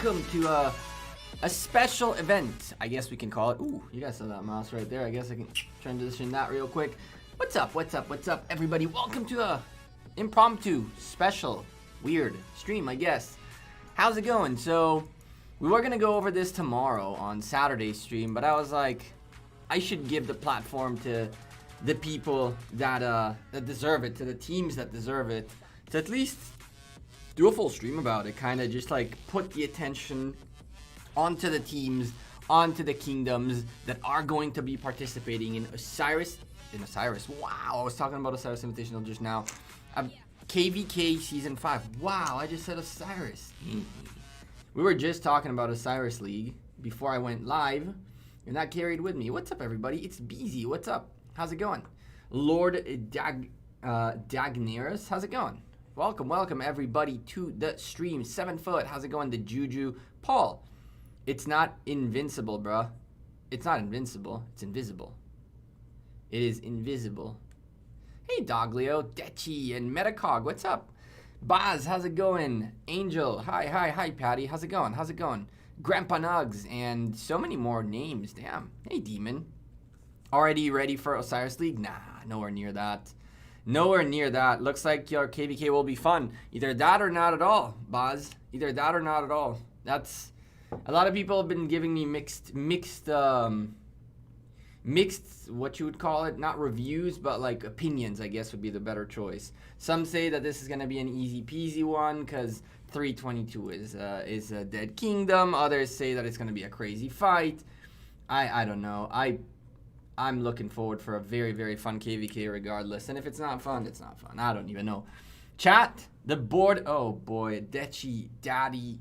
welcome to a special event, I guess we can call it. Ooh, you guys saw that mouse right there. I guess I can transition that real quick. What's up, everybody? Welcome to a impromptu, special, weird stream, I guess. How's it going? So, we were gonna go over this tomorrow on Saturday's stream, but I was like, I should give the platform to the people that deserve it, to the teams that deserve it, to at least do a full stream about it, kind of just like put the attention onto the teams, onto the kingdoms that are going to be participating in Osiris. Wow, I was talking about Osiris Invitational just now. KVK Season 5. Wow, I just said Osiris. We were just talking about Osiris League before I went live, and that carried with me. What's up, everybody? It's Beezy. What's up? How's it going? Lord Dagneris, how's it going? Welcome everybody to the stream. 7 foot, how's it going? The Juju. Paul, it's not invincible, bruh. It's not invincible, it's invisible. It is invisible. Hey, Doglio, Dechi, and Metacog, what's up? Baz, how's it going? Angel, hi, Patty, how's it going? Grandpa Nugs, and so many more names, damn. Hey, Demon. Already ready for Osiris League? Nah, nowhere near that. Looks like your KVK will be fun. Either that or not at all, Baz. Either that or not at all. That's a lot of people have been giving me mixed, what you would call it, not reviews, but like opinions, I guess would be the better choice. Some say that this is gonna be an easy peasy one because 322 is a dead kingdom. Others say that it's gonna be a crazy fight. I don't know. I'm looking forward for a very, very fun KVK regardless. And if it's not fun, it's not fun. I don't even know. Chat, the board. Oh boy, Dechi, Daddy,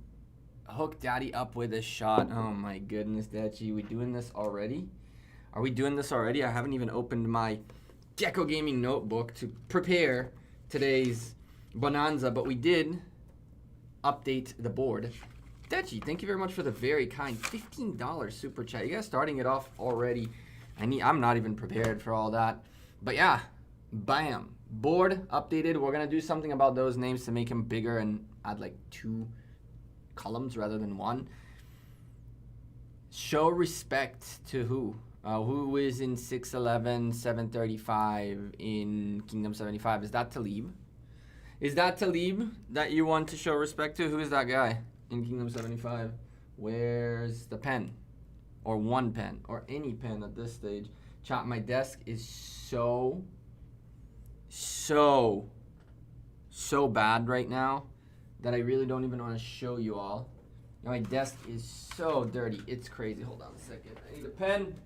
hook Daddy up with a shot. Oh my goodness, Dechi, we doing this already? Are we doing this already? I haven't even opened my Gecko Gaming notebook to prepare today's bonanza, but we did update the board. Dechi, thank you very much for the very kind $15 super chat. You guys starting it off already. I'm not even prepared for all that. But yeah, bam. Board updated. We're going to do something about those names to make them bigger and add like 2 columns rather than 1. Show respect to who? Who is in 611, 735 in Kingdom 75? Is that Talib? Is that Talib that you want to show respect to? Who is that guy in Kingdom 75? Where's the pen? Or one pen, or any pen at this stage. Chat, my desk is so bad right now that I really don't even want to show you all. My desk is so dirty. It's crazy. Hold on a second. I need a pen.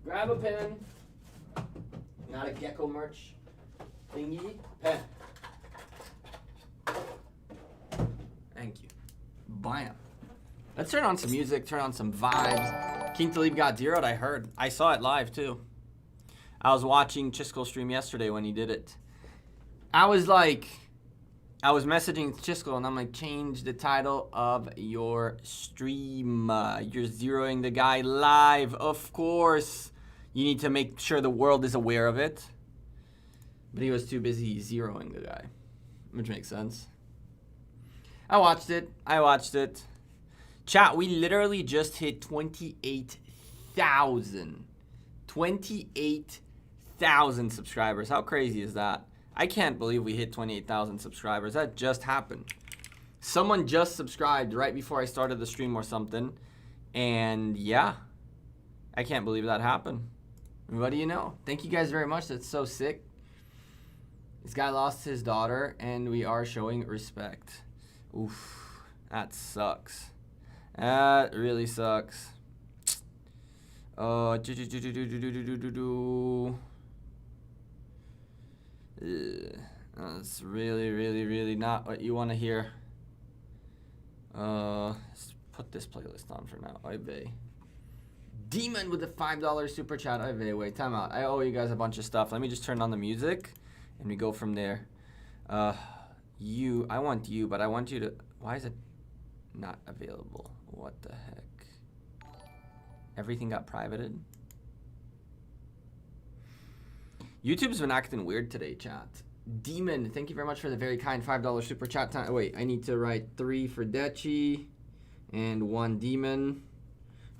Grab a pen. Not a Gecko merch thingy. Pen. Thank you. Bam. Let's turn on some music, turn on some vibes. King Talib got zeroed, I heard. I saw it live, too. I was watching Chisco stream yesterday when he did it. I was messaging Chisco, and I'm like, change the title of your stream. You're zeroing the guy live. Of course. You need to make sure the world is aware of it. But he was too busy zeroing the guy. Which makes sense. I watched it. Chat, we literally just hit 28,000. 28,000 subscribers. How crazy is that? I can't believe we hit 28,000 subscribers. That just happened. Someone just subscribed right before I started the stream or something. And yeah, I can't believe that happened. What do you know? Thank you guys very much. That's so sick. This guy lost his daughter, and we are showing respect. Oof, that sucks. That really sucks. Oh, that's really not what you want to hear. Let's put this playlist on for now. Oy vey. Demon with the $5 super chat. Oy vey, wait, time out. I owe you guys a bunch of stuff. Let me just turn on the music, and we go from there. I want you, but I want you to. Why is it not available? What the heck? Everything got privated? YouTube's been acting weird today, chat. Demon, thank you very much for the very kind $5 super chat. Wait, I need to write 3 for Dechi and 1 demon.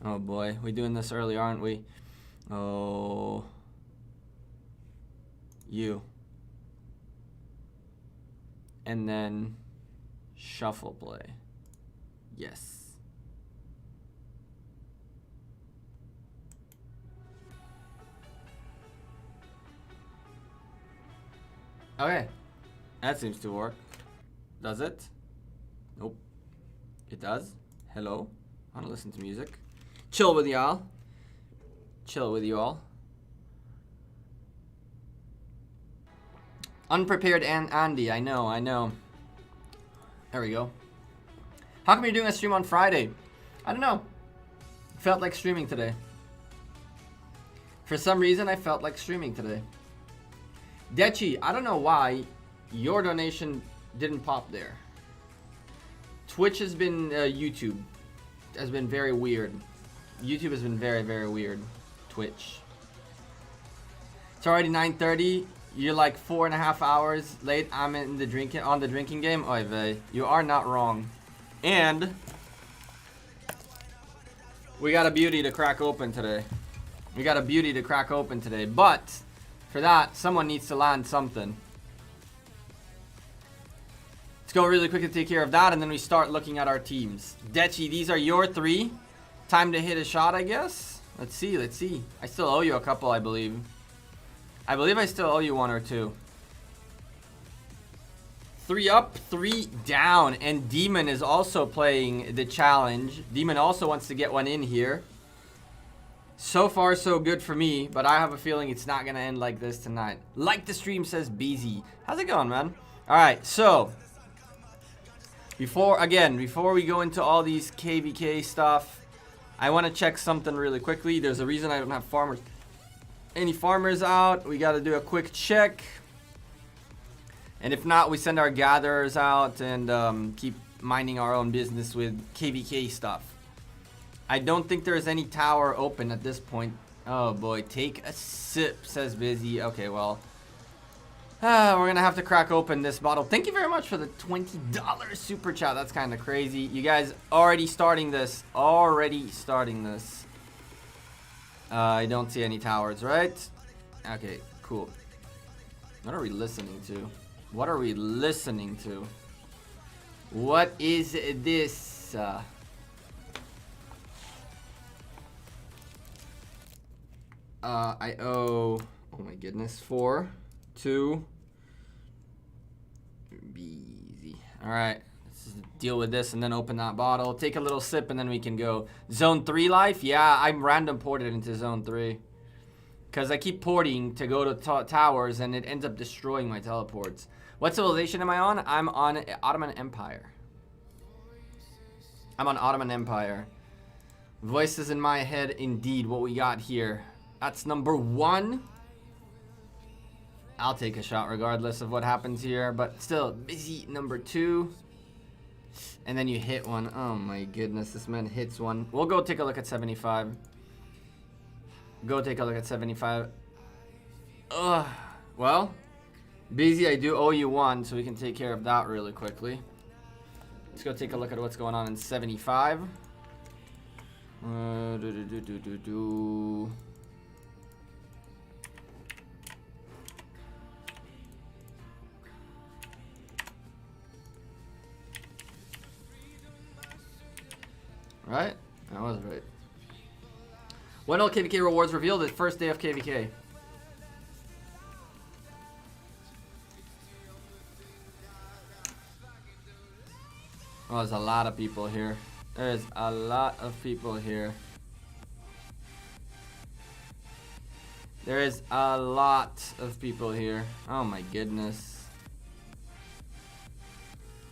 Oh boy, we doing this early, aren't we? Oh, you. And then shuffle play. Yes. Okay, that seems to work. Does it? Nope. It does. Hello. I want to listen to music. Chill with y'all. Chill with you all. Unprepared and Andy. I know. There we go. How come you're doing a stream on Friday? I don't know. Felt like streaming today. For some reason, I felt like streaming today. Dechi, I don't know why your donation didn't pop there. Twitch has been, YouTube has been very weird. YouTube has been very, very weird. Twitch. It's already 9:30. You're like 4.5 hours late. I'm in the drinking game. Oy vey. You are not wrong. And we got a beauty to crack open today. But for that, someone needs to land something. Let's go really quick and take care of that, and then we start looking at our teams. Dechi, these are your 3. Time to hit a shot, I guess. Let's see. I still owe you a couple, I believe. I still owe you 1 or 2. 3 up, 3 down, and Demon is also playing the challenge. Demon also wants to get one in here. So far, so good for me, but I have a feeling it's not gonna end like this tonight. Like the stream, says BZ. How's it going, man? All right, so before we go into all these KVK stuff, I want to check something really quickly. There's a reason I don't have any farmers out. We got to do a quick check. And if not, we send our gatherers out and keep minding our own business with KVK stuff. I don't think there's any tower open at this point. Oh boy, take a sip, says Busy. Okay, well, we're going to have to crack open this bottle. Thank you very much for the $20 super chat. That's kind of crazy. You guys already starting this. I don't see any towers, right? Okay, cool. What are we listening to? What is this? I owe, oh my goodness, 4, 2, easy. All right, let's deal with this and then open that bottle. Take a little sip and then we can go. Zone 3 life? Yeah, I'm random ported into Zone 3. Because I keep porting to go to towers and it ends up destroying my teleports. What civilization am I on? I'm on Ottoman Empire. Voices in my head, indeed. What we got here. That's number 1. I'll take a shot regardless of what happens here. But still, busy number 2. And then you hit one. Oh my goodness, this man hits one. We'll go take a look at 75. Ugh. Well, busy, I do owe you 1, so we can take care of that really quickly. Let's go take a look at what's going on in 75. Right? I was right. When will KVK rewards revealed? The first day of KVK. Oh, there's a lot of people here. There's a lot of people here. There is a lot of people here. Oh my goodness.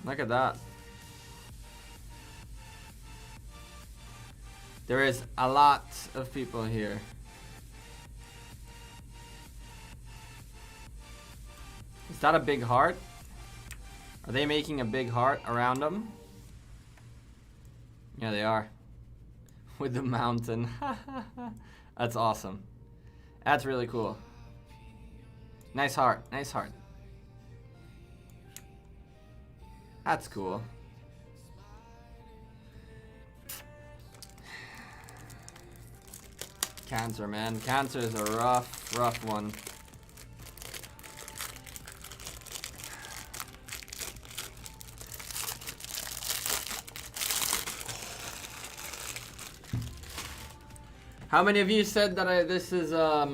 Look at that. There is a lot of people here. Is that a big heart? Are they making a big heart around them? Yeah, they are. With the mountain. That's awesome. That's really cool. Nice heart. Nice heart. That's cool. Cancer, man. Cancer is a rough one. How many of you said that this is how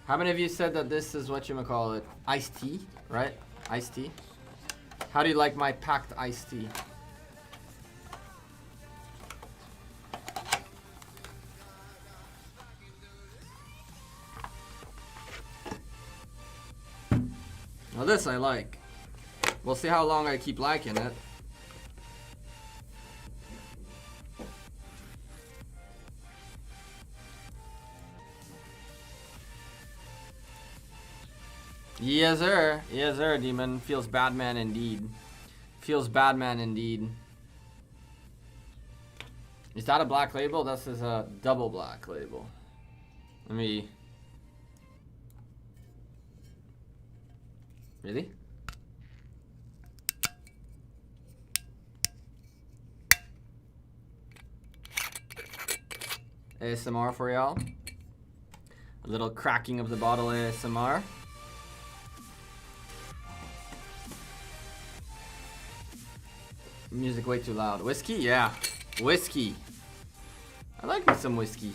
many of you said that this is whatchamacallit? Iced tea, right? Iced tea. How do you like my packed iced tea? Well, this I like. We'll see how long I keep liking it. Yes, sir. Yes, sir, Demon. Feels bad man indeed. Feels bad man indeed. Is that a black label? This is a double black label. Let me... Really? ASMR for y'all. A little cracking of the bottle ASMR. Music way too loud. Whiskey? Yeah. Whiskey. I like me some whiskey.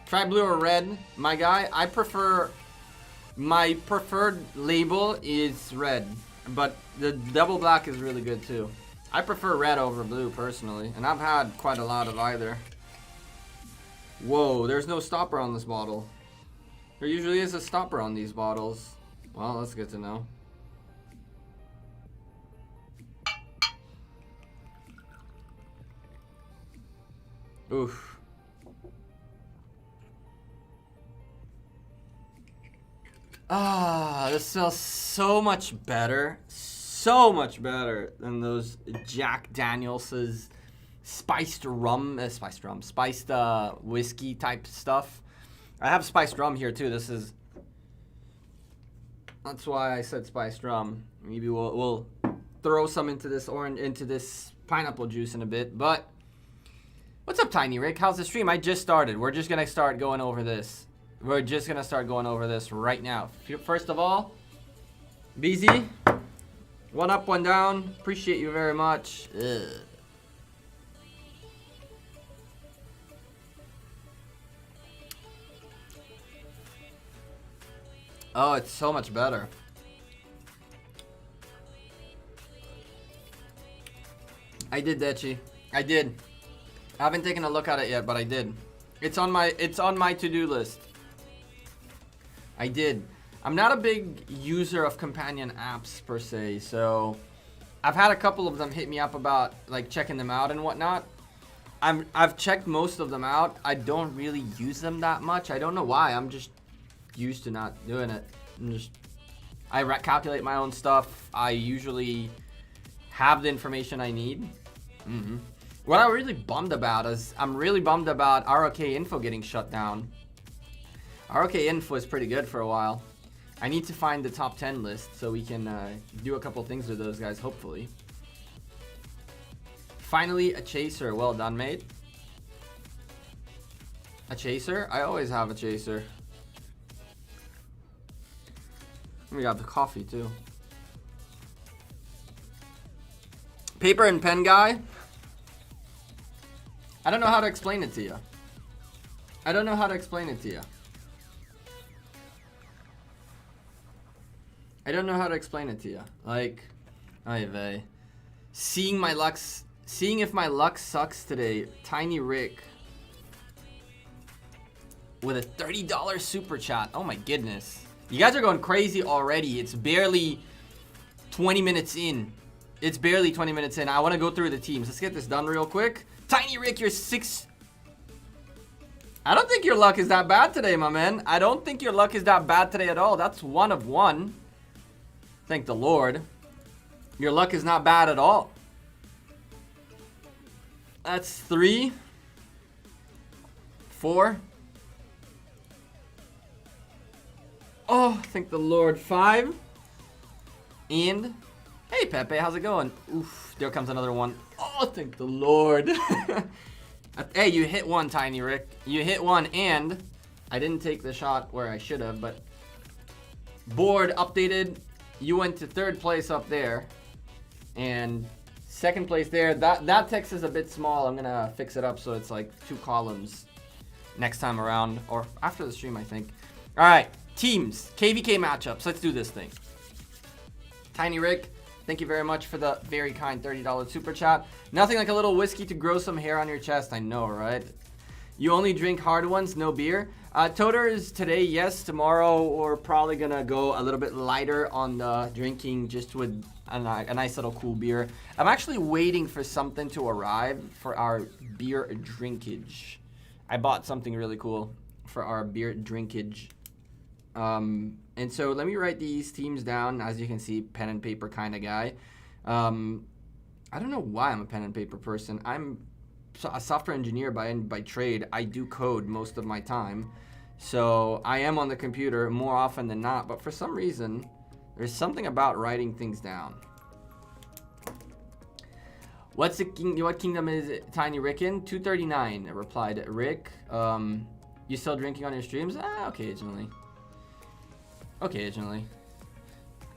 Try blue or red. My guy, I prefer... My preferred label is red. But the double black is really good too. I prefer red over blue personally. And I've had quite a lot of either. Whoa, there's no stopper on this bottle. There usually is a stopper on these bottles. Well, that's good to know. Oof. Ah, this smells so much better. So much better than those Jack Daniels's spiced whiskey type stuff. I have spiced rum here too. That's why I said spiced rum. Maybe we'll throw some into this pineapple juice in a bit, but what's up, Tiny Rick? How's the stream? I just started. We're just gonna start going over this. We're just gonna start going over this right now. First of all, BZ, one up, one down. Appreciate you very much. Ugh. Oh, it's so much better. I did, Dechi. I did. I haven't taken a look at it yet, but I did. It's on my to-do list. I did. I'm not a big user of companion apps per se, so I've had a couple of them hit me up about like checking them out and whatnot. I've checked most of them out. I don't really use them that much. I don't know why. I'm just used to not doing it. I calculate my own stuff. I usually have the information I need. What I'm really bummed about is I'm really bummed about ROK Info getting shut down. ROK Info is pretty good for a while. I need to find the top 10 list so we can do a couple things with those guys, hopefully. Finally, a chaser. Well done, mate. A chaser? I always have a chaser. We got the coffee, too. Paper and pen guy? I don't know how to explain it to you. I don't know how to explain it to you. I don't know how to explain it to you. Like, seeing if my luck sucks today. Tiny Rick with a $30 super chat. Oh my goodness. You guys are going crazy already. It's barely 20 minutes in. It's barely 20 minutes in. I want to go through the teams. Let's get this done real quick. Tiny Rick, you're 6. I don't think your luck is that bad today, my man. I don't think your luck is that bad today at all. That's 1 of 1. Thank the Lord. Your luck is not bad at all. That's 3. 4. Oh, thank the Lord. 5. And, hey, Pepe, how's it going? Oof, there comes another one. Oh, thank the Lord. Hey, you hit one, Tiny Rick. You hit one, and I didn't take the shot where I should have, but board updated. You went to 3rd place up there, and 2nd place there. That text is a bit small. I'm gonna fix it up so it's like 2 columns next time around, or after the stream, I think. All right, teams, KVK matchups. Let's do this thing. Tiny Rick, thank you very much for the very kind $30 super chat. Nothing like a little whiskey to grow some hair on your chest. I know, right? You only drink hard ones, no beer. Toter is today, yes. Tomorrow, we're probably gonna go a little bit lighter on the drinking, just with a nice little cool beer. I'm actually waiting for something to arrive for our beer drinkage. I bought something really cool for our beer drinkage. And so let me write these teams down. As you can see, pen and paper kind of guy. I don't know why I'm a pen and paper person. I'm a software engineer by trade. I do code most of my time. So I am on the computer more often than not, but for some reason, there's something about writing things down. What kingdom is it, Tiny Rick in? 239, replied Rick. You still drinking on your streams? Occasionally. Occasionally.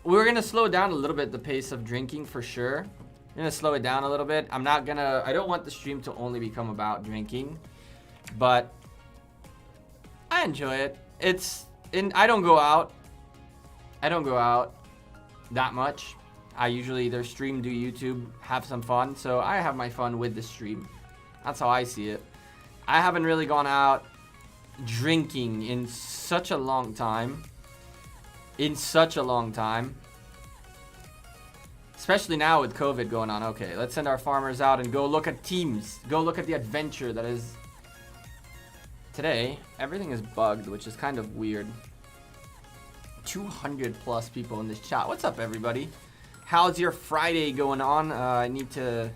We're gonna slow down a little bit the pace of drinking for sure. I'm gonna slow it down a little bit. I don't want the stream to only become about drinking, but I enjoy it. I don't go out that much. I usually either stream, do YouTube, have some fun. So I have my fun with the stream. That's how I see it. I haven't really gone out drinking in such a long time. Especially now with COVID going on. Okay, let's send our farmers out and go look at teams. Go look at the adventure that is today. Everything is bugged, which is kind of weird. 200 plus people in this chat. What's up, everybody? How's your Friday going on? I need to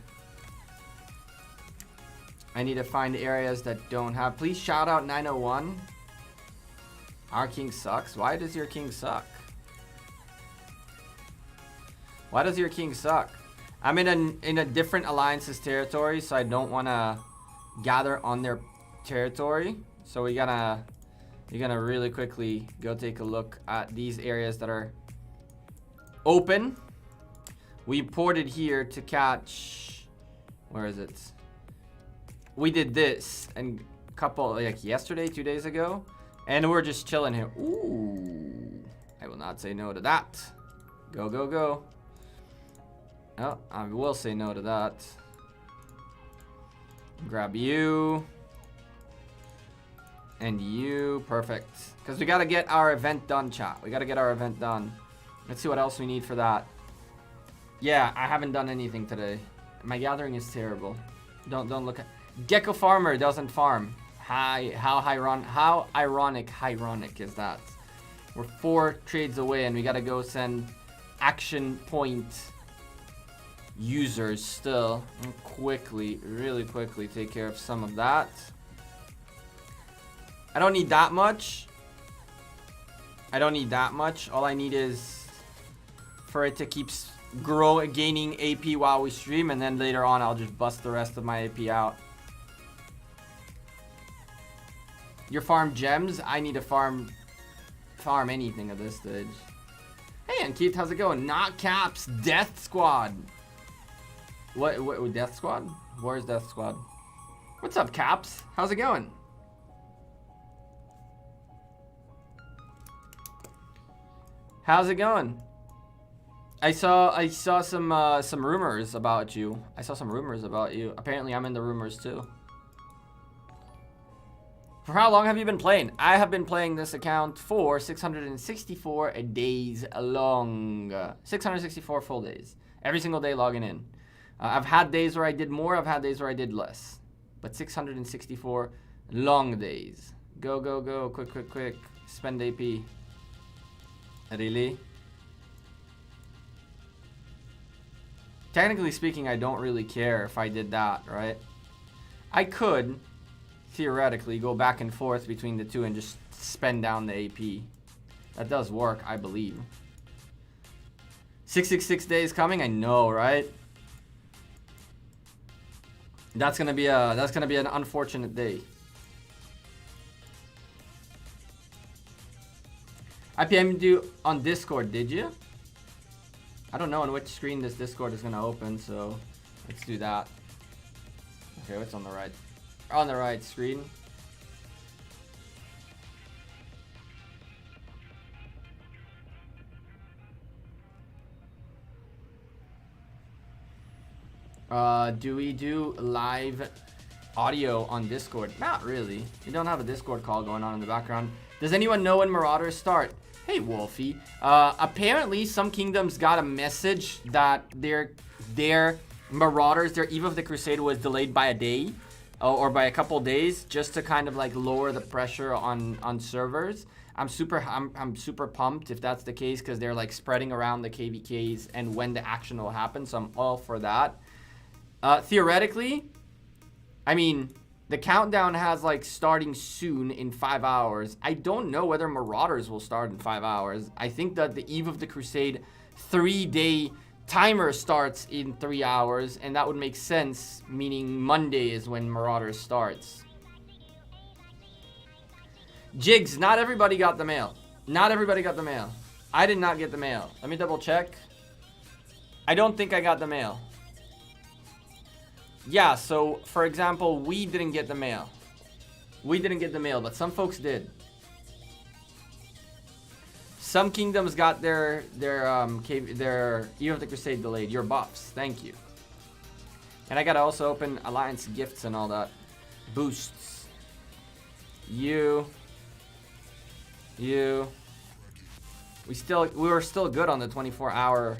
find areas that don't have. Please shout out 901. Our king sucks. Why does your king suck? Why does your king suck? I'm in a different alliance's territory, so I don't want to gather on their territory. So we're gonna really quickly go take a look at these areas that are open. We ported here to catch. Where is it? We did this and like yesterday, 2 days ago, and we're just chilling here. Ooh, I will not say no to that. Go, go, go. Oh, I will say no to that. Grab you. And you. Perfect. Because we got to get our event done, chat. We got to get our event done. Let's see what else we need for that. Yeah, I haven't done anything today. My gathering is terrible. Don't look at... Gecko Farmer doesn't farm. How ironic is that? We're 4 trades away and we got to go send action point users still. And really quickly take care of some of that. I don't need that much. All I need is for it to keep gaining AP while we stream, and then later on I'll just bust the rest of my AP out. Your farm gems? I need to farm anything at this stage. Hey, Ankit, how's it going? Not Caps, Death Squad. What Death Squad? Where's Death Squad? What's up, Caps? How's it going? How's it going? I saw some rumors about you. Apparently I'm in the rumors too. For how long have you been playing? I have been playing this account for 664 days long. 664 full days. Every single day logging in. I've had days where I did more, I've had days where I did less. But 664 long days. Go, go, go. Quick. Spend AP. Really? Technically speaking, I don't really care if I did that, right? I could, theoretically, go back and forth between the two and just spend down the AP. That does work, I believe. 666 days coming? I know, right? That's gonna be an unfortunate day. I PM'd you on Discord, did you? I don't know on which screen this Discord is gonna open, so let's do that. Okay, what's on the right? On the right screen. Do we do live audio on Discord? Not really. We don't have a Discord call going on in the background. Does anyone know when Marauders start? Hey, Wolfie. Apparently, some kingdoms got a message that their Marauders, their Eve of the Crusade was delayed by a day or by a couple days, just to kind of like lower the pressure on servers. I'm super pumped if that's the case, because they're like spreading around the KVKs and when the action will happen. So I'm all for that. Theoretically, I mean, the countdown has like starting soon in 5 hours. I don't know whether Marauders will start in 5 hours. I think that the Eve of the Crusade 3-day timer starts in 3 hours, and that would make sense, meaning Monday is when Marauders starts. Jigs, not everybody got the mail. Not everybody got the mail. I did not get the mail. Let me double check. I don't think I got the mail. Yeah, so for example, we didn't get the mail. We didn't get the mail, but some folks did. Some kingdoms got their Eve of the Crusade delayed. Your buffs, thank you. And I gotta also open alliance gifts and all that. Boosts. We were still good on the 24-hour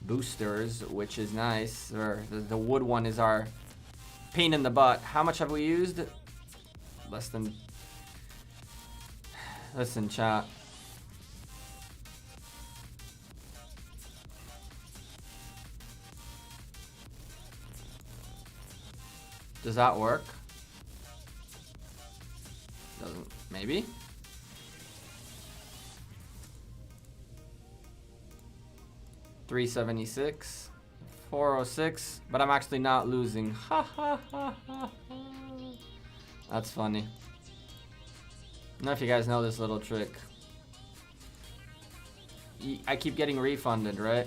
boosters, which is nice. Or the wood one is our pain in the butt. How much have we used? Less than. Listen, chat. Does that work? Doesn't. Maybe. $376, $406, but I'm actually not losing. Ha ha ha ha. That's funny. I don't know if you guys know this little trick. I keep getting refunded, right?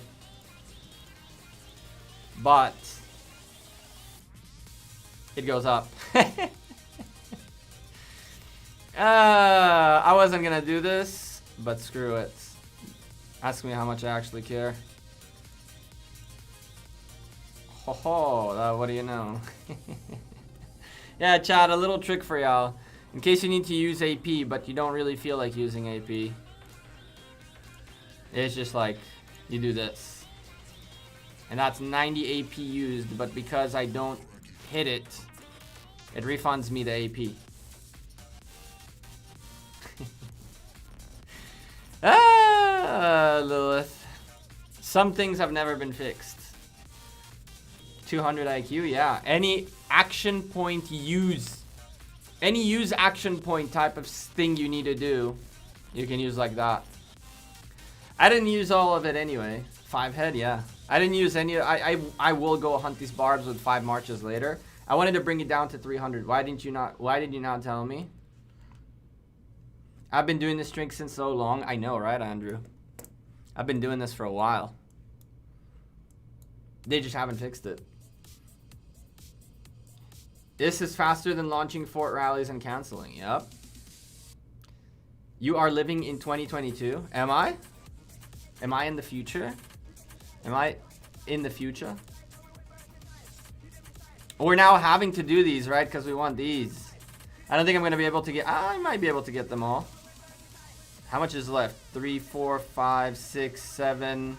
But it goes up. I wasn't gonna do this, but screw it. Ask me how much I actually care. Ho ho, what do you know? Yeah, chat, a little trick for y'all. In case you need to use AP, but you don't really feel like using AP. It's just like, you do this. And that's 90 AP used, but because I don't hit it, it refunds me the AP. Lilith. Some things have never been fixed. 200 IQ, yeah. Any action point any use action point type of thing you need to do, you can use like that. I didn't use all of it anyway. 5 head, yeah. I didn't use any. I will go hunt these barbs with 5 marches later. I wanted to bring it down to 300. Why did you not tell me? I've been doing this drink since so long. I know, right, Andrew? I've been doing this for a while. They just haven't fixed it. This is faster than launching fort rallies and canceling. Yep. You are living in 2022. Am I? Am I in the future? Am I in the future? We're now having to do these, right? Because we want these. I don't think I'm going to be able to get... I might be able to get them all. How much is left? 3, 4, 5, 6, 7,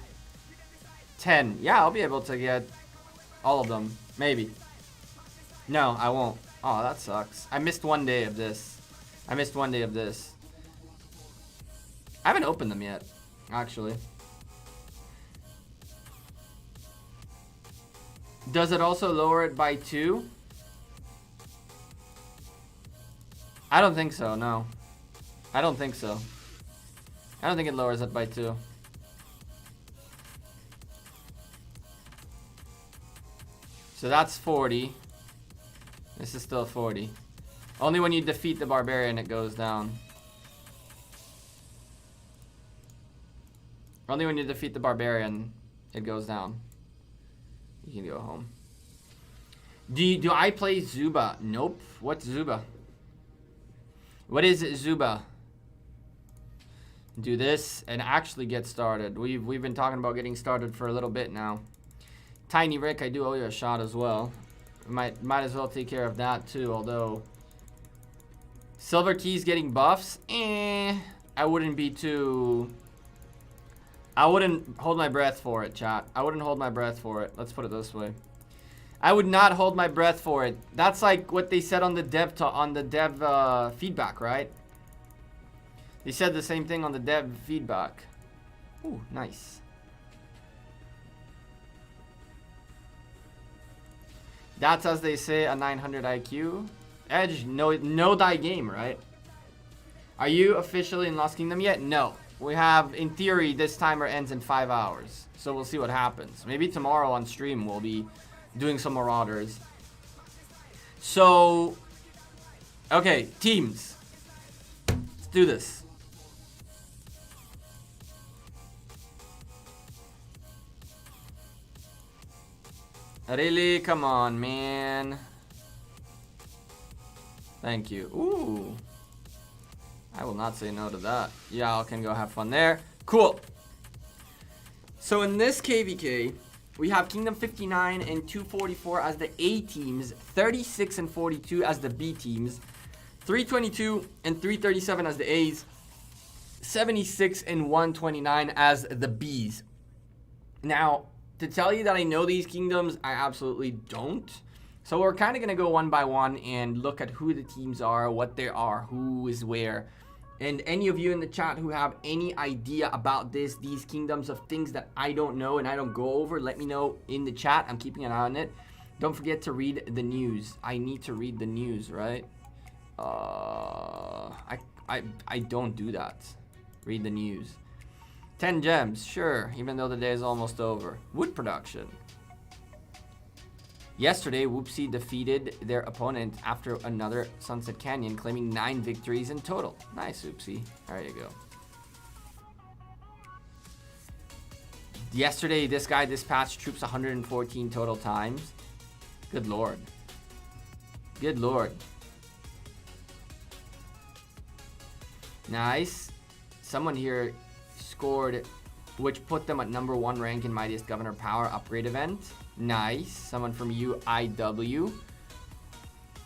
10. Yeah, I'll be able to get all of them. Maybe. No, I won't. Oh, that sucks. I missed 1 day of this. I haven't opened them yet, actually. Does it also lower it by 2? I don't think so, no. I don't think so. I don't think it lowers it by 2. So that's 40. This is still 40. Only when you defeat the barbarian it goes down. Only when you defeat the barbarian it goes down. You can go home. Do I play Zuba? Nope. What's Zuba? What is Zuba? Do this and actually get started. We've been talking about getting started for a little bit now. Tiny Rick, I do owe you a shot as well. Might as well take care of that too, although Silver Key's getting buffs. I wouldn't be too... I wouldn't hold my breath for it, chat. I wouldn't hold my breath for it. Let's put it this way. I would not hold my breath for it. That's like what they said on the dev feedback, right? They said the same thing on the dev feedback. Ooh, nice. That's, as they say, a 900 IQ. Edge, know thy game, right? Are you officially in Lost Kingdom yet? No. We have, in theory, this timer ends in 5 hours. So we'll see what happens. Maybe tomorrow on stream we'll be doing some Marauders. So, okay, teams. Let's do this. Really? Come on, man. Thank you. Ooh. I will not say no to that. Y'all can go have fun there. Cool. So in this KVK, we have Kingdom 59 and 244 as the A teams, 36 and 42 as the B teams, 322 and 337 as the A's, 76 and 129 as the B's. Now, to tell you that I know these kingdoms, I absolutely don't. So we're kind of going to go one by one and look at who the teams are, what they are, who is where. And any of you in the chat who have any idea about these kingdoms of things that I don't know and I don't go over, let me know in the chat. I'm keeping an eye on it. Don't forget to read the news. I need to read the news, right? I don't do that. Read the news. 10 gems, sure, even though the day is almost over. Wood production. Yesterday, Whoopsie defeated their opponent after another Sunset Canyon, claiming 9 victories in total. Nice, Whoopsie. There you go. Yesterday, this guy dispatched troops 114 total times. Good lord. Good lord. Nice. Someone here scored, which put them at #1 rank in Mightiest Governor Power upgrade event. Nice. Someone from UIW.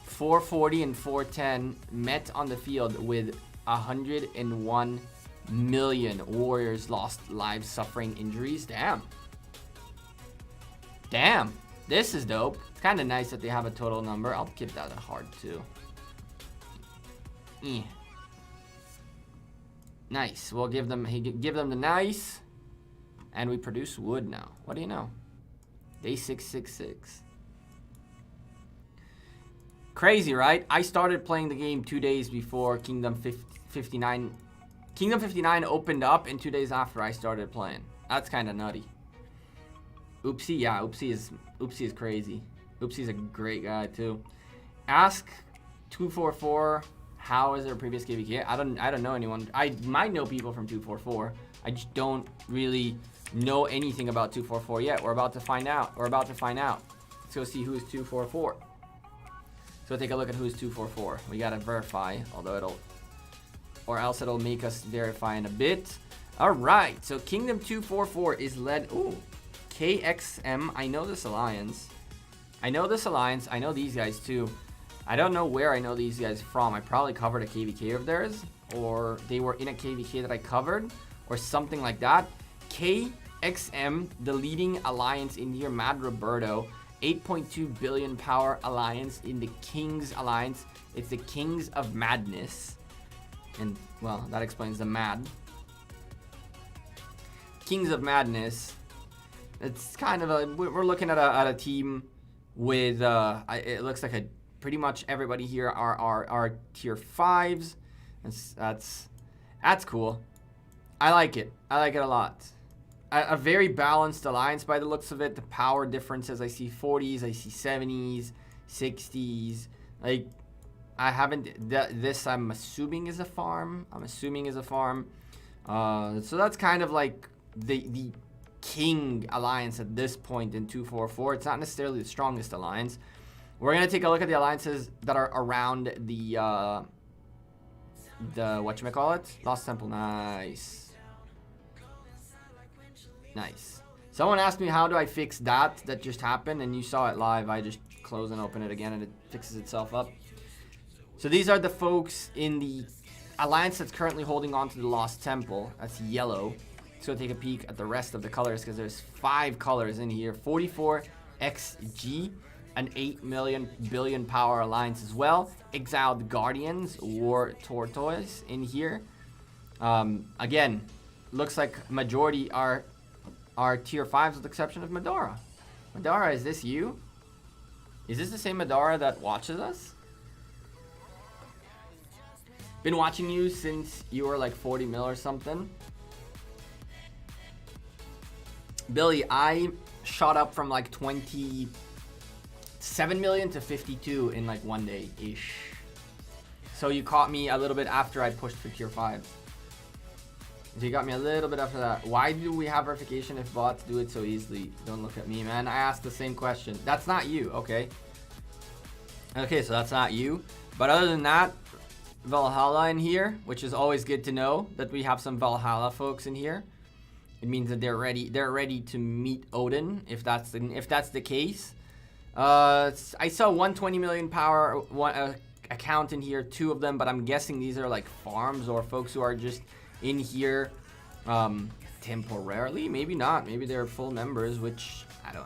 440 and 410 met on the field with 101 million warriors lost lives, suffering injuries. Damn. Damn. This is dope. Kind of nice that they have a total number. I'll give that a heart too. Nice. We'll give them the nice. And we produce wood now. What do you know? Day 666. Crazy, right? I started playing the game 2 days before Kingdom 59. Kingdom 59 opened up, and 2 days after I started playing. That's kind of nutty. Oopsie, yeah, Oopsie is crazy. Oopsie's a great guy too. Ask 244 how is their previous KVK? I don't know anyone. I might know people from 244. I just don't really know anything about 244 yet. We're about to find out. Let's go see who's 244. So take a look at who's 244. We gotta verify, or else it'll make us verify in a bit. All right, so Kingdom 244 is led. Ooh, KXM. I know this alliance. I know these guys too. I don't know where I know these guys from. I probably covered a KVK of theirs, or they were in a KVK that I covered, or something like that. KXM, the leading alliance in here, Mad Roberto, 8.2 billion power alliance in the Kings Alliance. It's the Kings of Madness. And, well, that explains the mad. Kings of Madness. It's kind of we're looking at a team with, it looks like pretty much everybody here are tier 5s. That's cool. I like it a lot. A very balanced alliance by the looks of it. The power differences, I see 40s, I see 70s, 60s, Like, I haven't, this I'm assuming is a farm. So that's kind of like the king alliance at this point in 244. It's not necessarily the strongest alliance. We're going to take a look at the alliances that are around the whatchamacallit? Lost Temple. Nice. Nice. Someone asked me how do I fix that just happened, and you saw it live. I just close and open it again and it fixes itself up. So these are the folks in the alliance that's currently holding on to the Lost Temple. That's yellow. Let's go take a peek at the rest of the colors, because there's 5 colors in here. 44 XG, an 8 billion power alliance as well. Exiled Guardians, War Tortoise in here. Again, looks like majority are tier 5s with the exception of Medora. Medora, is this you? Is this the same Medora that watches us? Been watching you since you were like 40 mil or something. Billy, I shot up from like 27 million to 52 in like 1 day-ish. So you caught me a little bit after I pushed for tier 5. So you got me a little bit after that. Why do we have verification if bots do it so easily? Don't look at me, man. I asked the same question. That's not you, okay? Okay, so that's not you. But other than that, Valhalla in here, which is always good to know that we have some Valhalla folks in here. It means that they're ready to meet Odin if that's the case. I saw 120 million power account in here, 2 of them, but I'm guessing these are like farms or folks who are just in here temporarily. Maybe not. Maybe they're full members, which I don't.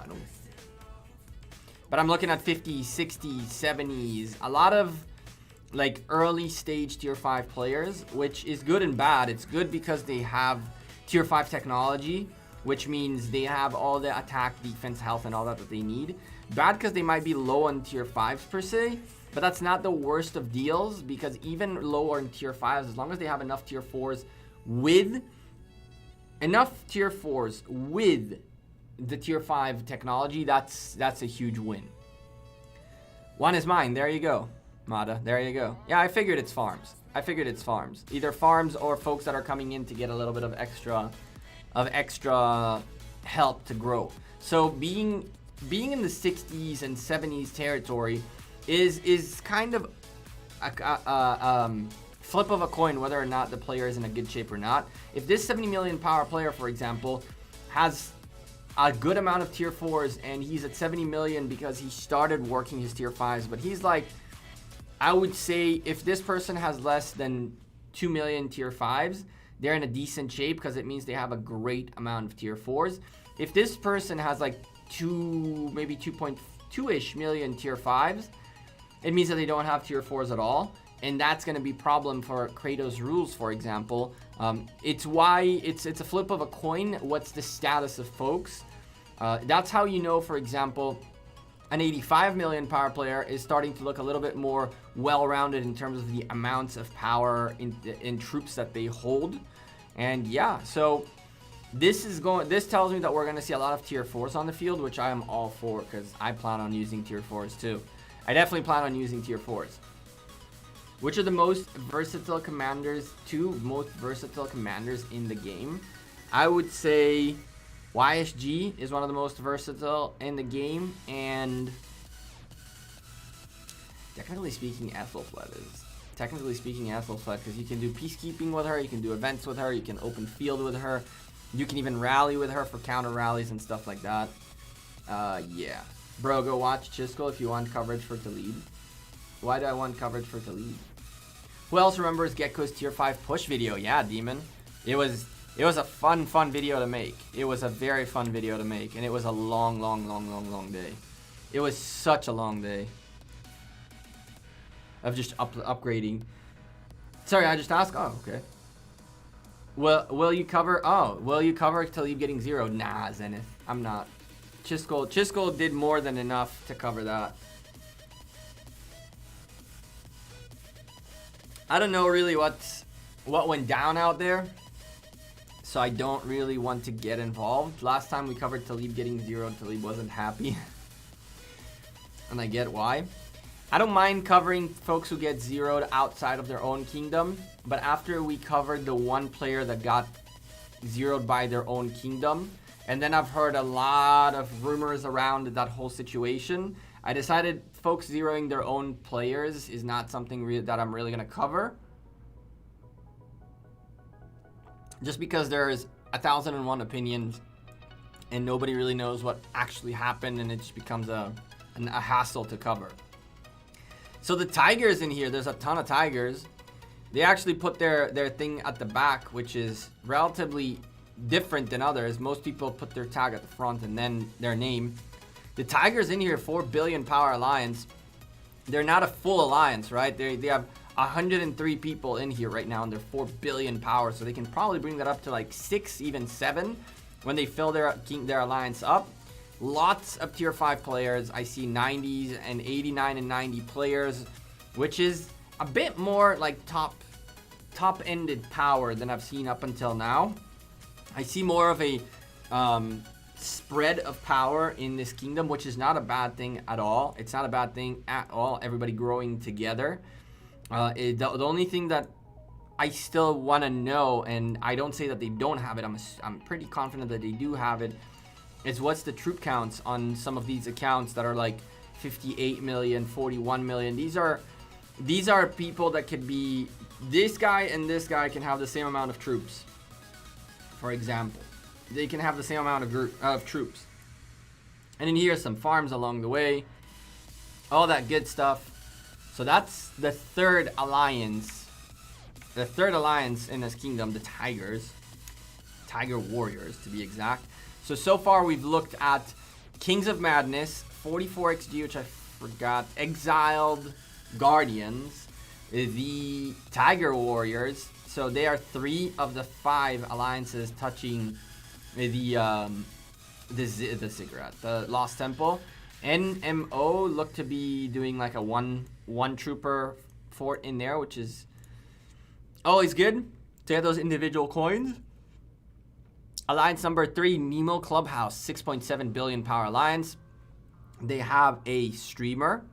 But I'm looking at 50s, 60s, 70s, a lot of like early stage tier 5 players, which is good and bad. It's good because they have tier 5 technology, which means they have all the attack, defense, health, and all that they need. Bad because they might be low on tier 5s per se, but that's not the worst of deals, because even lower in tier 5s, as long as they have enough tier 4s with the tier 5 technology, that's a huge win. One is mine. There you go. Mada, there you go. Yeah, I figured it's farms. Either farms or folks that are coming in to get a little bit of extra help to grow. So being in the 60s and 70s territory is kind of a flip of a coin whether or not the player is in a good shape or not. If this 70 million power player, for example, has a good amount of tier 4s and he's at 70 million because he started working his tier 5s, but he's like, I would say if this person has less than 2 million tier 5s, they're in a decent shape because it means they have a great amount of tier 4s. If this person has like maybe 2.2-ish million tier 5s, it means that they don't have tier 4s at all. And that's going to be a problem for Kratos rules, for example. It's why it's a flip of a coin. What's the status of folks? That's how you know, for example, an 85 million power player is starting to look a little bit more well-rounded in terms of the amounts of power in troops that they hold. And yeah, so this tells me that we're going to see a lot of tier 4s on the field, which I am all for because I plan on using tier 4s too. I definitely plan on using tier 4s. Which are the most versatile commanders, 2 most versatile commanders in the game? I would say YSG is one of the most versatile in the game, and technically speaking, Ethelfled is. Technically speaking, Ethelfled, because you can do peacekeeping with her, you can do events with her, you can open field with her, you can even rally with her for counter rallies and stuff like that. Yeah. Bro, go watch Chisco if you want coverage for Talib. Why do I want coverage for Talib? Who else remembers Gecko's tier 5 push video? Yeah, Demon. It was a fun video to make. It was a very fun video to make, and it was a long day. It was such a long day of just upgrading. Sorry, I just asked. Oh, okay. Will you cover Talib getting 0? Nah, Zenith. I'm not. Chisco did more than enough to cover that. I don't know really what went down out there, so I don't really want to get involved. Last time we covered Talib getting 0, Talib wasn't happy. And I get why. I don't mind covering folks who get zeroed outside of their own kingdom, but after we covered the one player that got zeroed by their own kingdom, and then I've heard a lot of rumors around that whole situation, I decided folks zeroing their own players is not something that I'm really going to cover. Just because there's 1,001 opinions and nobody really knows what actually happened, and it just becomes a hassle to cover. So the tigers in here, there's a ton of tigers. They actually put their thing at the back, which is relatively different than others. Most people put their tag at the front and then their name. The tigers in here, 4 billion power alliance. They're not a full alliance, right? They have 103 people in here right now, and they're 4 billion power, so they can probably bring that up to like 6, even 7 when they fill their alliance up. Lots of tier 5 players. I see 90s and 89 and 90 players, which is a bit more like top-ended power than I've seen up until now. I see more of a spread of power in this kingdom, which is not a bad thing at all. It's not a bad thing at all. Everybody growing together. The only thing that I still want to know, and I don't say that they don't have it, I'm pretty confident that they do have it, is what's the troop counts on some of these accounts that are like 58 million, 41 million. These are people that could be, this guy and this guy can have the same amount of troops. For example, they can have the same amount of troops. And then here's some farms along the way, all that good stuff. So that's the third alliance. The third alliance in this kingdom, the Tigers. Tiger Warriors, to be exact. So far we've looked at Kings of Madness, 44 XG, which I forgot, Exiled, Guardians, the Tiger Warriors. So they are 3 of the 5 alliances touching the Ziggurat, the Lost Temple. NMO look to be doing like a one trooper fort in there, which is always good to have those individual coins. Alliance number 3, Nemo Clubhouse, 6.7 billion power alliance. They have a streamer,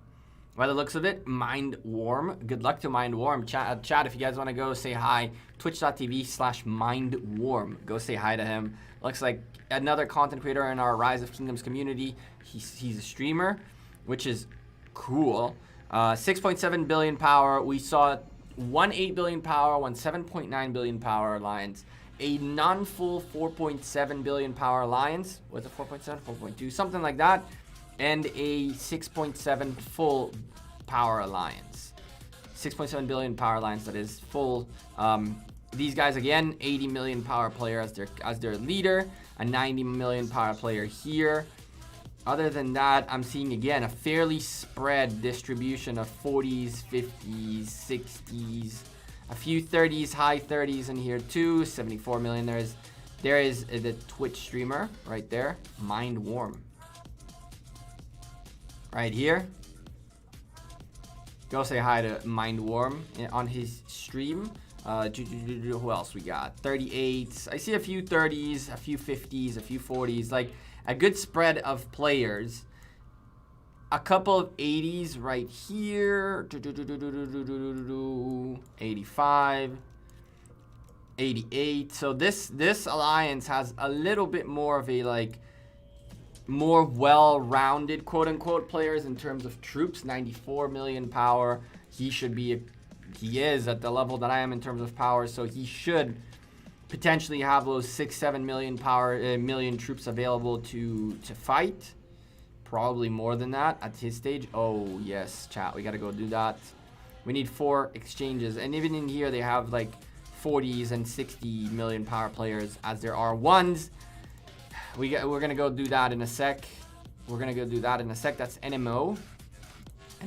by the looks of it, Mind Warm. Good luck to Mind Warm. Chat, if you guys want to go say hi, twitch.tv/Mind Warm. Go say hi to him. Looks like another content creator in our Rise of Kingdoms community. He's a streamer, which is cool. 6.7 billion power. We saw 1.8 billion power, 7.9 billion power alliance. A non-full 4.7 billion power alliance. Was it 4.7, 4.2, something like that. And a 6.7 full power alliance. 6.7 billion power alliance that is full. These guys again, 80 million power player as their leader, a 90 million power player here. Other than that, I'm seeing again a fairly spread distribution of 40s, 50s, 60s, a few 30s, high 30s in here too. 74 million. There is the Twitch streamer right there, Mind Warm. Right here. Go say hi to Mind Warm on his stream. Who else we got? 38s. I see a few 30s, a few 50s, a few 40s. Like a good spread of players. A couple of 80s right here. 85. 88. So this alliance has a little bit more of a like more well-rounded quote-unquote players in terms of troops. 94 million power. He is at the level that I am in terms of power, so he should potentially have those 6-7 million power million troops available to fight. Probably more than that at his stage. Oh yes, chat, we gotta go do that. We need 4 exchanges, and even in here they have like 40s and 60 million power players as there are ones. We're gonna go do that in a sec. That's NMO.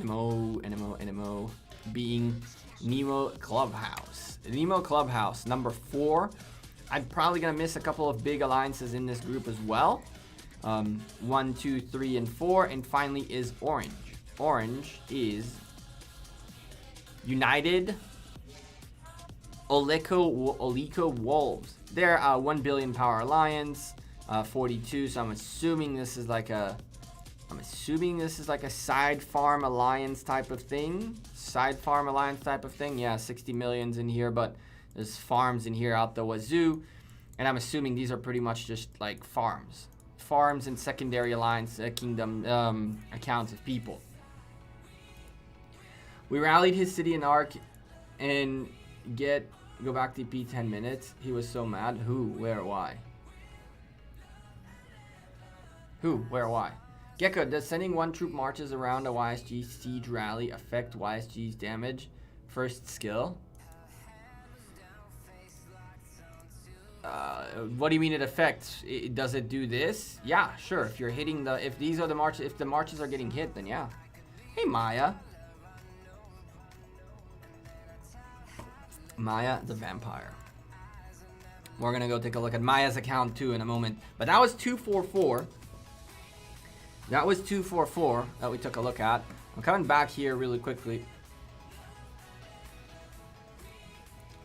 NMO being Nemo Clubhouse. Nemo Clubhouse, number 4. I'm probably gonna miss a couple of big alliances in this group as well. 1, 2, 3, and 4, and finally is Orange. Orange is United Olico Wolves. They're 1 billion power alliance, 42. So I'm assuming this is like a I'm assuming this is like a side farm alliance type of thing. Yeah, 60 millions in here, but there's farms in here out the wazoo. And I'm assuming these are pretty much just like farms. Farms and secondary alliance kingdom accounts of people. We rallied his city in Arc and go back TP 10 minutes. He was so mad. Who, where, why? Who, where, why? Gecko, does sending one troop marches around a YSG siege rally affect YSG's damage? First skill. What do you mean it affects? Does it do this? Yeah, sure. If you're hitting if these are the marches, if the marches are getting hit, then yeah. Hey, Maya. Maya the vampire. We're gonna go take a look at Maya's account too in a moment. But that was 244. That was 244 that we took a look at. I'm coming back here really quickly.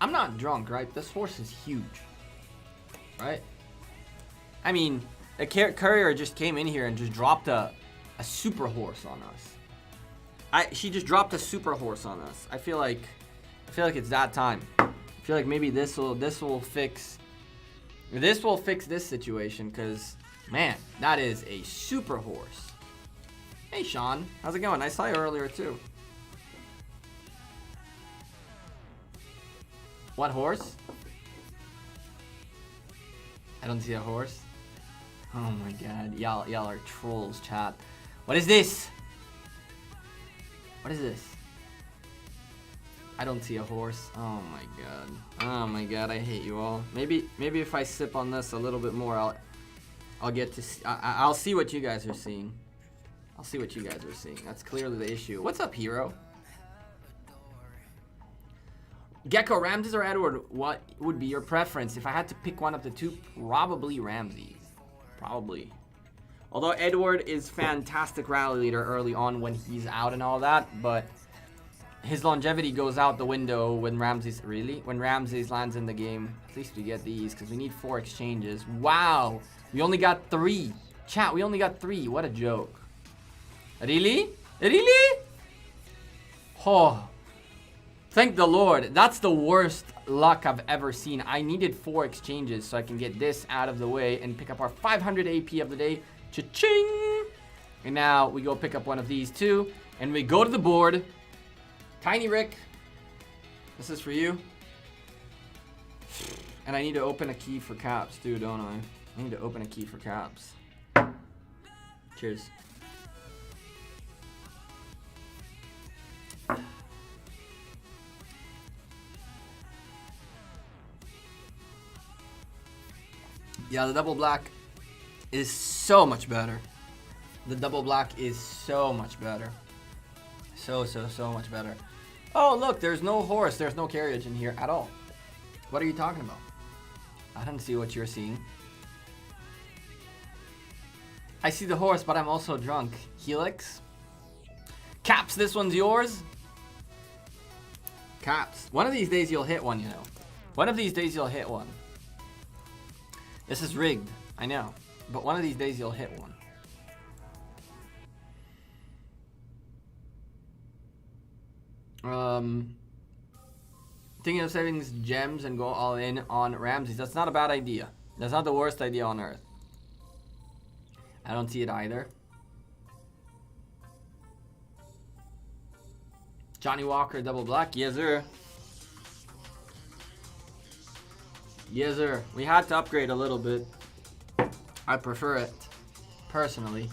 I'm not drunk, right? This horse is huge. Right? I mean, the courier just came in here and just dropped a super horse on us. She just dropped a super horse on us. I feel like it's that time. I feel like maybe this will fix this situation, because man, that is a super horse. Hey Sean, how's it going? I saw you earlier too. What horse? I don't see a horse. Oh my god, y'all are trolls, chat. What is this? What is this? I don't see a horse. Oh my god. Oh my god, I hate you all. Maybe if I sip on this a little bit more, I'll get to see, I'll see what you guys are seeing. I'll see what you guys are seeing. That's clearly the issue. What's up, hero? Gecko, Ramses or Edward, what would be your preference? If I had to pick one of the two, probably Ramses. Probably. Although Edward is fantastic rally leader early on when he's out and all that, but his longevity goes out the window when Ramses, when Ramses lands in the game. At least we get these, because we need 4 exchanges. Wow! We only got 3. Chat, we only got 3. What a joke. Really? Really? Oh. Thank the Lord. That's the worst luck I've ever seen. I needed 4 exchanges so I can get this out of the way and pick up our 500 AP of the day. Cha-ching! And now we go pick up one of these too. And we go to the board. Tiny Rick. This is for you. And I need to open a key for caps too, don't I? I need to open a key for caps. Cheers. Yeah, the double black is so much better. The double black is so much better. So much better. Oh, look, there's no horse. There's no carriage in here at all. What are you talking about? I don't see what you're seeing. I see the horse, but I'm also drunk. Helix. Caps, this one's yours. Caps. One of these days you'll hit one, you know. One of these days you'll hit one. This is rigged, I know. But one of these days you'll hit one. Thinking of saving gems and go all in on Ramses. That's not a bad idea. That's not the worst idea on earth. I don't see it either. Johnny Walker, double black. Yes, sir. Yes, sir. We had to upgrade a little bit. I prefer it, personally.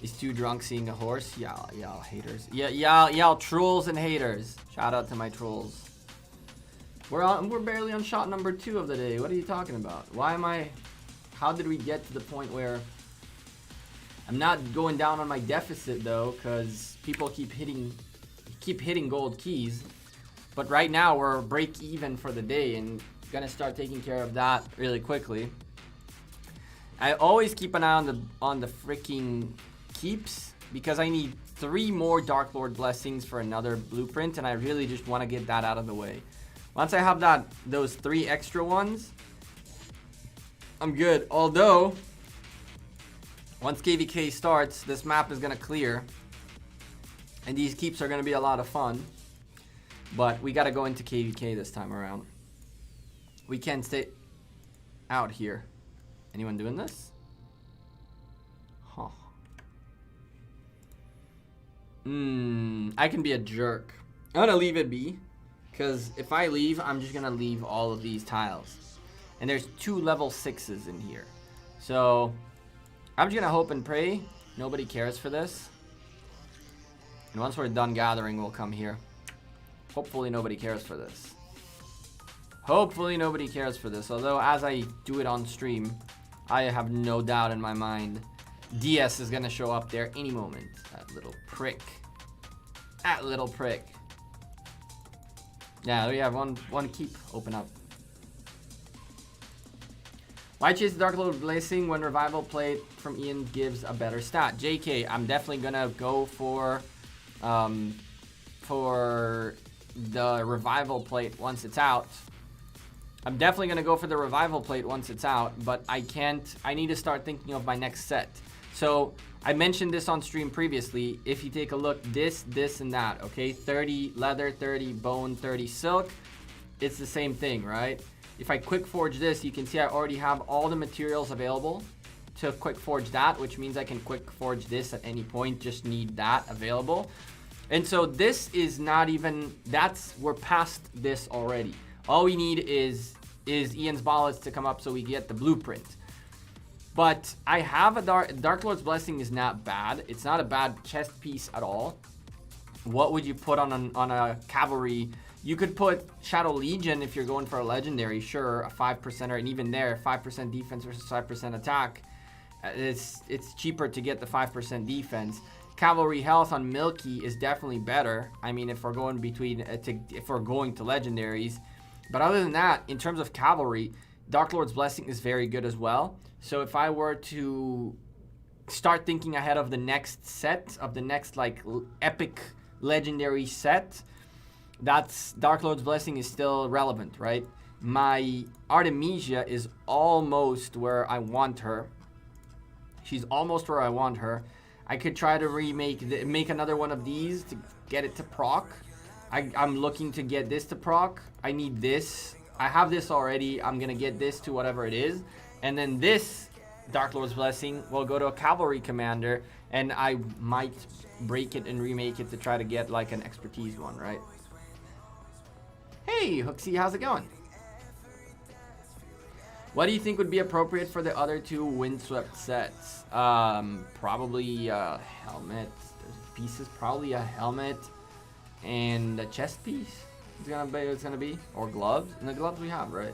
Is too drunk seeing a horse? Y'all haters. Y'all trolls and haters. Shout out to my trolls. We're barely on shot number 2 of the day. What are you talking about? How did we get to the point where I'm not going down on my deficit though, because people keep hitting gold keys. But right now we're break even for the day and gonna start taking care of that really quickly. I always keep an eye on the freaking keeps, because I need 3 more Dark Lord blessings for another blueprint, and I really just want to get that out of the way. Once I have those 3 extra ones, I'm good. Although Once KVK starts, this map is going to clear. And these keeps are going to be a lot of fun. But we got to go into KVK this time around. We can't stay out here. Anyone doing this? Huh. I can be a jerk. I'm going to leave it be. Because if I leave, I'm just going to leave all of these tiles. And there's 2 level 6s in here. So I'm just going to hope and pray nobody cares for this. And once we're done gathering, we'll come here. Hopefully nobody cares for this. Hopefully nobody cares for this. Although as I do it on stream, I have no doubt in my mind DS is going to show up there any moment. That little prick. That little prick. Yeah, we have one keep open up. Why chase the Dark Lord Blessing when Revival Plate from Ian gives a better stat? JK, I'm definitely going to go for the Revival Plate once it's out. I'm definitely going to go for the Revival Plate once it's out, but I need to start thinking of my next set. So I mentioned this on stream previously. If you take a look, this, and that, okay? 30 leather, 30 bone, 30 silk. It's the same thing, right? If I quick forge this, you can see I already have all the materials available to quick forge that, which means I can quick forge this at any point, just need that available. And so this is not even, we're past this already. All we need is Ian's Ballets to come up so we get the blueprint. But I have a Dark Lord's Blessing is not bad. It's not a bad chest piece at all. What would you put on a cavalry? You could put Shadow Legion if you're going for a legendary, sure, a 5%er, and even there, 5% defense versus 5% attack. It's cheaper to get the 5% defense. Cavalry health on Milky is definitely better. I mean, if we're going if we're going to legendaries. But other than that, in terms of cavalry, Dark Lord's Blessing is very good as well. So if I were to start thinking ahead of the next set, of the next like epic legendary set, that's Dark Lord's Blessing is still relevant, right? My Artemisia is almost where I want her. She's almost where I want her. I could try to make another one of these to get it to proc. I'm looking to get this to proc. I need this. I have this already. I'm going to get this to whatever it is. And then this Dark Lord's Blessing will go to a cavalry commander. And I might break it and remake it to try to get like an expertise one, right? Hey, Hooksy, how's it going? What do you think would be appropriate for the other 2 windswept sets? Probably a helmet. Pieces, probably a helmet and a chest piece. It's gonna be, or gloves. And the gloves we have, right?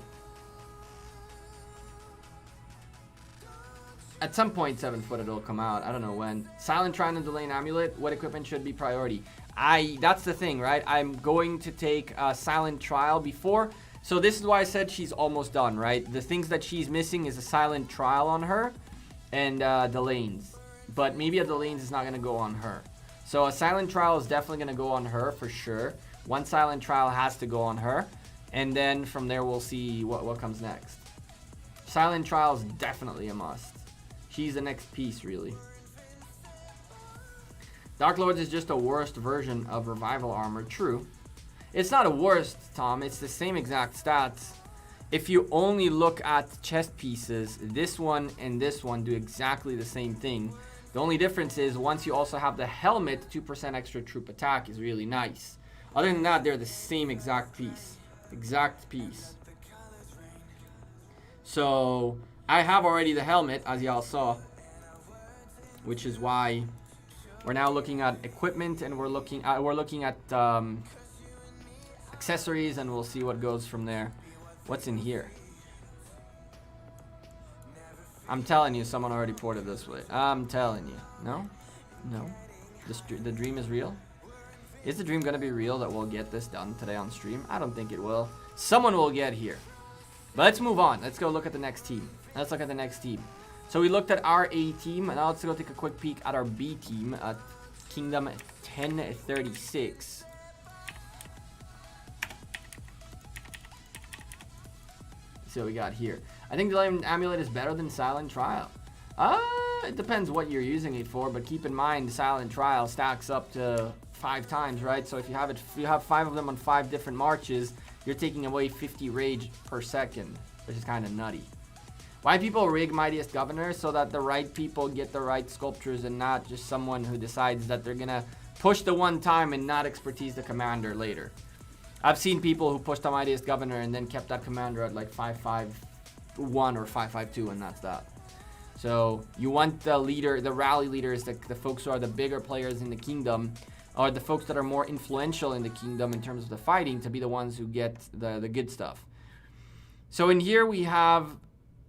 At some point, 7-foot it'll come out. I don't know when. Silent Shrine and Delaying Amulet. What equipment should be priority? That's the thing, right? I'm going to take a Silent Trial before. So this is why I said she's almost done, right? The things that she's missing is a Silent Trial on her and Delanes. But maybe a Delanes is not going to go on her. So a Silent Trial is definitely going to go on her for sure. One Silent Trial has to go on her. And then from there we'll see what comes next. Silent Trial is definitely a must. She's the next piece, really. Dark Lords is just a worst version of Revival Armor. True. It's not a worst, Tom. It's the same exact stats. If you only look at chest pieces, this one and this one do exactly the same thing. The only difference is once you also have the helmet, 2% extra troop attack is really nice. Other than that, they're the same exact piece. Exact piece. So I have already the helmet, as y'all saw, which is why we're now looking at equipment and we're looking at accessories, and we'll see what goes from there. What's in here? I'm telling you, someone already ported this way. I'm telling you. No? No? The dream is real? Is the dream going to be real that we'll get this done today on stream? I don't think it will. Someone will get here. But let's move on. Let's go look at the next team. Let's look at the next team. So we looked at our A team, and now let's go take a quick peek at our B team at Kingdom 1036. See what we got here. I think the Amulet is better than Silent Trial. It depends what you're using it for, but keep in mind, Silent Trial stacks up to 5 times, right? So if you have 5 of them on 5 different marches, you're taking away 50 rage per second, which is kind of nutty. Why people rig Mightiest Governor? So that the right people get the right sculptures and not just someone who decides that they're gonna push the one time and not expertise the commander later. I've seen people who pushed the Mightiest Governor and then kept that commander at like 5-5-1 or 5-5-2, and that's that. So you want the leader, the rally leaders, the folks who are the bigger players in the kingdom, or the folks that are more influential in the kingdom in terms of the fighting, to be the ones who get the good stuff. So in here we have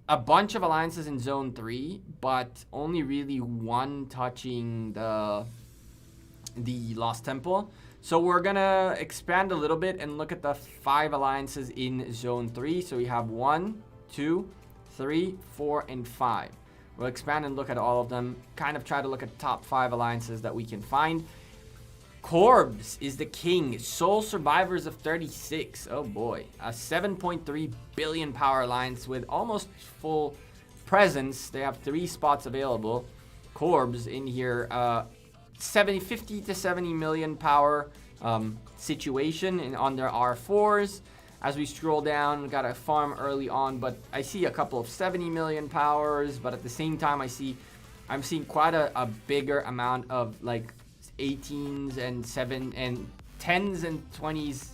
a bunch of alliances in Zone 3, but only really one touching the Lost Temple. So we're gonna expand a little bit and look at the 5 alliances in Zone 3. So we have 1, 2, 3, 4, and 5. We'll expand and look at all of them, kind of try to look at the top 5 alliances that we can find. Corbs is the king. Sole survivors of 36. Oh boy. A 7.3 billion power alliance with almost full presence. They have 3 spots available. Corbs in here. 50 to 70 million power situation on their R4s. As we scroll down, we got a farm early on, but I see a couple of 70 million powers. But at the same time, I'm seeing quite a bigger amount of like 18s and 10s and 20s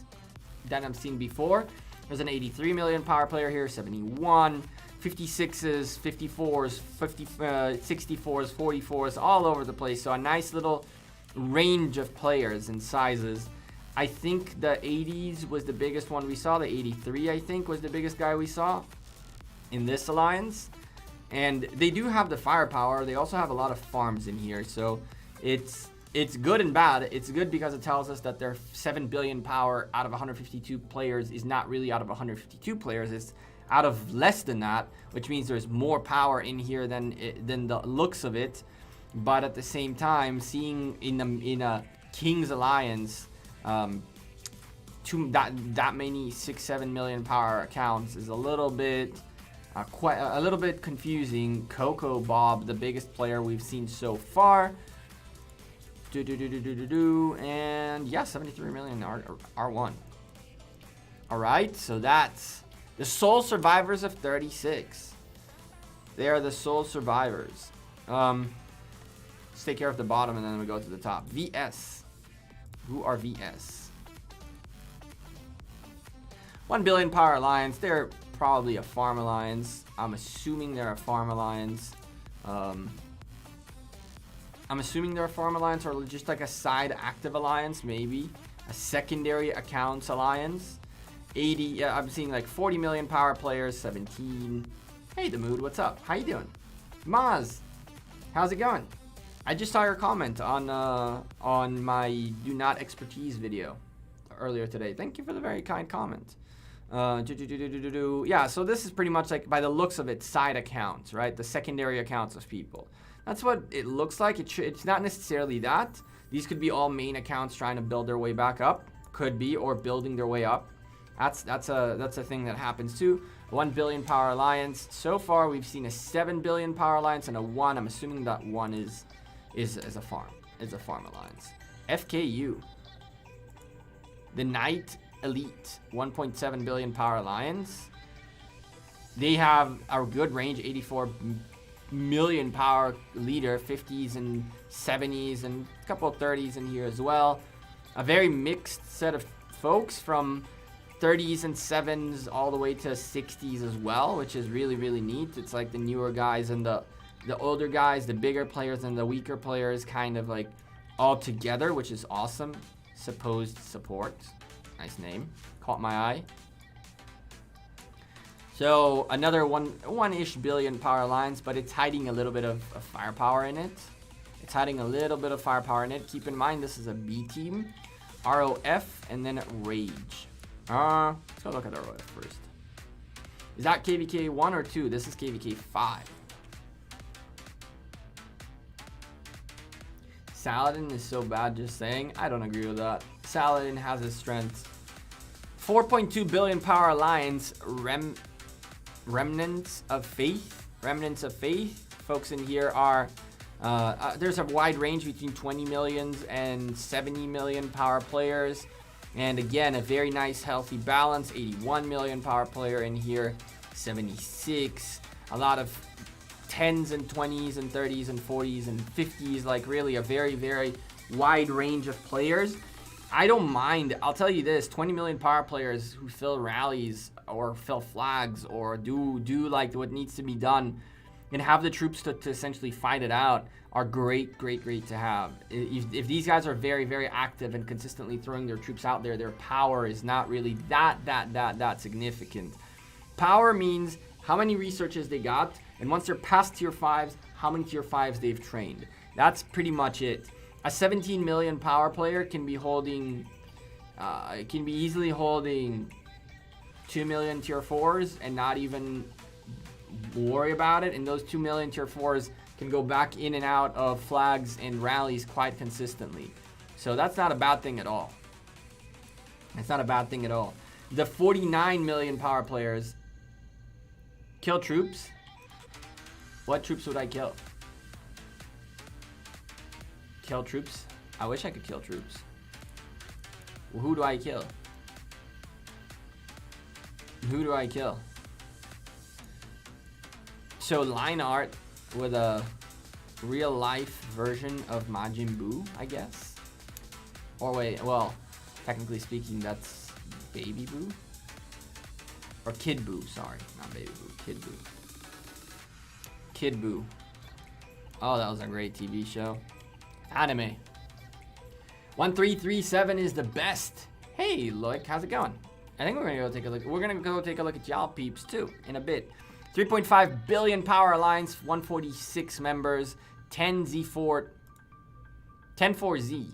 than I've seen before. There's an 83 million power player here, 71, 56s, 54s, 64s, 44s, all over the place. So a nice little range of players and sizes. I think the 80s was the biggest one we saw. The 83, I think, was the biggest guy we saw in this alliance. And they do have the firepower. They also have a lot of farms in here. So it's good and bad. It's good because it tells us that their 7 billion power out of 152 players is not really out of 152 players. It's out of less than that, which means there's more power in here than the looks of it. But at the same time, seeing in a King's Alliance that many 6-7 million power accounts is a little bit confusing. Coco Bob, the biggest player we've seen so far. And yeah, 73 million R1. All right, so that's the sole survivors of 36. They are the sole survivors. Let's take care of the bottom and then we go to the top. VS. Who are VS? 1 billion power alliance. They're probably a farm alliance. I'm assuming they're a farm alliance. I'm assuming they're a farm alliance or just like a side active alliance, maybe. A secondary accounts alliance. 80, yeah, I'm seeing like 40 million power players, 17. Hey, The Mood, what's up? How you doing? Maz, how's it going? I just saw your comment on my Do Not Expertise video earlier today. Thank you for the very kind comment. Yeah, so this is pretty much like, by the looks of it, side accounts, right? The secondary accounts of people. That's what it looks like. It's not necessarily that. These could be all main accounts trying to build their way back up. Could be, or building their way up. That's a thing that happens too. 1 billion power alliance. So far, we've seen a 7 billion power alliance and a 1. I'm assuming that 1 is a farm. Is a farm alliance. FKU. The Knight Elite. 1.7 billion power alliance. They have a good range. 84 million power leader, 50s and 70s and a couple of 30s in here as well. A very mixed set of folks from 30s and 7s all the way to 60s as well, which is really, really neat. It's like the newer guys and the older guys, the bigger players and the weaker players kind of like all together, which is awesome. Supposed support. Nice name. Caught my eye. So another one-ish billion power alliance, but it's hiding a little bit of firepower in it. It's hiding a little bit of firepower in it. Keep in mind, this is a B team. ROF and then Rage. Let's go look at ROF first. Is that KVK 1 or 2? This is KVK 5. Saladin is so bad, just saying. I don't agree with that. Saladin has his strengths. 4.2 billion power alliance. Remnants of Faith. Remnants of Faith. Folks in here are, there's a wide range between 20 millions and 70 million power players. And again, a very nice healthy balance. 81 million power player in here, 76. A lot of 10s and 20s and 30s and 40s and 50s, like really a very, very wide range of players. I don't mind. I'll tell you this, 20 million power players who fill rallies or fill flags or do like what needs to be done and have the troops to essentially fight it out are great to have. If these guys are very, very active and consistently throwing their troops out there, their power is not really that significant. Power means how many researches they got, and once they're past tier 5s, how many tier 5s they've trained. That's pretty much it. A 17 million power player can be holding, can be easily holding 2 million tier 4s and not even worry about it. And those 2 million tier 4s can go back in and out of flags and rallies quite consistently. So that's not a bad thing at all. It's not a bad thing at all. The 49 million power players kill troops. What troops would I kill? Kill troops? I wish I could kill troops. Well, who do I kill? Who do I kill? So line art with a real life version of Majin Buu, I guess. Or wait, well, technically speaking, that's Baby Buu. Or Kid Buu, sorry. Not Baby Buu, Kid Buu. Kid Buu. Oh, that was a great TV show. Anime. 1337 is the best. Hey, look, how's it going? I think we're gonna go take a look. We're gonna go take a look at y'all peeps too in a bit. 3.5 billion power alliance, 146 members, 10Z4, 104Z,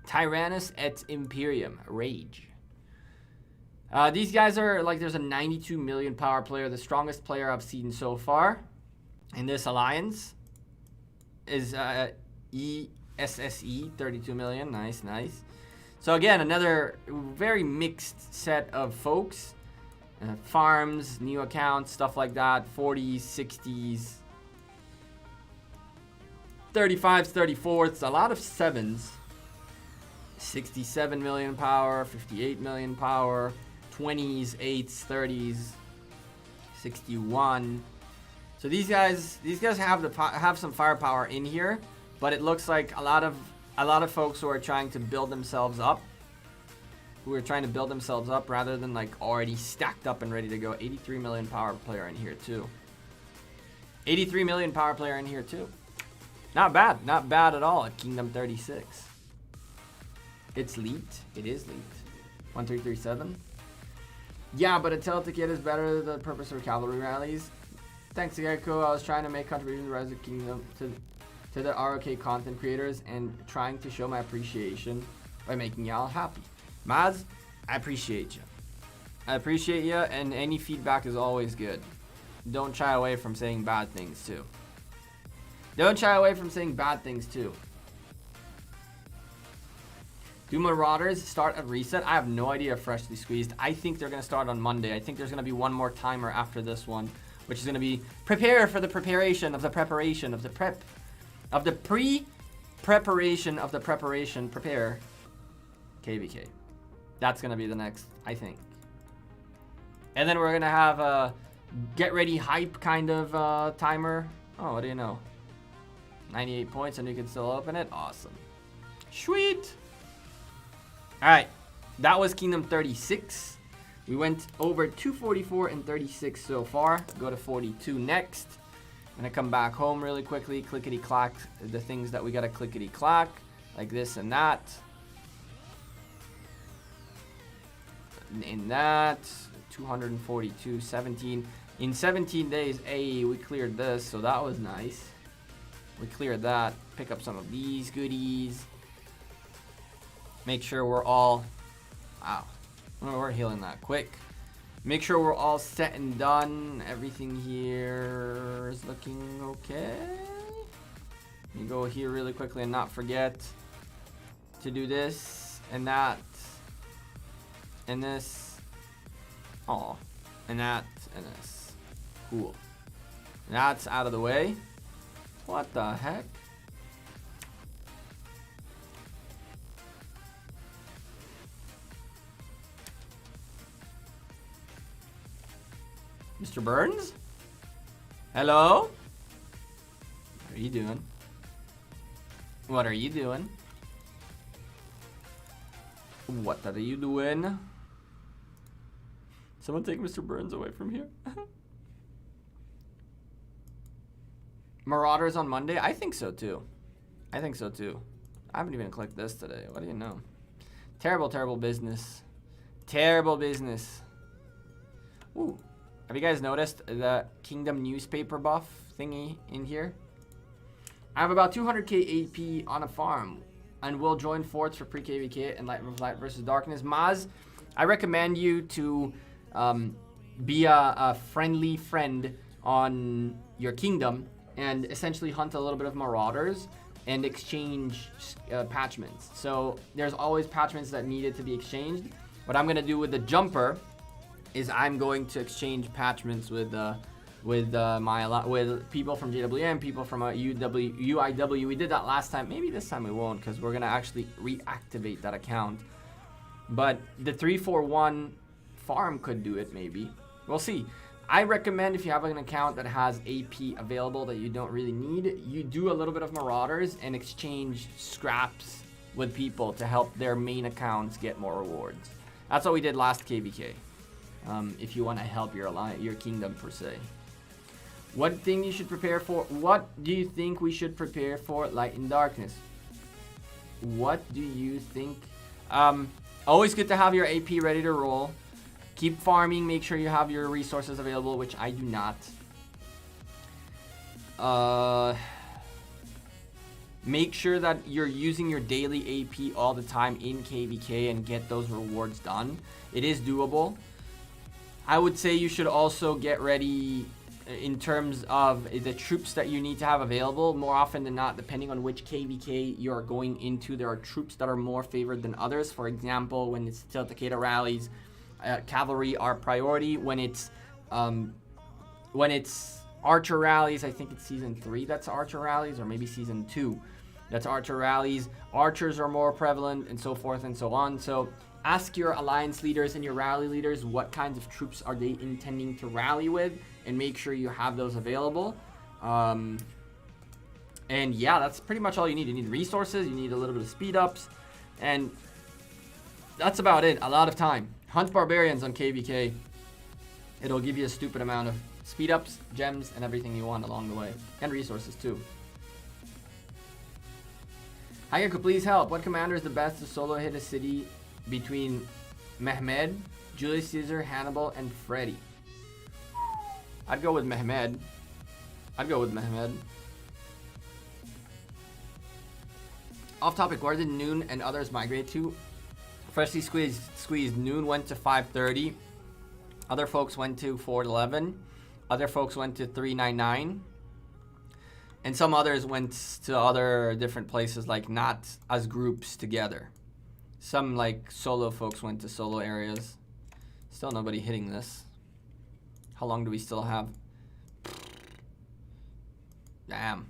Tyrannus et Imperium, Rage. These guys are like, there's a 92 million power player, the strongest player I've seen so far in this alliance is ESSE, 32 million, nice. So again, another very mixed set of folks. Farms, new accounts, stuff like that, 40s, 60s, 35s, 34s, a lot of 7s, 67 million power, 58 million power, 20s, 8s, 30s, 61. So these guys have some firepower in here, but it looks like a lot of folks who are trying to build themselves up, rather than like already stacked up and ready to go. 83 million power player in here too. 83 million power player in here too. Not bad at all at Kingdom 36. It's leaked. It is leaked. 1337. Yeah, but a Celtic is better than the purpose of cavalry rallies. Thanks, Gecko. I was trying to make contributions to Rise of Kingdom to the ROK content creators and trying to show my appreciation by making y'all happy. Maz, I appreciate you. And any feedback is always good. Don't shy away from saying bad things too. Do Marauders start at reset? I have no idea. Freshly squeezed. I think they're going to start on Monday. I think there's going to be one more timer after this one, which is going to be prepare for the preparation of the preparation of the prep of the pre-preparation of the preparation. Prepare KVK. That's going to be the next, I think. And then we're going to have a get ready hype kind of timer. Oh, what do you know? 98 points and you can still open it. Awesome. Sweet. All right. That was Kingdom 36. We went over 244 and 36 so far. Go to 42 next. I'm going to come back home really quickly. Clickety-clack the things that we got to clickety-clack. Like this and that. In that, 242, 17. In 17 days, we cleared this, so that was nice. We cleared that. Pick up some of these goodies. Make sure we're all... Wow. We're healing that quick. Make sure we're all set and done. Everything here is looking okay. You go here really quickly and not forget to do this and that. And this. Oh. And that and this. Cool. That's out of the way. What the heck? Mr. Burns? Hello? What are you doing? What are you doing? What are you doing? Someone take Mr. Burns away from here. Marauders on Monday? I think so too. I think so too. I haven't even clicked this today. What do you know? Terrible, terrible business. Terrible business. Ooh. Have you guys noticed the Kingdom newspaper buff thingy in here? I have about 200k AP on a farm and will join forts for pre-KVK and Light versus Darkness. Maz, I recommend you to be a friendly friend on your kingdom and essentially hunt a little bit of Marauders and exchange patchments. So there's always patchments that needed to be exchanged. What I'm gonna do with the jumper is I'm going to exchange patchments with people from JWM, people from UIW. We did that last time. Maybe this time we won't, because we're gonna actually reactivate that account. But the 341 farm could do it, maybe. We'll see. I recommend if you have an account that has AP available that you don't really need, you do a little bit of Marauders and exchange scraps with people to help their main accounts get more rewards. That's what we did last KVK. If you want to help your kingdom per se. What thing you should prepare for? What do you think we should prepare for Light and Darkness? What do you think? Always good to have your AP ready to roll. Keep farming. Make sure you have your resources available, which I do not. Make sure that you're using your daily AP all the time in KVK and get those rewards done. It is doable. I would say you should also get ready in terms of the troops that you need to have available. More often than not, depending on which KVK you're going into, there are troops that are more favored than others. For example, when it's Tiltakeda rallies, cavalry are priority. When it's archer rallies, I think it's season 3 that's archer rallies, or maybe season 2 that's archer rallies. Archers are more prevalent, and so forth and so on. So ask your alliance leaders and your rally leaders what kinds of troops are they intending to rally with, and make sure you have those available. And yeah, that's pretty much all you need. You need resources, you need a little bit of speed ups, and that's about it. A lot of time. Hunt barbarians on KVK. It'll give you a stupid amount of speed ups, gems, and everything you want along the way, and resources too. Hayaku, please help. What commander is the best to solo hit a city between Mehmed, Julius Caesar, Hannibal, and Freddy? I'd go with Mehmed. Off topic, where did Noon and others migrate to? Freshly squeezed. Noon went to 530. Other folks went to 411. Other folks went to 399. And some others went to other different places, like not as groups together. Some like solo folks went to solo areas. Still nobody hitting this. How long do we still have? Damn,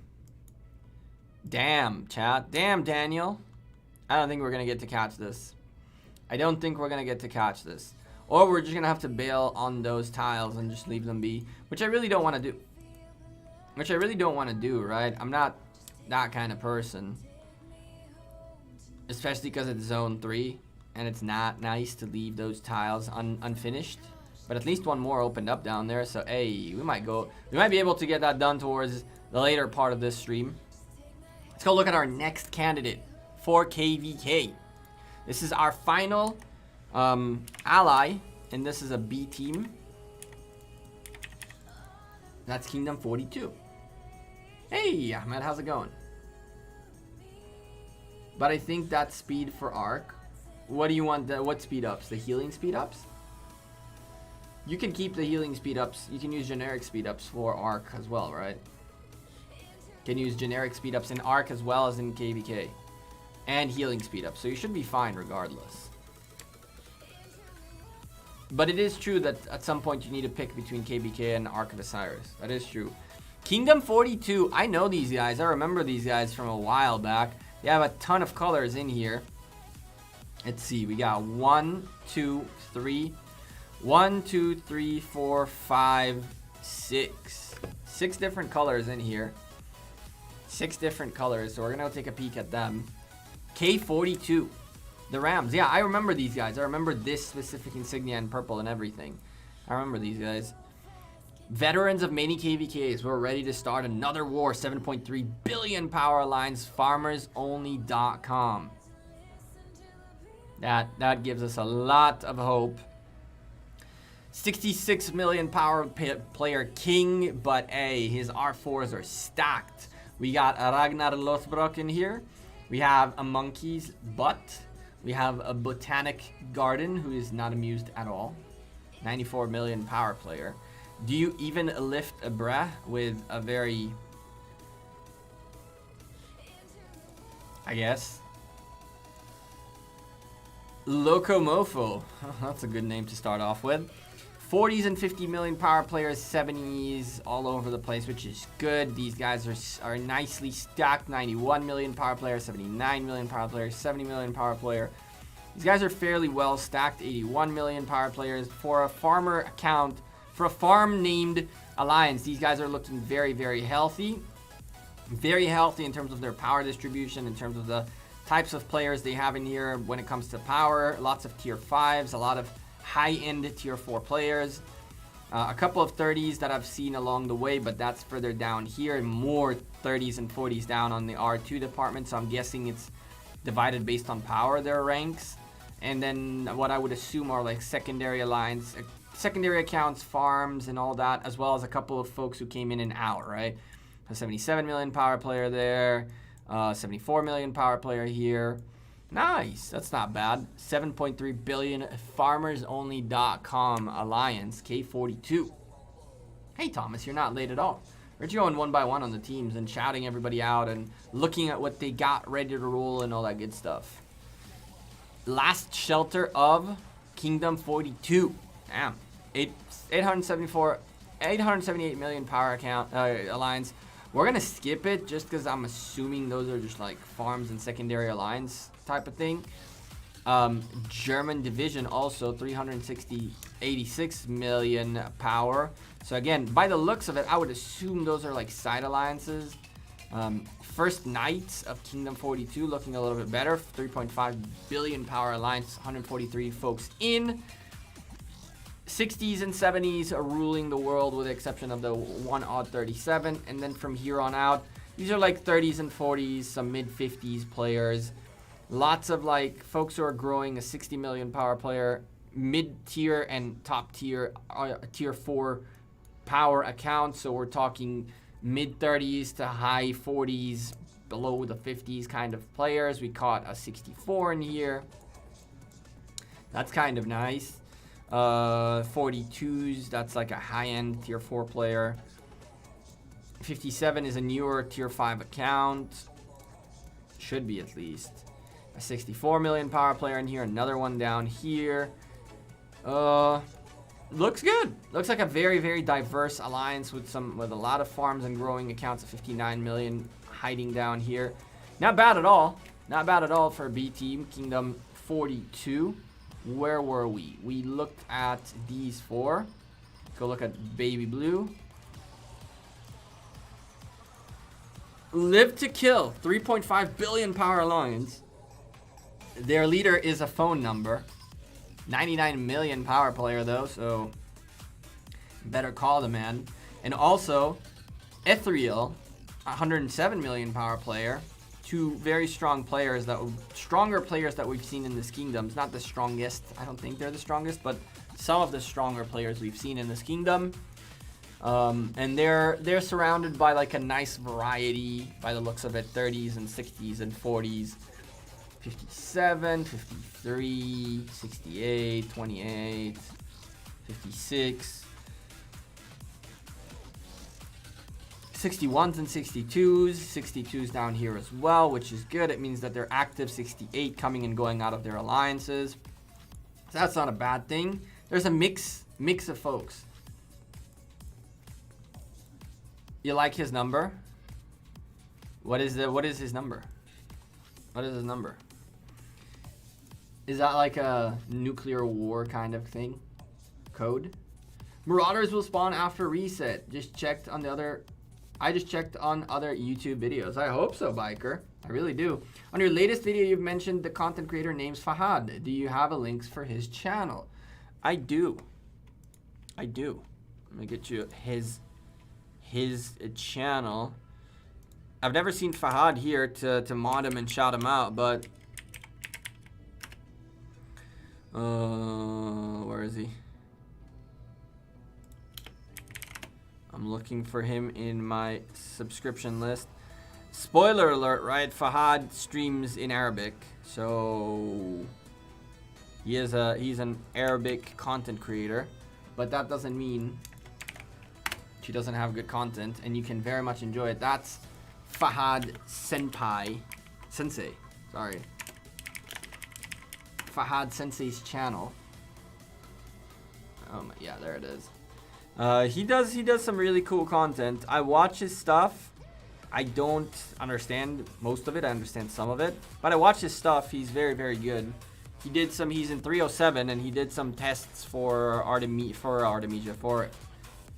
chat. Damn, Daniel. I don't think we're going to get to catch this. Or we're just going to have to bail on those tiles and just leave them be, which I really don't want to do. Right? I'm not that kind of person. Especially because it's zone 3 and it's not nice to leave those tiles unfinished. But at least one more opened up down there, so hey, we might be able to get that done towards the later part of this stream. Let's go look at our next candidate for KVK. This is our final ally, and this is a B team. That's Kingdom 42. Hey, Ahmed, how's it going? But I think that's speed for Arc. What do you want? What speed ups? The healing speed ups? You can keep the healing speed ups. You can use generic speed ups for Arc as well, right? Can use generic speed ups in Arc as well as in KVK. And healing speed ups. So you should be fine regardless. But it is true that at some point you need to pick between KVK and Arc of Osiris. That is true. Kingdom 42. I know these guys. I remember these guys from a while back. They have a ton of colors in here. Let's see. We got 1, 2, 3. 1, 2, 3, 4, 5, 6. 6 different colors in here. 6 different colors. So we're going to take a peek at them. K42. The Rams. Yeah, I remember these guys. I remember this specific insignia in purple and everything. I remember these guys. Veterans of many KVKs. We're ready to start another war. 7.3 billion power lines. FarmersOnly.com. That gives us a lot of hope. 66 million power player King, but his R4s are stacked. We got Ragnar Lothbrok in here. We have a monkey's butt. We have a botanic garden who is not amused at all. 94 million power player. Do you even lift a breath with a very, I guess, Locomofo? That's a good name to start off with. 40s and 50 million power players, 70s all over the place, which is good. These guys are nicely stacked. 91 million power player, 79 million power player, 70 million power player. These guys are fairly well stacked. 81 million power players. For a farmer account, for a farm named Alliance, these guys are looking very, very healthy. Very healthy in terms of their power distribution, in terms of the types of players they have in here when it comes to power. Lots of tier 5s, a lot of high-end tier 4 players. A couple of 30s that I've seen along the way, but that's further down here. More 30s and 40s down on the R2 department, so I'm guessing it's divided based on power, their ranks. And then what I would assume are like secondary alliance, secondary accounts, farms, and all that, as well as a couple of folks who came in and out, right? A 77 million power player there, 74 million power player here. Nice, that's not bad. 7.3 billion FarmersOnly.com Alliance, K42. Hey Thomas, you're not late at all. We're just going one by one on the teams and shouting everybody out and looking at what they got ready to roll and all that good stuff. Last shelter of Kingdom 42. Damn. 878 million power account alliance. We're gonna skip it just because I'm assuming those are just like farms and secondary alliance type of thing. German division also 86 million power. So again, by the looks of it, I would assume those are like side alliances. First Knights of Kingdom 42 looking a little bit better. 3.5 billion power alliance, 143 folks in. 60s and 70s are ruling the world with the exception of the one odd 37. And then from here on out, these are like 30s and 40s, some mid 50s players. Lots of like folks who are growing. A 60 million power player, mid-tier and top tier, tier 4 power accounts. So we're talking mid 30s to high 40s, below the 50s kind of players. We caught a 64 in here. That's kind of nice. 42s, that's like a high-end tier 4 player. 57 is a newer tier 5 account. Should be at least. A 64 million power player in here. Another one down here. Looks good. Looks like a very, very diverse alliance with a lot of farms and growing accounts of 59 million hiding down here. Not bad at all. Not bad at all for a B team. Kingdom 42. Where were we? We looked at these 4. Let's go look at Baby Blue. Live to Kill. 3.5 billion power alliance. Their leader is a phone number. 99 million power player though, so better call the man. And also Ethereal, 107 million power player. 2 very strong players, stronger players that we've seen in this kingdom. It's not the strongest. I don't think they're the strongest, but some of the stronger players we've seen in this kingdom. And they're surrounded by like a nice variety by the looks of it. 30s and 60s and 40s. 57, 53, 68, 28, 56, 61s and 62s down here as well, which is good. It means that they're active. 68 coming and going out of their alliances. So that's not a bad thing. There's a mix of folks. You like his number? What is his number? What is his number? Is that like a nuclear war kind of thing? Code? Marauders will spawn after reset. I just checked on other YouTube videos. I hope so, Biker. I really do. On your latest video, you've mentioned the content creator name's Fahad. Do you have a links for his channel? I do. Let me get you his channel. I've never seen Fahad here to mod him and shout him out, but where is he? I'm looking for him in my subscription list. Spoiler alert, right? Fahad streams in Arabic, so he's an Arabic content creator, but that doesn't mean she doesn't have good content, and you can very much enjoy it. That's Fahad Sensei. Sorry, Fahad Sensei's channel. Oh my, yeah, there it is. He does some really cool content. I watch his stuff. I don't understand most of it. I understand some of it, but I watch his stuff. He's very, very good. He's in 307, and he did some tests for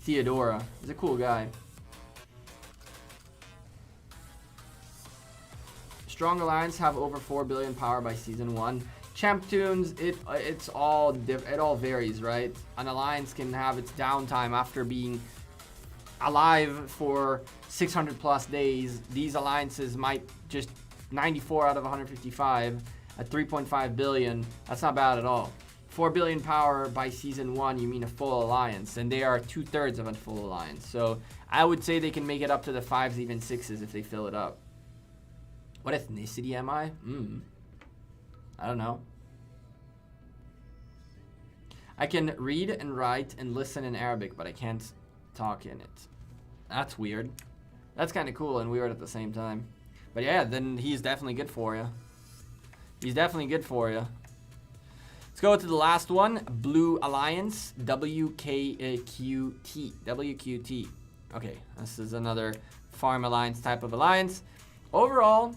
Theodora. He's a cool guy. Strong Alliance have over 4 billion power by season 1. Champ tunes, it all varies, right? An alliance can have its downtime after being alive for 600 plus days. These alliances might just 94 out of 155 at 3.5 billion. That's not bad at all. 4 billion power by season 1, you mean a full alliance, and they are 2/3 of a full alliance. So I would say they can make it up to the 5s, even 6s if they fill it up. What ethnicity am I? I don't know. I can read and write and listen in Arabic, but I can't talk in it. That's weird. That's kind of cool and weird at the same time. But yeah, then he's definitely good for you. Let's go to the last one. Blue Alliance, WQT. Okay, this is another farm alliance type of alliance. Overall,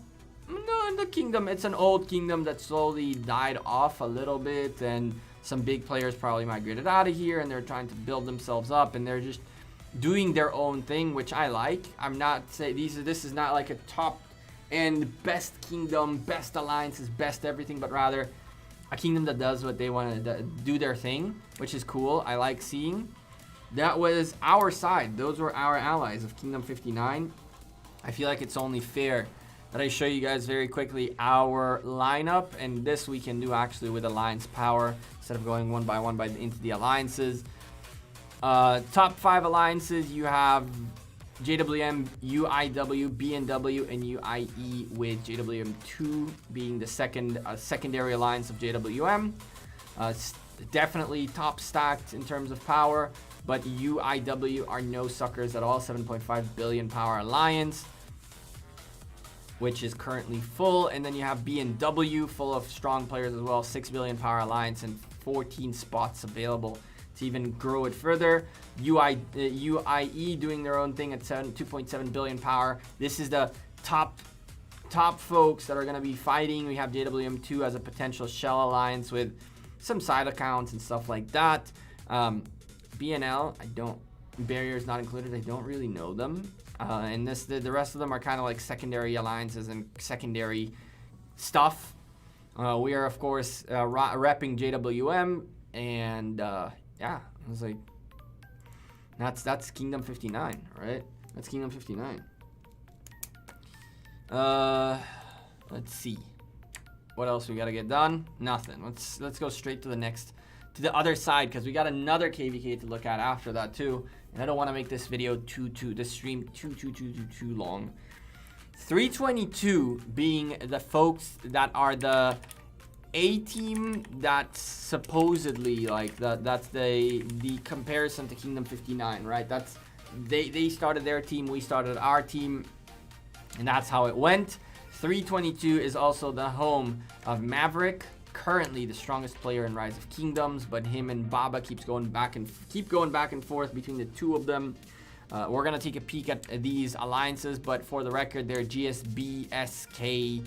no, the kingdom, it's an old kingdom that slowly died off a little bit, and some big players probably migrated out of here, and they're trying to build themselves up, and they're just doing their own thing, which I like. I'm not saying this is not like a top end best kingdom, best alliances, best everything, but rather a kingdom that does what they want to do, their thing, which is cool. I like seeing. That was our side. Those were our allies of Kingdom 59. I feel like it's only fair that I show you guys very quickly our lineup, and this we can do actually with alliance power instead of going one by one into the alliances. Top 5 alliances, you have JWM, UIW, BNW, and UIE, with JWM2 being the secondary alliance of JWM. Definitely top stacked in terms of power, but UIW are no suckers at all. 7.5 billion power alliance, which is currently full. And then you have BNW, full of strong players as well. 6 billion power alliance and 14 spots available to even grow it further. UIE doing their own thing at 2.7 billion power. This is the top folks that are going to be fighting. We have JWM2 as a potential shell alliance with some side accounts and stuff like that. BNL, barriers not included. I don't really know them. And the rest of them are kind of like secondary alliances and secondary stuff. We are, of course, repping JWM, and yeah, I was like, that's Kingdom 59, right? That's Kingdom 59. Let's see. What else we gotta get done? Nothing. Let's go straight to the other side, because we got another KVK to look at after that too. And I don't want to make this video this stream too long. 322 being the folks that are the A team, that's supposedly like that's the comparison to Kingdom 59, right? That's they started their team, we started our team, and that's how it went. 322 is also the home of Maverick, currently the strongest player in Rise of Kingdoms, but him and Baba keep going back and forth between the two of them. We're going to take a peek at these alliances, but for the record, they're GSB, SK,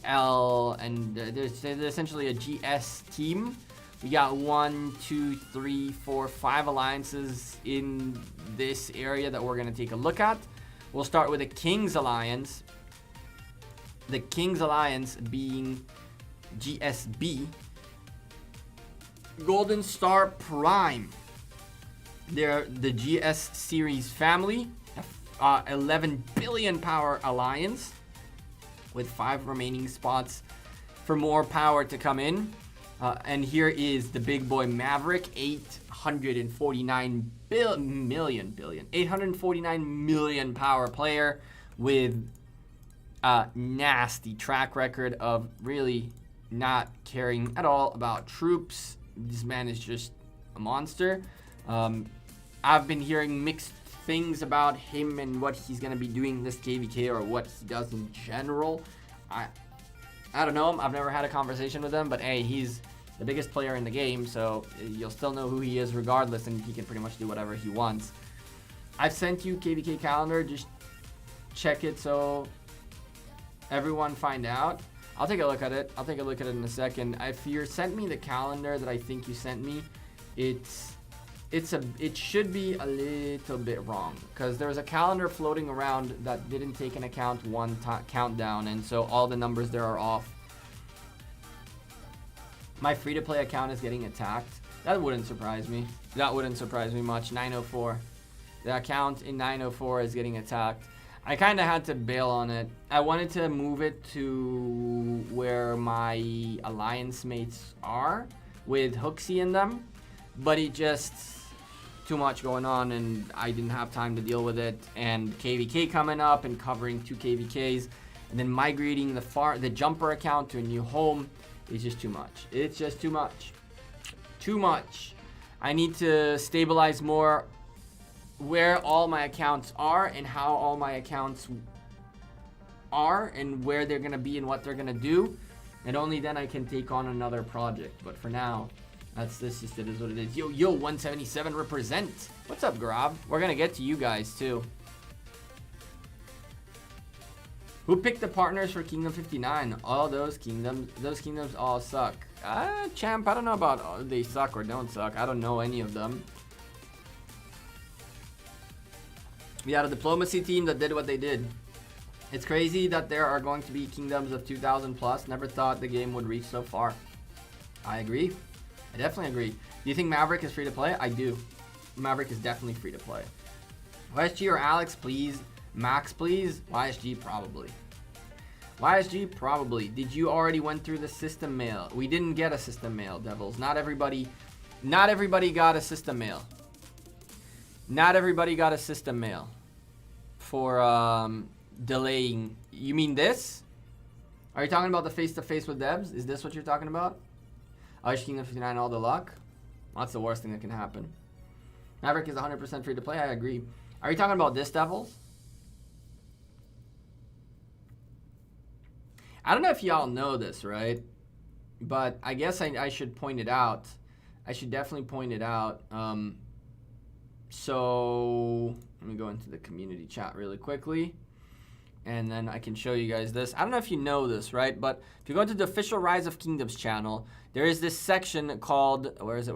L, and they're essentially a GS team. We got 1, 2, 3, 4, 5 alliances in this area that we're going to take a look at. We'll start with the King's Alliance. The King's Alliance being GSB. Golden Star Prime. They're the GS series family. 11 billion power alliance with 5 remaining spots for more power to come in. And here is the big boy Maverick, 849 million power player with a nasty track record of really not caring at all about troops. This man is just a monster. I've been hearing mixed things about him and what he's going to be doing in this KVK or what he does in general. I don't know him. I've never had a conversation with him, but hey, he's the biggest player in the game, so you'll still know who he is regardless, and he can pretty much do whatever he wants. I've sent you KVK calendar. Just check it so everyone find out. I'll take a look at it. I'll take a look at it in a second. If you sent me the calendar that I think you sent me, it should be a little bit wrong, because there was a calendar floating around that didn't take into account one countdown, and so all the numbers there are off. My free-to-play account is getting attacked. That wouldn't surprise me. That wouldn't surprise me much. 904. The account in 904 is getting attacked. I kind of had to bail on it. I wanted to move it to where my alliance mates are with Hooksy in them, but it just too much going on and I didn't have time to deal with it. And KVK coming up and covering 2 KVKs and then migrating the jumper account to a new home is just too much. It's just too much. Too much. I need to stabilize more where all my accounts are and how all my accounts are and where they're going to be and what they're going to do. And only then I can take on another project. But for now, this just it is what it is. Yo, 177 represent. What's up, Grab? We're going to get to you guys too. Who picked the partners for Kingdom 59? All those kingdoms all suck. Champ, I don't know about they suck or don't suck. I don't know any of them. We had a diplomacy team that did what they did. It's crazy that there are going to be kingdoms of 2,000 plus. Never thought the game would reach so far. I agree. I definitely agree. Do you think Maverick is free to play? I do. Maverick is definitely free to play. YSG or Alex, please. Max, please. YSG, probably. YSG, probably. Did you already went through the system mail? We didn't get a system mail, Devils. Not everybody got a system mail. Not everybody got a system mail for delaying. You mean this? Are you talking about the face-to-face with devs? Is this what you're talking about? Irish Kingdom 59, all the luck? Well, that's the worst thing that can happen. Maverick is 100% free to play. I agree. Are you talking about this, Devils? I don't know if y'all know this, right? But I guess I should point it out. I should definitely point it out. So let me go into the community chat really quickly. And then I can show you guys this. I don't know if you know this, right? But if you go to the official Rise of Kingdoms channel, there is this section called, where is it?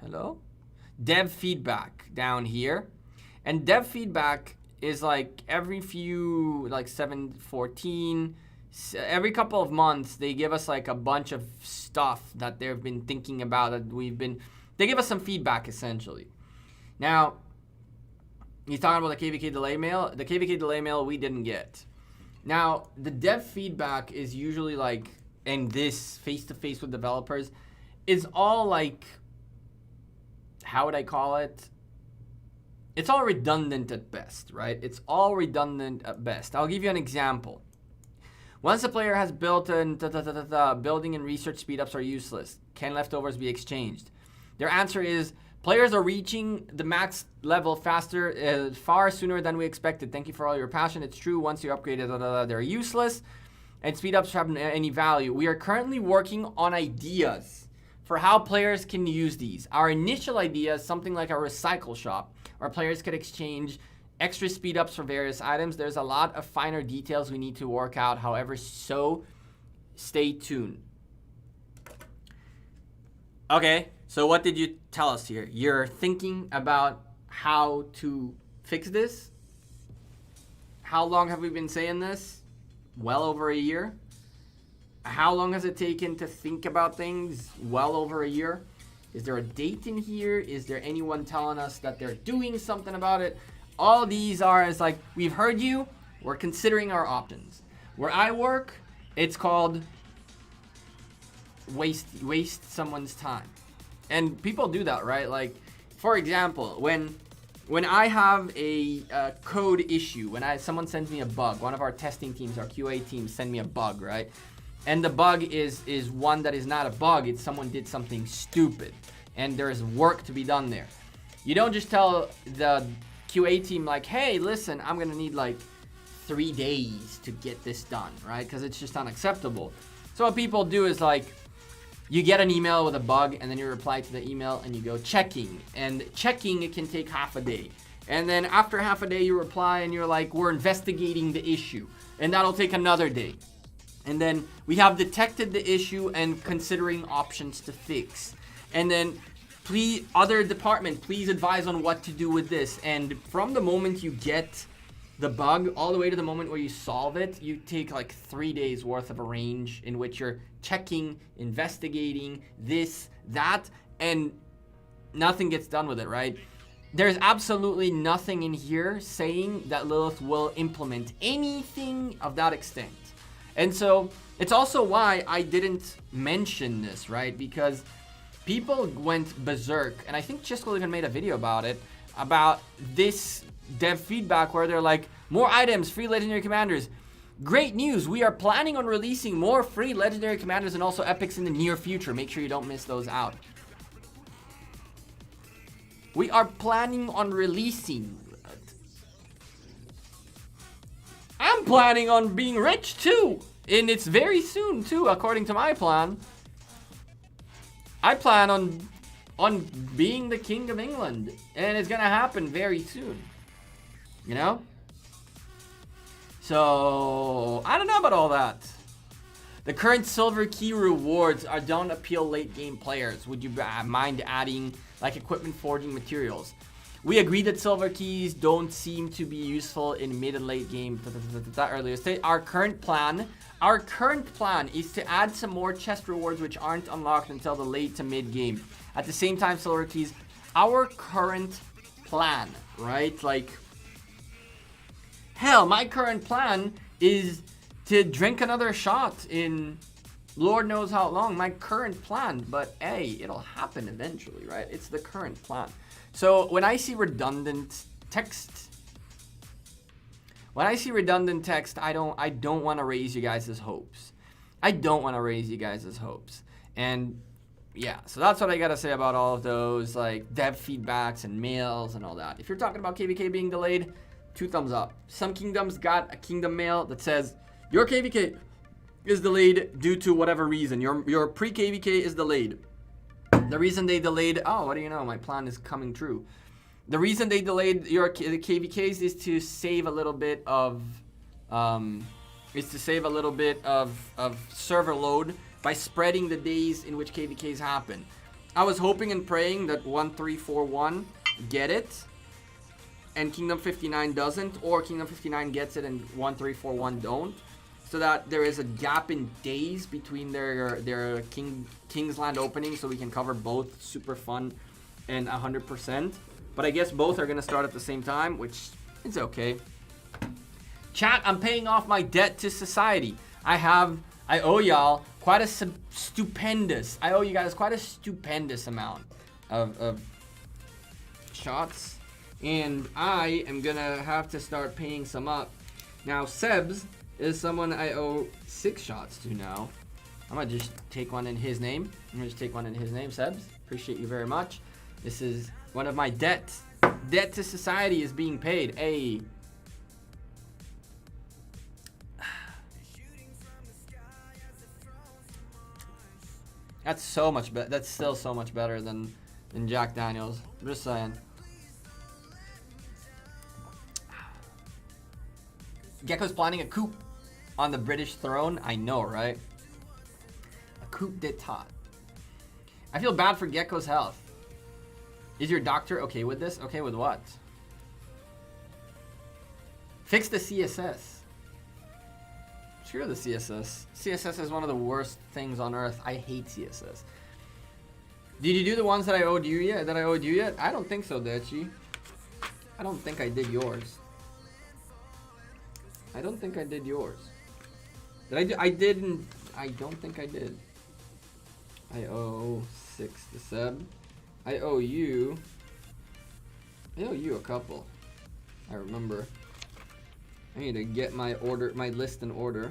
Hello? Dev feedback down here. And dev feedback is like every few, like 714, every couple of months, they give us like a bunch of stuff that they've been thinking about, that they give us some feedback essentially. Now, he's talking about the KVK delay mail. The KVK delay mail we didn't get. Now, the dev feedback is usually like, and this face-to-face with developers is all like, how would I call it? It's all redundant at best, right? It's all redundant at best. I'll give you an example. Once a player has built and building and research speedups are useless. Can leftovers be exchanged? Their answer is, players are reaching the max level faster, far sooner than we expected. Thank you for all your passion. It's true, once you're upgraded, they're useless. And speed ups have any value. We are currently working on ideas for how players can use these. Our initial idea is something like a recycle shop, where players could exchange extra speed ups for various items. There's a lot of finer details we need to work out, however, so stay tuned. Okay, so what did you tell us here? You're thinking about how to fix this? How long have we been saying this? Well over a year. How long has it taken to think about things? Well over a year. Is there a date in here? Is there anyone telling us that they're doing something about it? All these are is like, we've heard you, we're considering our options. Where I work, it's called waste someone's time. And people do that, right? Like, for example, when I have a code issue, when someone sends me a bug, one of our testing teams, our QA teams send me a bug, right? And the bug is one that is not a bug, it's someone did something stupid. And there's work to be done there. You don't just tell the QA team like, hey, listen, I'm gonna need like 3 days to get this done, right? Because it's just unacceptable. So what people do is like, you get an email with a bug and then you reply to the email and you go checking. And checking, it can take half a day. And then after half a day you reply and you're like, we're investigating the issue. And that'll take another day. And then we have detected the issue and considering options to fix. And then please, other department, please advise on what to do with this. And from the moment you get the bug all the way to the moment where you solve it, you take like 3 days worth of a range in which you're checking, investigating this, that, and nothing gets done with it, right? There's absolutely nothing in here saying that Lilith will implement anything of that extent. And so it's also why I didn't mention this, right? Because people went berserk, and I think Chisco even made a video about it, about this dev feedback where they're like, more items, free legendary commanders. Great news, we are planning on releasing more free legendary commanders and also epics in the near future. Make sure you don't miss those out. We are planning on releasing. I'm planning on being rich too. And it's very soon too, according to my plan. I plan on being the King of England. And it's gonna happen very soon. You know? So, I don't know about all that. The current silver key rewards don't appeal late game players. Would you mind adding like equipment forging materials? We agree that silver keys don't seem to be useful in mid and late game earlier state. Our current plan is to add some more chest rewards which aren't unlocked until the late to mid game. At the same time, silver keys, our current plan, right? Like, hell, my current plan is to drink another shot in Lord knows how long. My current plan, but hey, it'll happen eventually, right? It's the current plan. So when I see redundant text, I don't want to raise you guys' hopes. I don't want to raise you guys' hopes. And yeah, so that's what I got to say about all of those, like dev feedbacks and mails and all that. If you're talking about KVK being delayed, 2 thumbs up. Some kingdoms got a kingdom mail that says your KVK is delayed due to whatever reason. Your pre-KVK is delayed. The reason they delayed, oh, what do you know? My plan is coming true. The reason they delayed the KVKs is to save a little bit of, server load by spreading the days in which KVKs happen. I was hoping and praying that 1341 get it, and Kingdom 59 doesn't, or Kingdom 59 gets it and 1341 don't. So that there is a gap in days between their King's Land opening, so we can cover both super fun and 100%. But I guess both are gonna start at the same time, which is okay. Chat, I'm paying off my debt to society. I owe y'all quite a stupendous. I owe you guys quite a stupendous amount of shots, and I am gonna have to start paying some up. Now, Sebs is someone I owe 6 shots to now. I'm gonna just take one in his name. Sebs. Appreciate you very much. This is one of my debts. Debt to society is being paid. Hey. That's so much better. That's still so much better than Jack Daniels. I'm just saying. Gecko's planning a coup on the British throne. I know, right? A coup d'etat. I feel bad for Gecko's health. Is your doctor okay with this? Okay with what? Fix the CSS. Screw the CSS. CSS is one of the worst things on earth. I hate CSS. Did you do the ones that I owed you yet? I don't think so, Dechi. I don't think I did yours. I don't think I did yours. Did I do? I didn't. I don't think I did. I owe 6 to Seb. I owe you a couple. I remember. I need to get my list in order.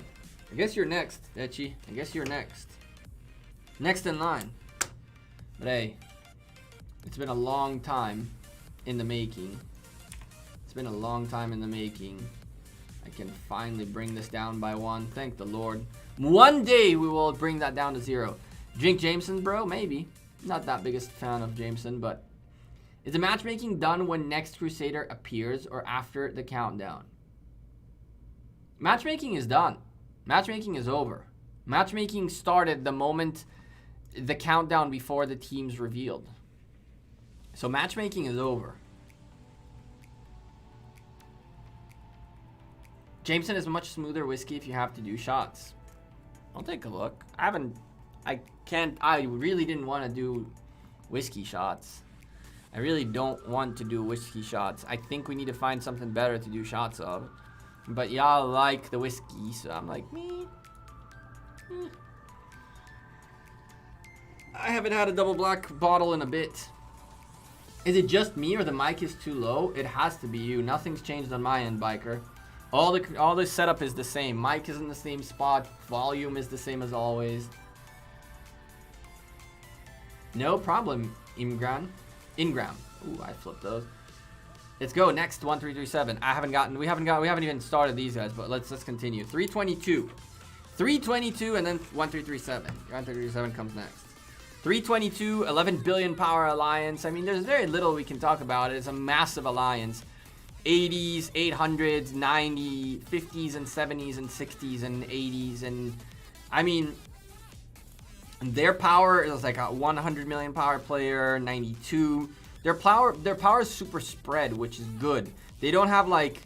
I guess you're next, Dechi. I guess you're next. Next in line. But hey, it's been a long time in the making. It's been a long time in the making. I can finally bring this down by 1. Thank the Lord. One day we will bring that down to 0. Drink Jameson, bro? Maybe. Not that biggest fan of Jameson, but is the matchmaking done when next Crusader appears or after the countdown? Matchmaking is done. Matchmaking is over. Matchmaking started the moment the countdown before the teams revealed. So matchmaking is over. Jameson is a much smoother whiskey if you have to do shots. I'll take a look. I really didn't want to do whiskey shots. I really don't want to do whiskey shots. I think we need to find something better to do shots of. But y'all like the whiskey, so I'm like, me. I haven't had a double black bottle in a bit. Is it just me or the mic is too low? It has to be you. Nothing's changed on my end, Biker. All the setup is the same. Mic is in the same spot. Volume is the same as always. No problem, Ingram. Ooh, I flipped those. Let's go next. 1337. We haven't even started these guys, but let's continue. 322, and then 1337. 1337 comes next. 322, 11 billion power alliance. I mean, there's very little we can talk about. It's a massive alliance. 80s, 800s, 90s, 50s and 70s and 60s and 80s, and I mean, their power is like a 100 million power player. 92. Their power is super spread, which is good. They don't have like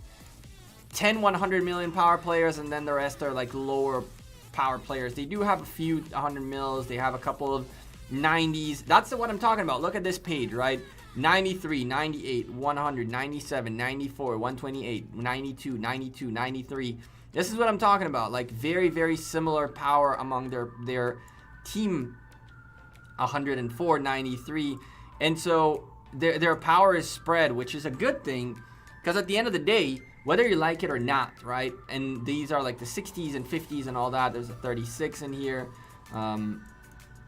10 100 million power players and then the rest are like lower power players. They do have a few 100 mils. They have a couple of 90s. That's what I'm talking about. Look at this page, right? 93, 98, 100, 97, 94, 128, 92, 92, 93. This is what I'm talking about. Like very, very similar power among their team. 104, 93. And so their power is spread, which is a good thing, because at the end of the day, whether you like it or not, right? And these are like the 60s and 50s and all that. There's a 36 in here.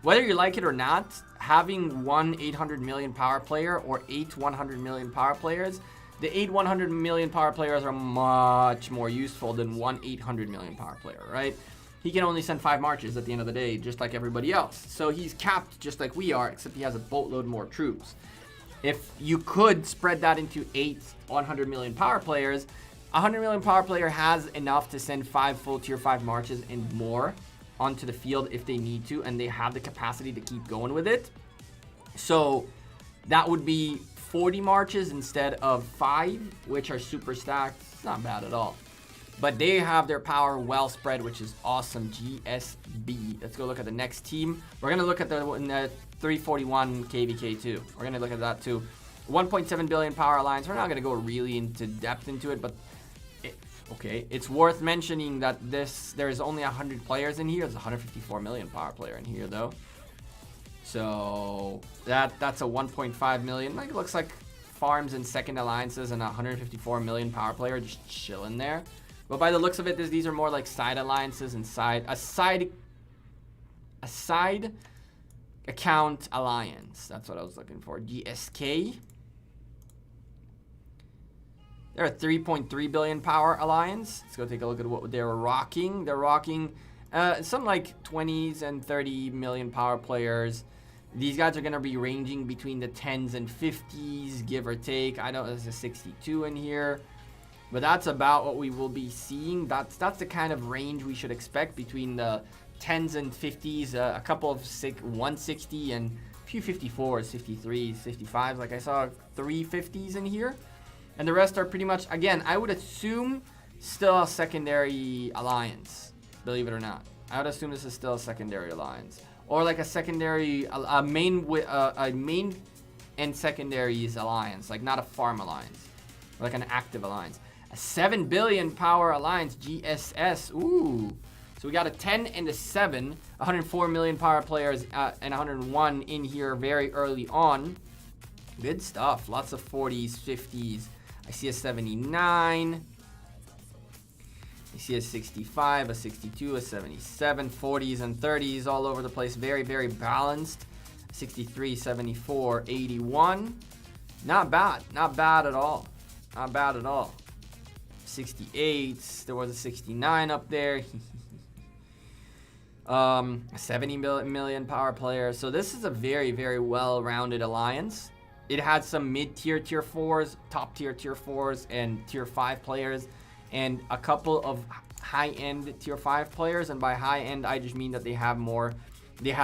Whether you like it or not, having one 800 million power player or 8 100 million power players, the 8 100 million power players are much more useful than one 800 million power player, right? He can only send 5 marches at the end of the day, just like everybody else. So he's capped just like we are, except he has a boatload more troops. If you could spread that into 8 100 million power players, a 100 million power player has enough to send 5 full tier 5 marches and more onto the field if they need to, and they have the capacity to keep going with it. So that would be 40 marches instead of 5, which are super stacked. It's not bad at all. But they have their power well spread, which is awesome. GSB. Let's go look at the next team. We're going to look at the 341 KVK too. We're going to look at that too. 1.7 billion power alliance. We're not going to go really into depth into it, but okay. It's worth mentioning that there's only 100 players in here. There's 154 million power player in here though. So that's a 1.5 million. Like, it looks like farms and second alliances and 154 million power player just chilling there. But by the looks of it, these are more like side alliances and a side account alliance. That's what I was looking for. GSK. They're a 3.3 billion power alliance. Let's go take a look at what they're rocking. They're rocking Some like 20s and 30 million power players. These guys are going to be ranging between the 10s and 50s, give or take. I know there's a 62 in here, but that's about what we will be seeing. That's the kind of range we should expect between the 10s and 50s, a couple of 160 and a few 54s, 53s, 55s. Like I saw 3 50s in here, and the rest are pretty much, again, I would assume still a secondary alliance, believe it or not. I would assume this is still a secondary alliance. Or like a secondary, a main and secondaries alliance, like not a farm alliance, like an active alliance. A 7 billion power alliance, GSS. Ooh. So we got a 10 and a 7, 104 million power players, and 101 in here very early on. Good stuff. Lots of 40s, 50s. I see a 79. I see a 65, a 62, a 77, 40s and 30s all over the place. Very, very balanced. 63, 74, 81. Not bad. Not bad at all. Not bad at all. 68. There was a 69 up there. 70 million power players. So this is a very, very well-rounded alliance. It had some mid-tier tier 4s, top-tier tier 4s, and tier 5 players, and a couple of high-end tier 5 players. And by high-end, I just mean that they have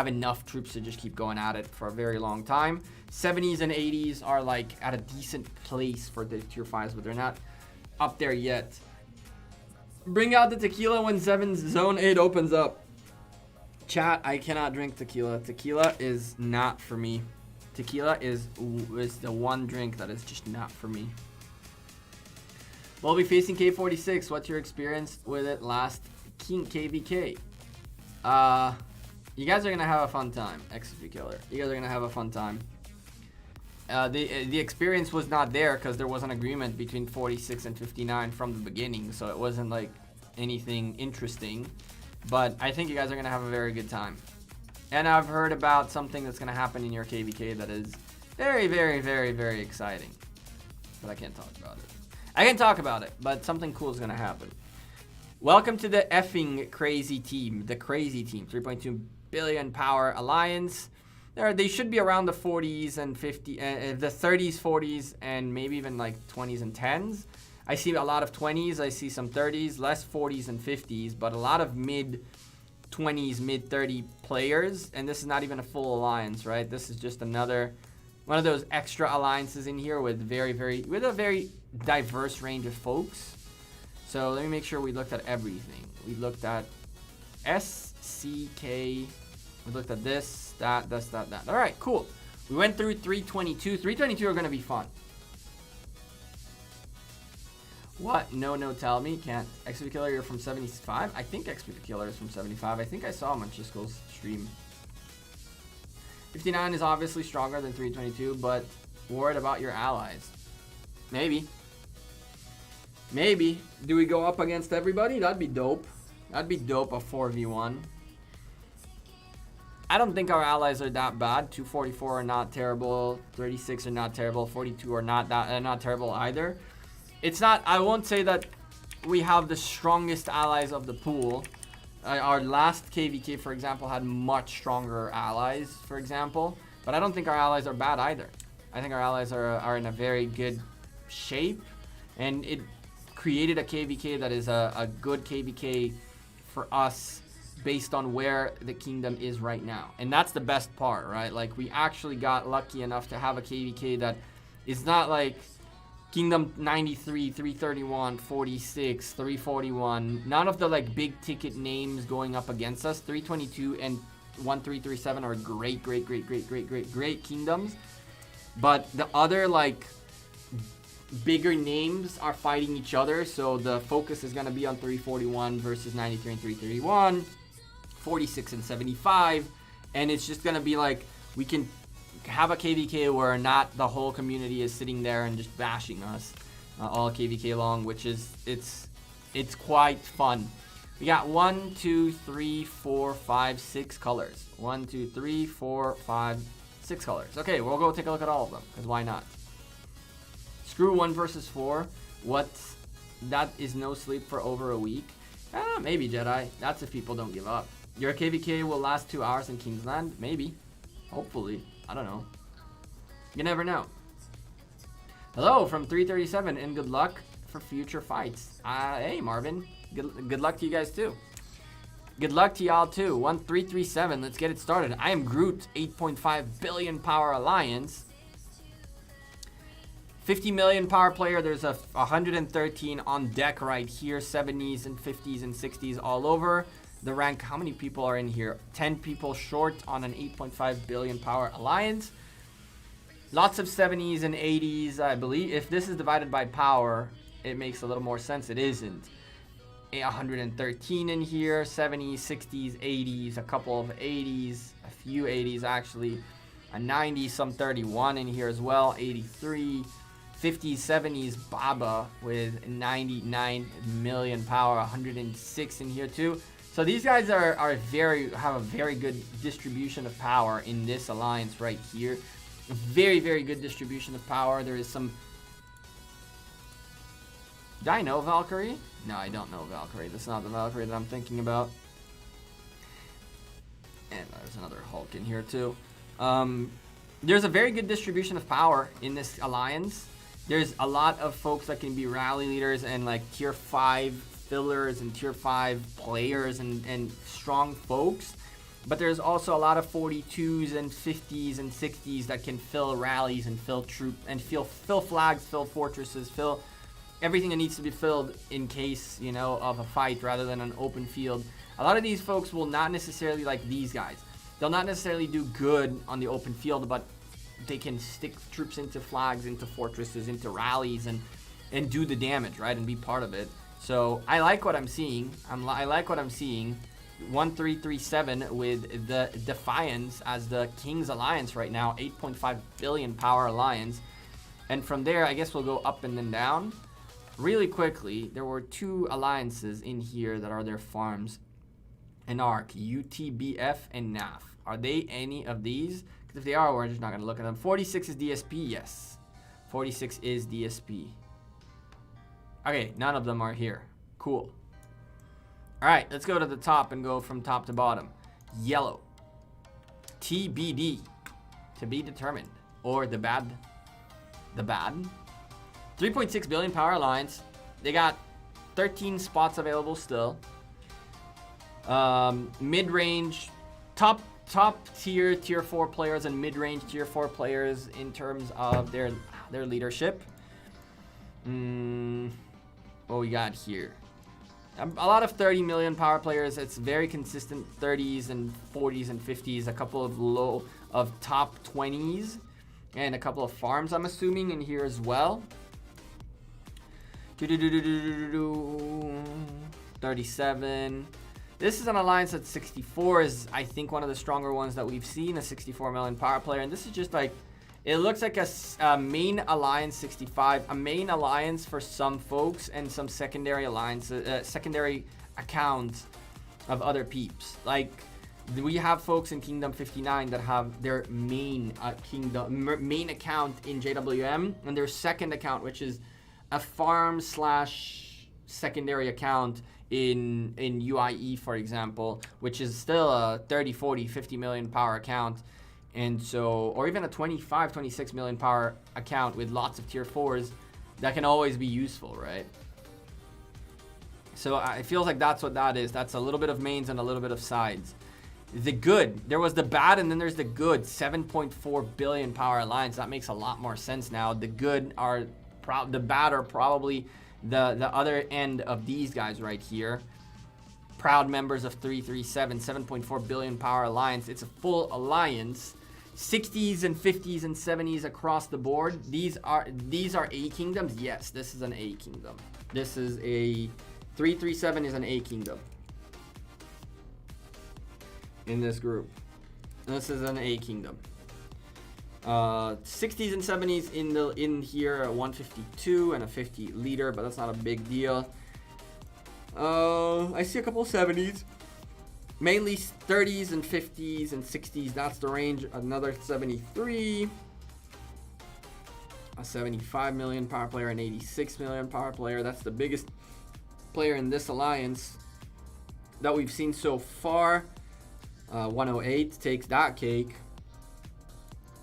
enough troops to just keep going at it for a very long time. 70s and 80s are like at a decent place for the tier 5s, but they're not up there yet. Bring out the tequila when Zone 8 opens up. Chat, I cannot drink tequila. Tequila is not for me. Tequila is the one drink that is just not for me. We'll be facing K46. What's your experience with it last KVK? You guys are going to have a fun time, XP Killer. You guys are going to have a fun time. The experience was not there because there was an agreement between 46 and 59 from the beginning, so it wasn't like anything interesting. But I think you guys are going to have a very good time. And I've heard about something that's going to happen in your KVK that is very, very, very, very exciting. But I can't talk about it. I can talk about it, but something cool is going to happen. Welcome to the effing crazy team. The crazy team. 3.2 billion power alliance. They should be around the 40s and 50, the 30s, 40s, and maybe even like 20s and 10s. I see a lot of 20s. I see some 30s, less 40s and 50s, but a lot of mid 20s, mid 30 players. And this is not even a full alliance, right? This is just another one of those extra alliances in here with a very diverse range of folks. So let me make sure we looked at everything. We looked at SCK. We looked at this, that. All right, cool. We went through 322. 322 are going to be fun. What? No, tell me. Can't. XP Killer, you're from 75? I think XP Killer is from 75. I think I saw him on Chisco's stream. 59 is obviously stronger than 322, but worried about your allies. Maybe. Maybe. Do we go up against everybody? That'd be dope. That'd be dope, a 4v1. I don't think our allies are that bad. 244 are not terrible. 36 are not terrible. 42 are not terrible either. It's not, I won't say that we have the strongest allies of the pool. Our last KVK, for example, had much stronger allies, for example. But I don't think our allies are bad either. I think our allies are in a very good shape. And it created a KVK that is a good KVK for us based on where the kingdom is right now. And that's the best part, right? Like, we actually got lucky enough to have a KVK that is not like Kingdom 93, 331, 46, 341. None of the like big ticket names going up against us. 322 and 1337 are great kingdoms. But the other like bigger names are fighting each other. So the focus is going to be on 341 versus 93 and 331, 46 and 75. And it's just going to be like, we can have a KVK where not the whole community is sitting there and just bashing us all KVK long, which is it's quite fun. We got 1, 2, 3, 4, 5, 6 colors. 1, 2, 3, 4, 5, 6 colors. Okay, we'll go take a look at all of them, because why not? Screw 1 versus 4. What? That is no sleep for over a week. Maybe Jedi. That's if people don't give up. Your KVK will last 2 hours in Kingsland? Maybe. Hopefully. I don't know. You never know. Hello from 337 and good luck for future fights. Hey Marvin. Good luck to you guys too. Good luck to y'all too. 1337. Let's get it started. I am Groot. 8.5 billion power alliance. 50 million power player. There's a 113 on deck right here. 70s and 50s and 60s all over. The rank, how many people are in here? 10 people short on an 8.5 billion power alliance. Lots of 70s and 80s, I believe. If this is divided by power, it makes a little more sense. It isn't. 113 in here, 70s, 60s, 80s, a couple of 80s, a few 80s actually, a 90, some 31 in here as well, 83, 50s, 70s, Baba with 99 million power, 106 in here too. So these guys have a very good distribution of power in this alliance right here. A very, very good distribution of power. There is some... Did I know Valkyrie? No, I don't know Valkyrie. That's not the Valkyrie that I'm thinking about. And there's another Hulk in here too. There's a very good distribution of power in this alliance. There's a lot of folks that can be rally leaders and like tier 5 fillers and tier 5 players and strong folks. But there's also a lot of 42s and 50s and 60s that can fill rallies and fill troop and fill flags, fill fortresses, fill everything that needs to be filled in case, you know, of a fight rather than an open field. A lot of these folks will not necessarily like these guys. They'll not necessarily do good on the open field, but they can stick troops into flags, into fortresses, into rallies, and do the damage, right, and be part of it. So I like what I'm seeing. I like what I'm seeing. 1337 with the Defiance as the King's Alliance right now, 8.5 billion power alliance. And from there, I guess we'll go up and then down. Really quickly, there were 2 alliances in here that are their farms. An ARC, UTBF, and NAF. Are they any of these? Because if they are, we're just not going to look at them. 46 is DSP, yes. 46 is DSP. Okay, none of them are here. Cool. Alright, let's go to the top and go from top to bottom. Yellow. TBD. To be determined. Or the bad. The bad. 3.6 billion power alliance. They got 13 spots available still. Mid-range. Top tier 4 players and mid-range tier 4 players in terms of their leadership. What we got here? A lot of 30 million power players. It's very consistent 30s and 40s and 50s. A couple of top 20s. And a couple of farms, I'm assuming, in here as well. 37. This is an alliance at 64 is, I think, one of the stronger ones that we've seen. A 64 million power player. And this is just like... It looks like a main alliance 65, a main alliance for some folks, and some secondary alliances, secondary accounts of other peeps. Like we have folks in Kingdom 59 that have their main main account in JWM, and their second account, which is a farm / secondary account in UIE, for example, which is still a 30, 40, 50 million power account. And so, or even a 25, 26 million power account with lots of tier 4s that can always be useful, right? So it feels like that's what that is. That's a little bit of mains and a little bit of sides. The good, there was the bad and then there's the good. 7.4 billion power alliance. That makes a lot more sense now. The good are, the bad are probably the other end of these guys right here. Proud members of 337, 7.4 billion power alliance. It's a full alliance. 60s and 50s and 70s across the board. These are A kingdoms. Yes, this is an A kingdom. This is a 337 is an A kingdom in this group. This is an A kingdom. 60s and 70s in here, a 152 and a 50 leader, but that's not a big deal. I see a couple of 70s. Mainly 30s and 50s and 60s. That's the range. Another 73. A 75 million power player, an 86 million power player. That's the biggest player in this alliance. that we've seen so far. 108 takes that cake.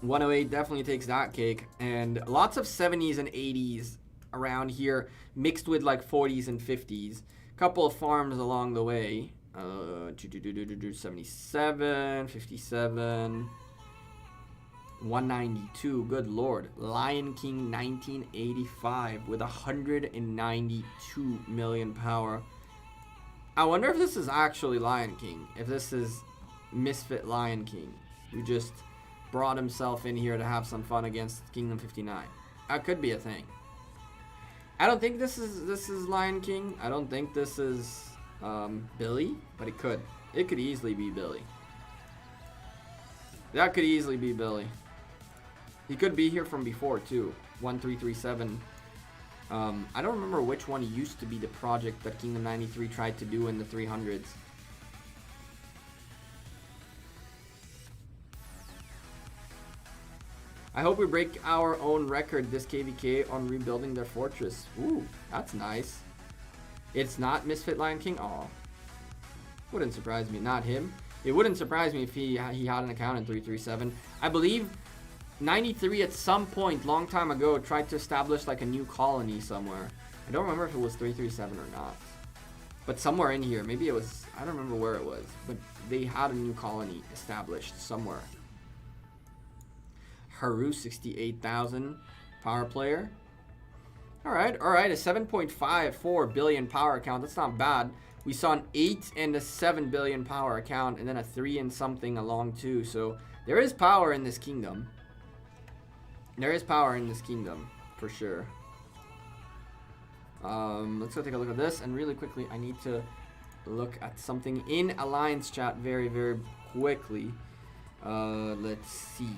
108 definitely takes that cake. And lots of 70s and 80s around here, mixed with like 40s and 50s. Couple of farms along the way. 77, 57, 192. Good lord. Lion King 1985 with 192 million power. I wonder if this is actually Lion King. If this is Misfit Lion King, who just brought himself in here to have some fun against Kingdom 59. That could be a thing. I don't think this is Lion King. I don't think this is Billy, but it could. It could easily be Billy. That could easily be Billy. He could be here from before too. 1337. I don't remember which one used to be the project that Kingdom 93 tried to do in the 300s. I hope we break our own record this KVK on rebuilding their fortress. Ooh, that's nice. It's not Misfit Lion King? Aw. Wouldn't surprise me. Not him. It wouldn't surprise me if he had an account in 337. I believe 93 at some point, long time ago, tried to establish like a new colony somewhere. I don't remember if it was 337 or not. But somewhere in here. Maybe it was, I don't remember where it was. But they had a new colony established somewhere. Haru, 68,000 power player. Alright, a 7.54 billion power account. That's not bad. We saw an 8 and a 7 billion power account, and then a 3 and something along too. So there is power in this kingdom. There is power in this kingdom, for sure. Let's go take a look at this, and really quickly, I need to look at something in Alliance chat very, very quickly. Let's see.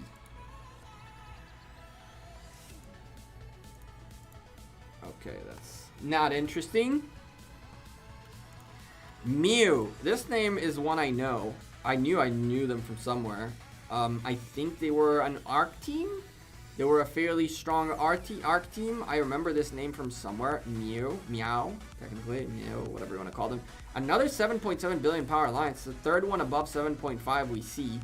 Okay, that's not interesting. Mew. This name is one I know. I knew them from somewhere. I think they were an ARC team. They were a fairly strong ARC team. I remember this name from somewhere. Meow, technically. Meow, whatever you want to call them. Another 7.7 billion power alliance. The third one above 7.5 we see.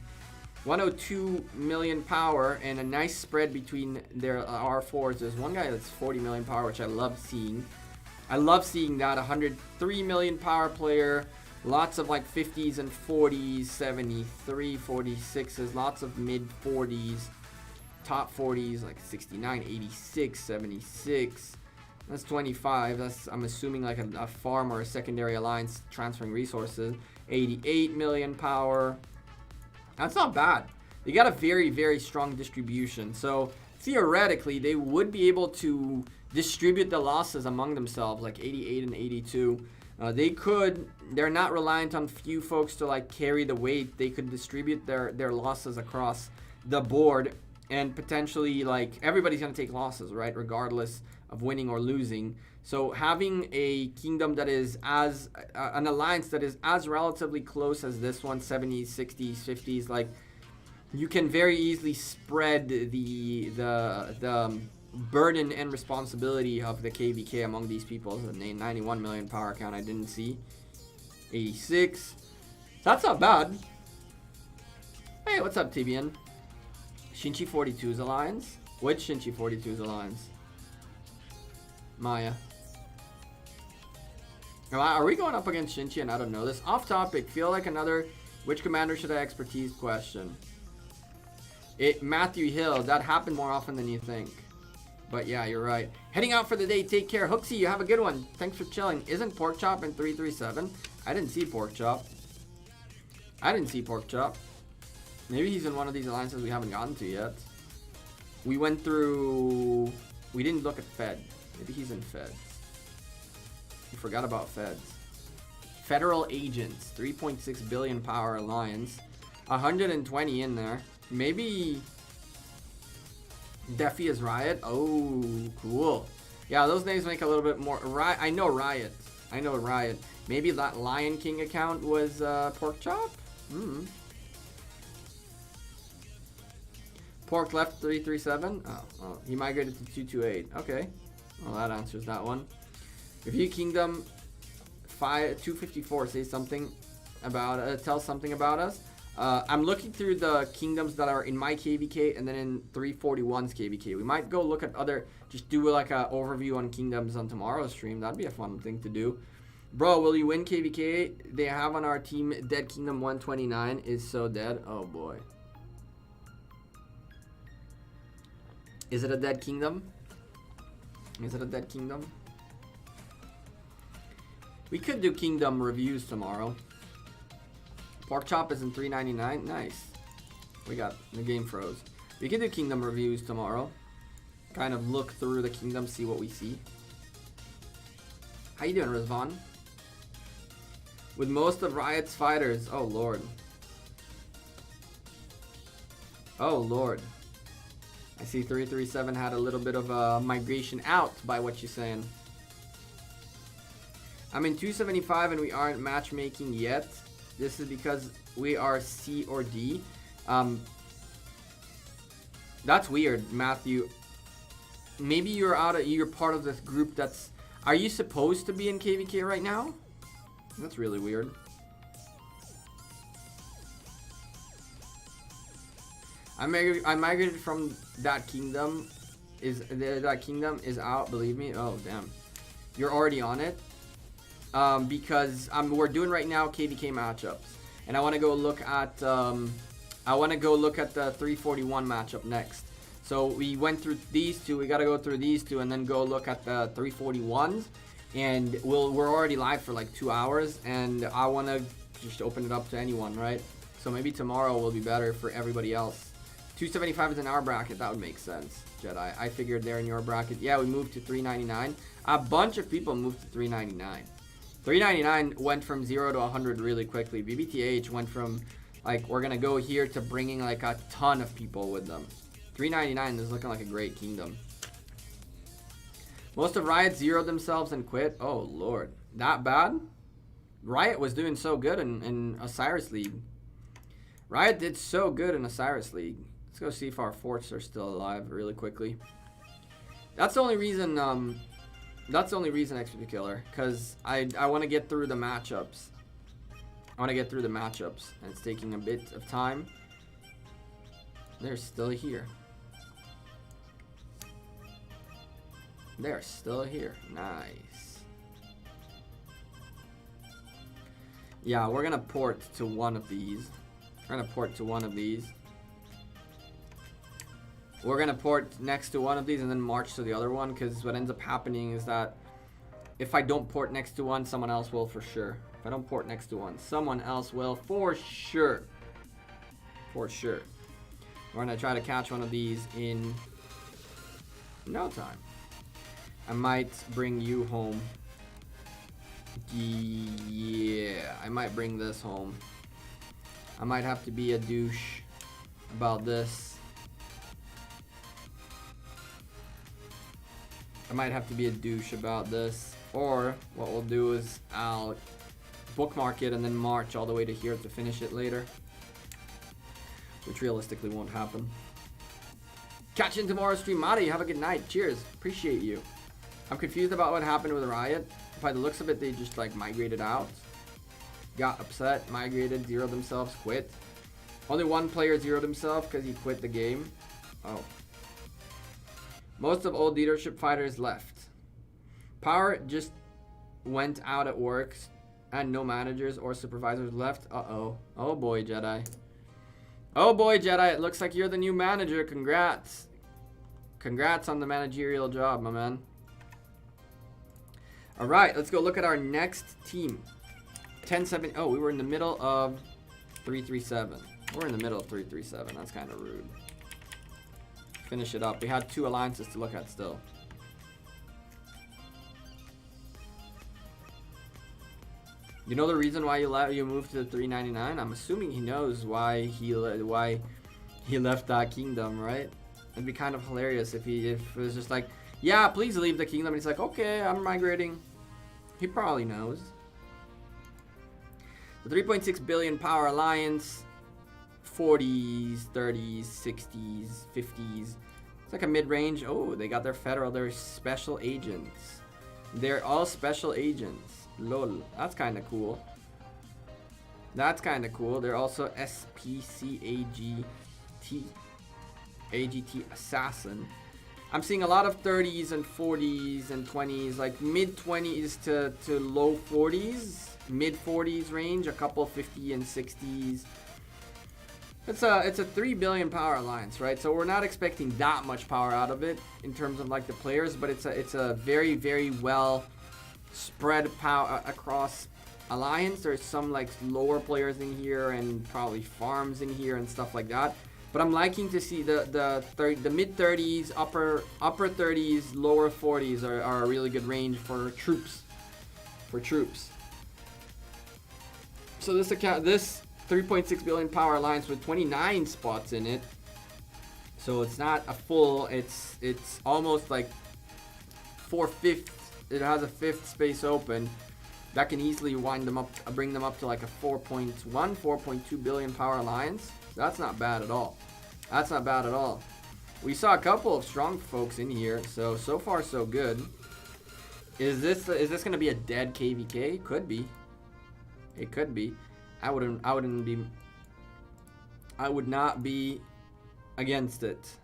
102 million power and a nice spread between their R4s. There's one guy that's 40 million power, which I love seeing. I love seeing that. 103 million power player. Lots of like 50s and 40s, 73, 46s, lots of mid 40s, top 40s like 69, 86, 76. That's 25. That's, I'm assuming, like a farm or a secondary alliance transferring resources. 88 million power. That's not bad. They got a very, very strong distribution. So theoretically, they would be able to distribute the losses among themselves, like 88 and 82. They're not reliant on few folks to like carry the weight. They could distribute their losses across the board, and potentially like everybody's going to take losses, right? Regardless of winning or losing. So having a kingdom that is an alliance that is as relatively close as this one, 70s, 60s, 50s, like you can very easily spread the burden and responsibility of the KVK among these people. The 91 million power count I didn't see. 86. That's not bad. Hey, what's up, TBN? Shinchi 42's alliance? Which Shinchi 42's alliance? Maya. Are we going up against Shinchi and I don't know this? Off topic, feel like another which commander should I expertise question. Matthew Hill, that happened more often than you think. But yeah, you're right. Heading out for the day, take care. Hooksy, you have a good one. Thanks for chilling. Isn't Pork Chop in 337? I didn't see Pork Chop. Maybe he's in one of these alliances we haven't gotten to yet. We didn't look at Fed. Maybe he's in Feds. We forgot about Feds. Federal Agents, 3.6 billion power alliance. 120 in there. Maybe Defi is Riot. Oh, cool. Yeah, those names make a little bit more. I know Riot. Maybe that Lion King account was Pork Chop? Pork left 337. Oh, well, he migrated to 228. Okay. Well, that answers that one. Review Kingdom 254. Say something. tell something about us. I'm looking through the kingdoms that are in my KVK and then in 341's KVK. We might go look at other, just do like a overview on kingdoms on tomorrow's stream. That'd be a fun thing to do. Bro, will you win KVK? They have on our team Dead Kingdom 129 is so dead. Oh boy. Is it a dead kingdom? Is it a dead kingdom? We could do kingdom reviews tomorrow. Pork chop is in $3.99. Nice. We got the game froze. We can do kingdom reviews tomorrow. Kind of look through the kingdom, see what we see. How you doing, Rizvan? With most of Riot's fighters. Oh lord. Oh lord. I see 337 had a little bit of a migration out by what you're saying. I'm in 275 and we aren't matchmaking yet. This is because we are C or D. That's weird, Matthew. Maybe you're part of this group that's... Are you supposed to be in KVK right now? That's really weird. I migrated from that kingdom. That kingdom is out, believe me. Oh, damn. You're already on it? Because we're doing right now KVK matchups, and I want to go look at the 341 matchup next. So we went through these two. We got to go through these two and then go look at the 341s. And we're already live for like 2 hours, and I want to just open it up to anyone, right? So maybe tomorrow will be better for everybody else. 275 is in our bracket. That would make sense, Jedi. I figured they're in your bracket. Yeah, we moved to 399. A bunch of people moved to 399. 399 went from 0 to 100 really quickly. BBTH went from like, we're gonna go here to bringing like a ton of people with them. 399 is looking like a great kingdom. Most of Riot zeroed themselves and quit. Oh lord, that bad? Riot was doing so good in Osiris League. Riot did so good in Osiris League. Let's go see if our forts are still alive really quickly. That's the only reason XP Killer, because I want to get through the matchups. And it's taking a bit of time. They're still here. They're still here. Nice. Yeah, we're gonna port to one of these. We're gonna port next to one of these and then march to the other one, because what ends up happening is that if I don't port next to one, someone else will for sure. If I don't port next to one, someone else will for sure. For sure. We're gonna try to catch one of these in no time. I might bring you home. Yeah, I might bring this home. I might have to be a douche about this. Or what we'll do is I'll bookmark it and then march all the way to here to finish it later. Which realistically won't happen. Catch you in tomorrow's stream. Mari, have a good night. Cheers. Appreciate you. I'm confused about what happened with Riot. By the looks of it, they just like migrated out. Got upset, migrated, zeroed themselves, quit. Only one player zeroed himself because he quit the game. Oh. Most of old leadership fighters left. Power just went out at work and no managers or supervisors left. Uh-oh. Oh boy, Jedi. Oh boy, Jedi. It looks like you're the new manager. Congrats. Congrats on the managerial job, my man. All right, let's go look at our next team. 10-7. Oh, we were in the middle of 337. We're in the middle of 337. That's kind of rude. Finish it up. We had 2 alliances to look at still. You know the reason why you moved to 399? I'm assuming he knows why he left that kingdom, right? It'd be kind of hilarious if it was just like, yeah, please leave the kingdom. And he's like, okay, I'm migrating. He probably knows. The 3.6 billion power alliance, 40s, 30s, 60s, 50s. It's like a mid-range. Oh, they got their federal. They're special agents. They're all special agents. Lol. That's kind of cool. That's kind of cool. They're also SPCAGT Assassin. I'm seeing a lot of 30s and 40s and 20s, like mid 20s to low 40s, mid 40s range, a couple 50 and 60s. It's a 3 billion power alliance, right? So we're not expecting that much power out of it in terms of like the players, but it's a very, very well spread power across alliance. There's some like lower players in here and probably farms in here and stuff like that. But I'm liking to see the mid 30s, upper 30s, lower 40s are a really good range for troops. So this 3.6 billion power alliance with 29 spots in it. So it's not a full. It's almost like 4/5. It has a 5th space open. That can easily wind them up, bring them up to like a 4.2 billion power alliance. That's not bad at all. That's not bad at all. We saw a couple of strong folks in here, so far so good. Is this going to be a dead KVK? Could be. It could be. I would not be against it.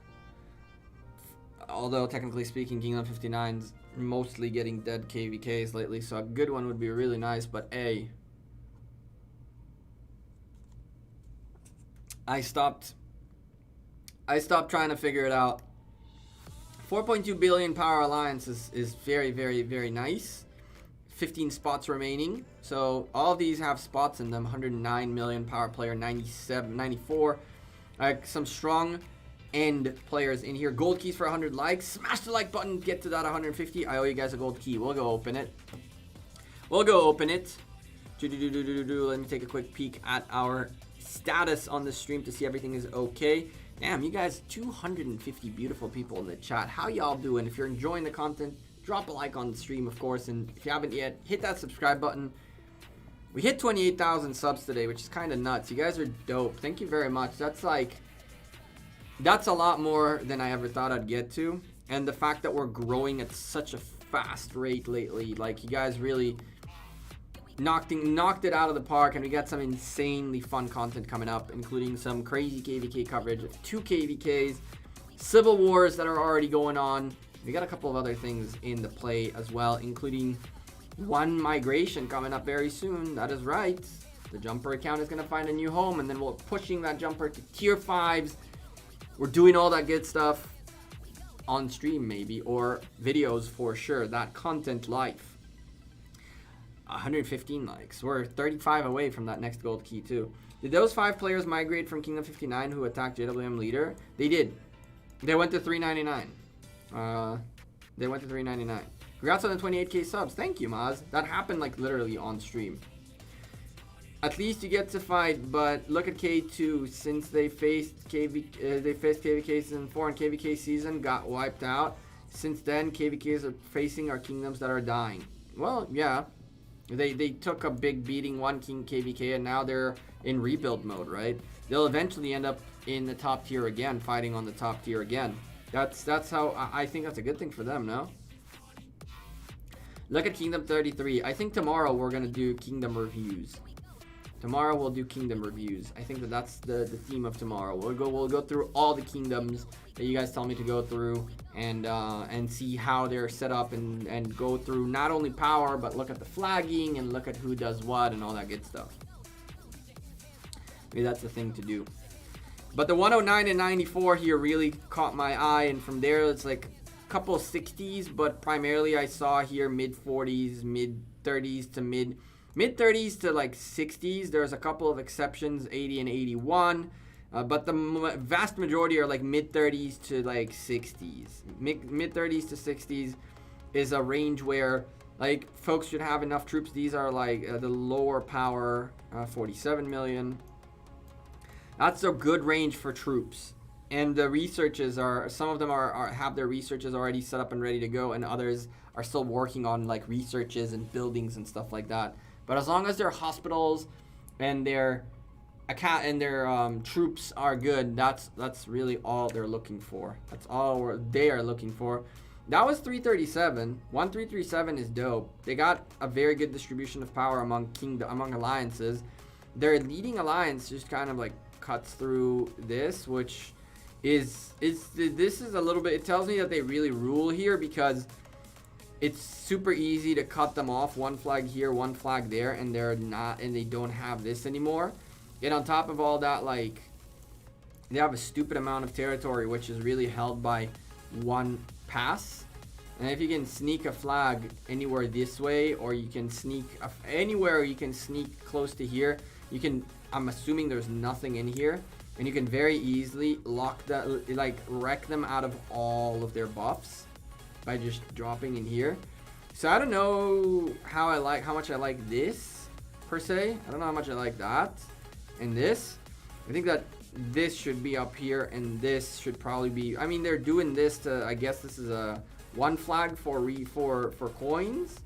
Although technically speaking, Kingdom 59's mostly getting dead KVKs lately, so a good one would be really nice. But I stopped trying to figure it out. 4.2 billion power alliance is very, very, very nice. 15 spots remaining. So all of these have spots in them. 109 million power player, 94. Some strong end players in here. Gold keys for 100 likes. Smash the like button. Get to that 150. I owe you guys a gold key. We'll go open it. Let me take a quick peek at our status on the stream to see everything is okay. Damn, you guys, 250 beautiful people in the chat. How y'all doing? If you're enjoying the content, drop a like on the stream, of course. And if you haven't yet, hit that subscribe button. We hit 28,000 subs today, which is kind of nuts. You guys are dope. Thank you very much. That's a lot more than I ever thought I'd get to. And the fact that we're growing at such a fast rate lately, like you guys really knocked it out of the park, and we got some insanely fun content coming up, including some crazy KVK coverage of 2 KVKs, civil wars that are already going on. We got a couple of other things in the play as well, including 1 migration coming up very soon. That is right. The jumper account is going to find a new home, and then we're pushing that jumper to tier 5s. We're doing all that good stuff on stream maybe, or videos for sure. That content life. 115 likes. We're 35 away from that next gold key too. Did those 5 players migrate from Kingdom 59 who attacked JWM leader? They did. They went to 399. They went to 399. Congrats on the 28k subs. Thank you, Maz. That happened like literally on stream. At least you get to fight, but look at K2. Since they faced KVK season 4 and KVK season got wiped out. Since then, KVKs are facing our kingdoms that are dying. Well, yeah. They took a big beating, 1 King KVK, and now they're in rebuild mode, right? They'll eventually end up in the top tier again, fighting on the top tier again. That's how I think that's a good thing for them, no? Look at Kingdom 33. I think tomorrow we're gonna do Kingdom reviews. Tomorrow we'll do Kingdom reviews. I think that's the theme of tomorrow. We'll go through all the kingdoms that you guys tell me to go through, and see how they're set up, and go through not only power, but look at the flagging and look at who does what and all that good stuff. Maybe that's the thing to do. But the 109 and 94 here really caught my eye, and from there it's like a couple of 60s, but primarily I saw here mid 40s, mid 30s to mid 30s to like 60s. There's a couple of exceptions, 80 and 81. But the vast majority are like mid 30s to like 60s. Mid 30s to 60s is a range where like folks should have enough troops. These are like the lower power, 47 million. That's a good range for troops. And the researches are, some of them have their researches already set up and ready to go, and others are still working on like researches and buildings and stuff like that. But as long as their hospitals and their troops are good, that's really all they're looking for. That's all they are looking for. That was 337. 1337 is dope. They got a very good distribution of power among alliances. their leading alliance just kind of like cuts through this, which this is a little bit, it tells me that they really rule here, because it's super easy to cut them off. One flag here, one flag there, and they don't have this anymore. And on top of all that, like, they have a stupid amount of territory, which is really held by one pass. And if you can sneak a flag anywhere this way, or you can sneak anywhere, you can sneak close to here, you can, I'm assuming there's nothing in here, and you can very easily lock that, like, wreck them out of all of their buffs by just dropping in here. So I don't know how much I like this per se. I don't know how much I like that and this. I think that this should be up here, and this should probably be, I mean, they're doing this to, I guess this is a one flag for coins.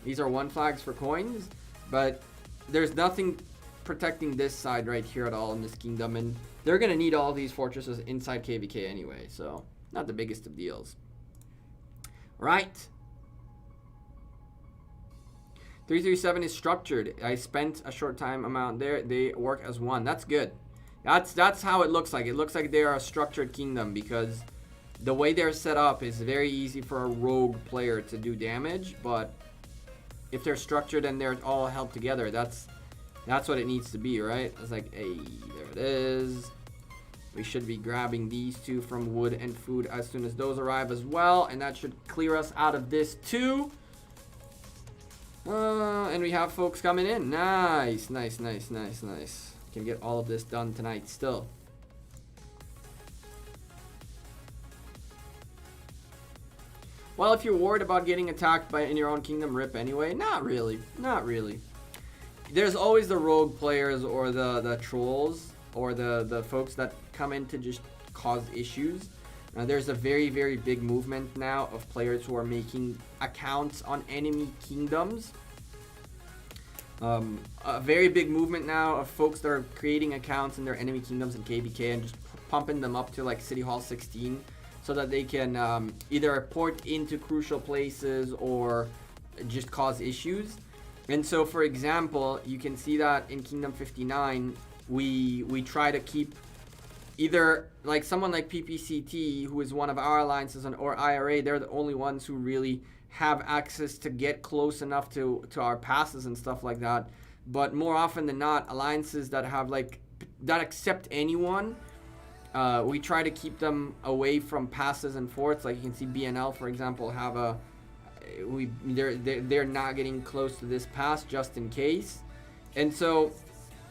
These are one flags for coins, but there's nothing protecting this side right here at all in this kingdom, and they're gonna need all these fortresses inside KVK anyway, so not the biggest of deals. Right. 337 is structured. I spent a short time amount there. They work as one. That's good. That's how it looks like. It looks like they are a structured kingdom, because the way they're set up is very easy for a rogue player to do damage, but if they're structured and they're all held together, that's what it needs to be, right? It's like, hey, there it is. We should be grabbing these two from wood and food as soon as those arrive as well, and that should clear us out of this too. And we have folks coming in. Nice, nice, nice, nice, nice. Can get all of this done tonight still. Well, if you're worried about getting attacked in your own kingdom, rip anyway. Not really, not really. There's always the rogue players, or the trolls, or the folks that come in to just cause issues. There's a very, very big movement now of players who are making accounts on enemy kingdoms. A very big movement now of folks that are creating accounts in their enemy kingdoms in KVK and just pumping them up to like City Hall 16, so that they can either port into crucial places or just cause issues. And so, for example, you can see that in Kingdom 59, we try to keep either like someone like PPCT, who is one of our alliances, or IRA. They're the only ones who really have access to get close enough to our passes and stuff like that. But more often than not, alliances that have that accept anyone, we try to keep them away from passes and forts. Like you can see BNL, for example, have they're not getting close to this pass just in case. And so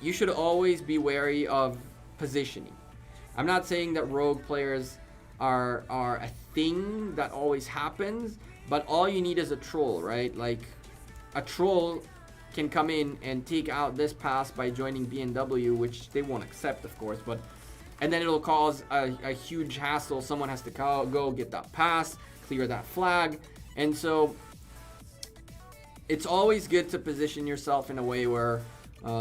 you should always be wary of positioning. I'm not saying that rogue players are a thing that always happens, but all you need is a troll, right? Like a troll can come in and take out this pass by joining BNW, which they won't accept, of course, but and then it'll cause a huge hassle. Someone has to go get that pass, clear that flag. And so it's always good to position yourself in a way where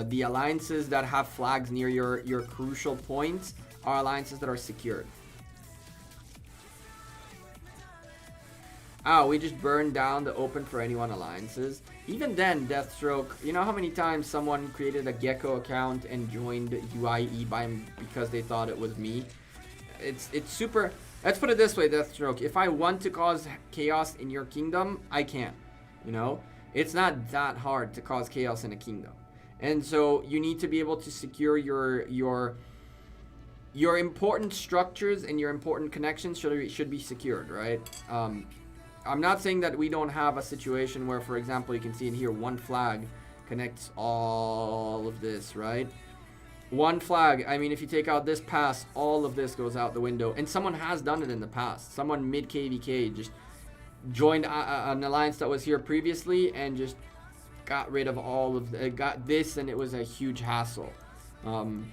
the alliances that have flags near your crucial points are alliances that are secured. Oh, we just burned down the open for anyone alliances. Even then, Deathstroke, you know how many times someone created a Gecko account and joined UIE because they thought it was me? It's super. Let's put it this way, Deathstroke. If I want to cause chaos in your kingdom, I can. You know? It's not that hard to cause chaos in a kingdom. And so you need to be able to secure your important structures and your important connections should be secured, right? I'm not saying that we don't have a situation where, for example, you can see in here, one flag connects all of this, right? One flag, I mean, if you take out this pass, all of this goes out the window. And someone has done it in the past. Someone mid-KVK just joined an alliance that was here previously and just got rid of all of got this, and it was a huge hassle. And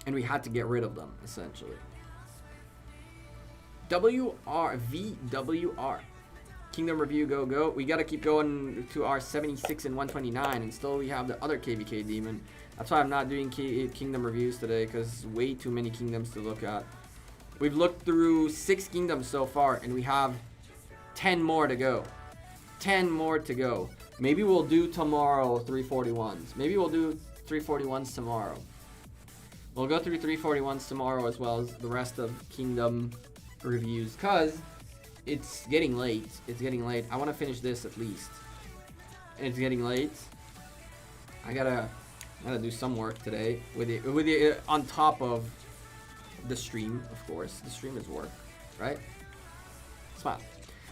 we had to get rid of them, essentially. VWR. Kingdom Review, go. We got to keep going to our 76 and 129, and still we have the other KVK demon. That's why I'm not doing kingdom reviews today, because way too many kingdoms to look at. We've looked through 6 kingdoms so far, and we have 10 more to go. 10 more to go. Maybe we'll do tomorrow 341s. Maybe we'll do 341s tomorrow. We'll go through 341s tomorrow as well as the rest of Kingdom reviews, because it's getting late. It's getting late. I want to finish this at least. And it's getting late. I gotta do some work today with it on top of the stream, of course. The stream is work, right? Smart.